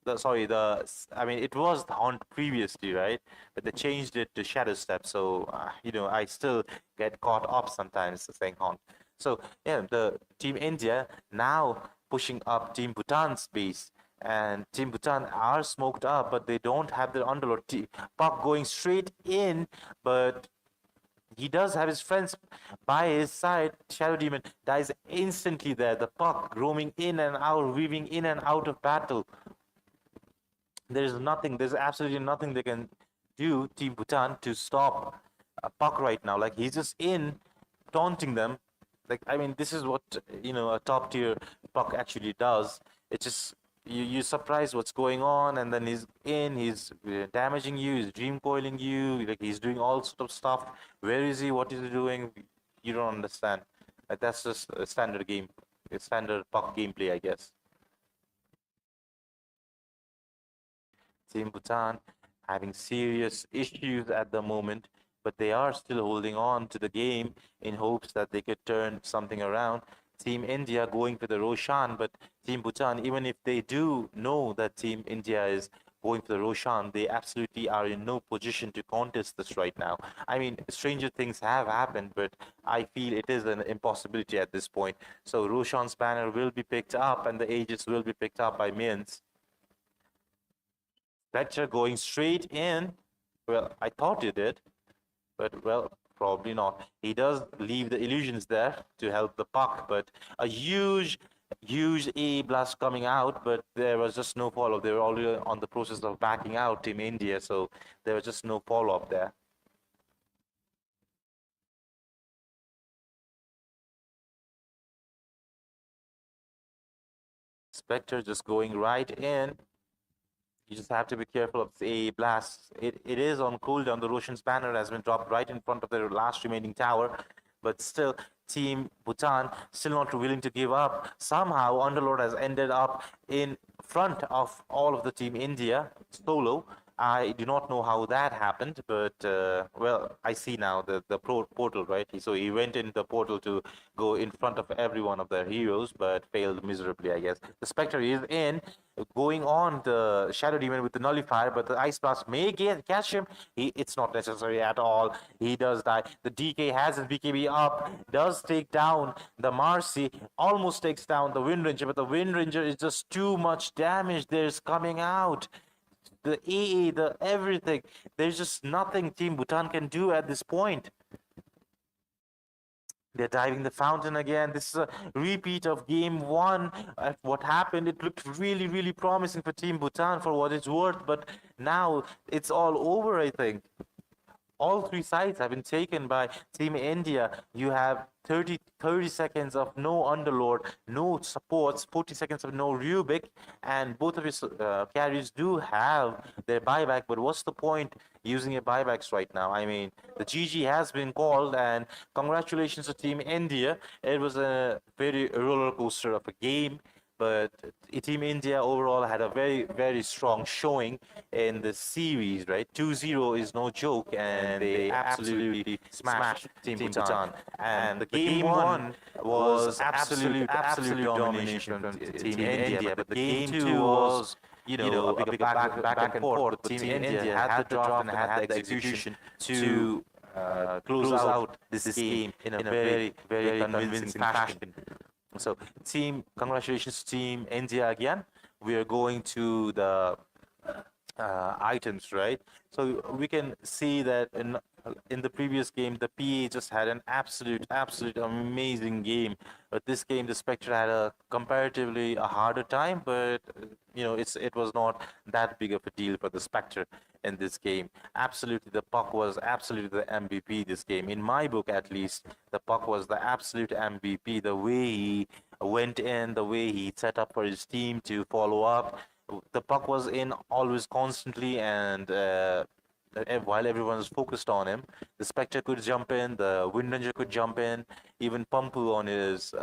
I mean, it was the Haunt previously, right? But they changed it to Shadow Step. So, I still get caught up sometimes saying Haunt. So, yeah, the Team India now pushing up Team Bhutan's base. And Team Bhutan are smoked up, but they don't have their underlord. Puck going straight in, but he does have his friends by his side. Shadow Demon dies instantly there. The Puck roaming in and out, weaving in and out of battle. There's absolutely nothing they can do, Team Bhutan, to stop Puck right now. Like, he's just in, taunting them. Like, I mean, this is what, a top tier Puck actually does. It's just, you're surprised what's going on, and then he's damaging you, he's dream coiling you, like, he's doing all sort of stuff. Where is he? What is he doing? You don't understand. Like, that's just a standard game, a standard Puck gameplay, I guess. Team Bhutan having serious issues at the moment, but they are still holding on to the game in hopes that they could turn something around. Team India going for the Roshan, but Team Bhutan, even if they do know that Team India is going for the Roshan, they absolutely are in no position to contest this right now. I mean, stranger things have happened, but I feel it is an impossibility at this point. So Roshan's banner will be picked up, and the Aegis will be picked up by Mins. Fletcher going straight in. Well, I thought he did, but, well, probably not. He does leave the illusions there to help the Puck, but a huge A blast coming out, but there was just no follow-up. They were already on the process of backing out Team India, so there was just no follow-up there. Spectre just going right in. You just have to be careful of the blast. It is on cooldown. The Roshan's banner has been dropped right in front of their last remaining tower, but still, Team Bhutan still not willing to give up. Somehow, Underlord has ended up in front of all of the Team India solo. I do not know how that happened, but well, I see now the portal, right? So he went in the portal to go in front of every one of their heroes, but failed miserably, I guess. The Spectre is in, going on the Shadow Demon with the Nullifier, but the Ice Blast may catch him. It's not necessary at all. He does die. The DK has his BKB up, does take down the Marcy, almost takes down the Wind Ranger, but the Wind Ranger is just too much damage. There's coming out. The AA, the everything. There's just nothing Team Bhutan can do at this point. They're diving the fountain again. This is a repeat of game one. What happened, it looked really, really promising for Team Bhutan for what it's worth, but now it's all over, I think. All three sides have been taken by Team India. You have 30 seconds of no Underlord, no supports, 40 seconds of no Rubik, and both of his carries do have their buyback, but what's the point using your buybacks right now? I mean, the GG has been called, and congratulations to Team India. It was a very roller coaster of a game, but Team India overall had a very, very strong showing in the series, right? 2-0 is no joke, and they absolutely smashed Team Bhutan. And the game one was absolute domination from Team India, but the game two was, a big back and forth. Team India had the draft and had the execution to close out this game in a very, very convincing fashion. So, congratulations, Team India again. We are going to the items, right? So we can see that in the previous game, the PA just had an absolute amazing game. But this game, the Spectre had a comparatively a harder time, but it was not that big of a deal for the Spectre in this game. Absolutely, the Puck was absolutely the MVP this game. In my book, at least, the Puck was the absolute MVP. The way he went in, the way he set up for his team to follow up. The Puck was in always constantly, and while everyone was focused on him, the Spectre could jump in, the Wind Ranger could jump in, even Pampu on his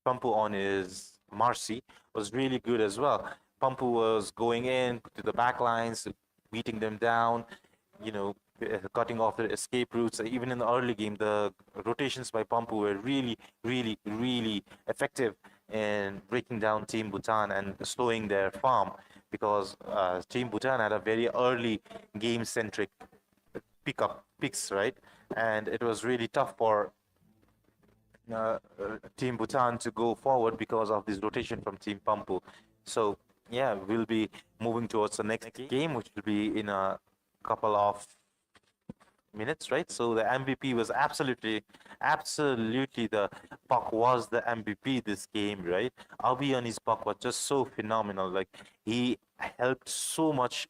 Pampu on his Marcy was really good as well. Pampu was going in to the back lines, beating them down, you know, cutting off their escape routes. Even in the early game, the rotations by Pampu were really, really, really effective in breaking down Team Bhutan and slowing their farm, because Team Bhutan had a very early game-centric picks, right? And it was really tough for Team Bhutan to go forward because of this rotation from Team Pampu. So yeah, we'll be moving towards the next game, which will be in a couple of minutes, right? So the MVP was absolutely the Puck was the MVP this game, right? Albioni's Puck was just so phenomenal. Like he helped so much.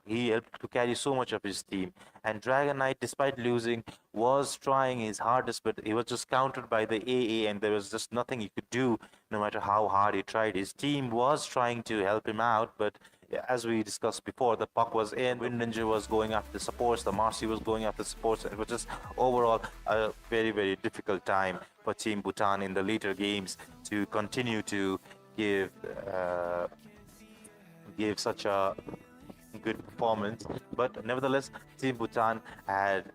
He helped to carry so much of his team. And Dragon Knight, despite losing, was trying his hardest, but he was just countered by the AA, and there was just nothing he could do, no matter how hard he tried. His team was trying to help him out, but yeah, as we discussed before, the puck was in, Wind Ninja was going after the supports, the Marcy was going after supports. It was just overall a very, very difficult time for Team Bhutan in the later games to continue to give such a good performance. But nevertheless, Team Bhutan had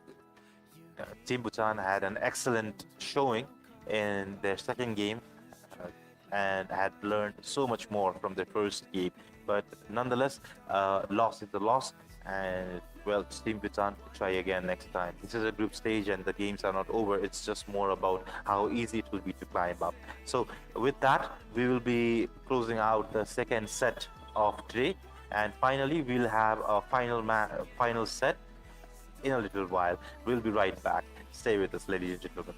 an excellent showing in their second game, and had learned so much more from their first game. But nonetheless, loss is a loss, and well, Team Bhutan try again next time. This is a group stage, and the games are not over. It's just more about how easy it will be to climb up. So with that, we will be closing out the second set of today, and finally we'll have a final set in a little while. We'll be right back. Stay with us, ladies and gentlemen.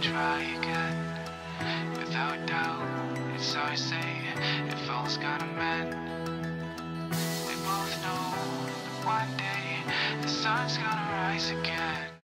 Try again, without doubt, it's our say, if all's gonna mend. We both know that one day the sun's gonna rise again.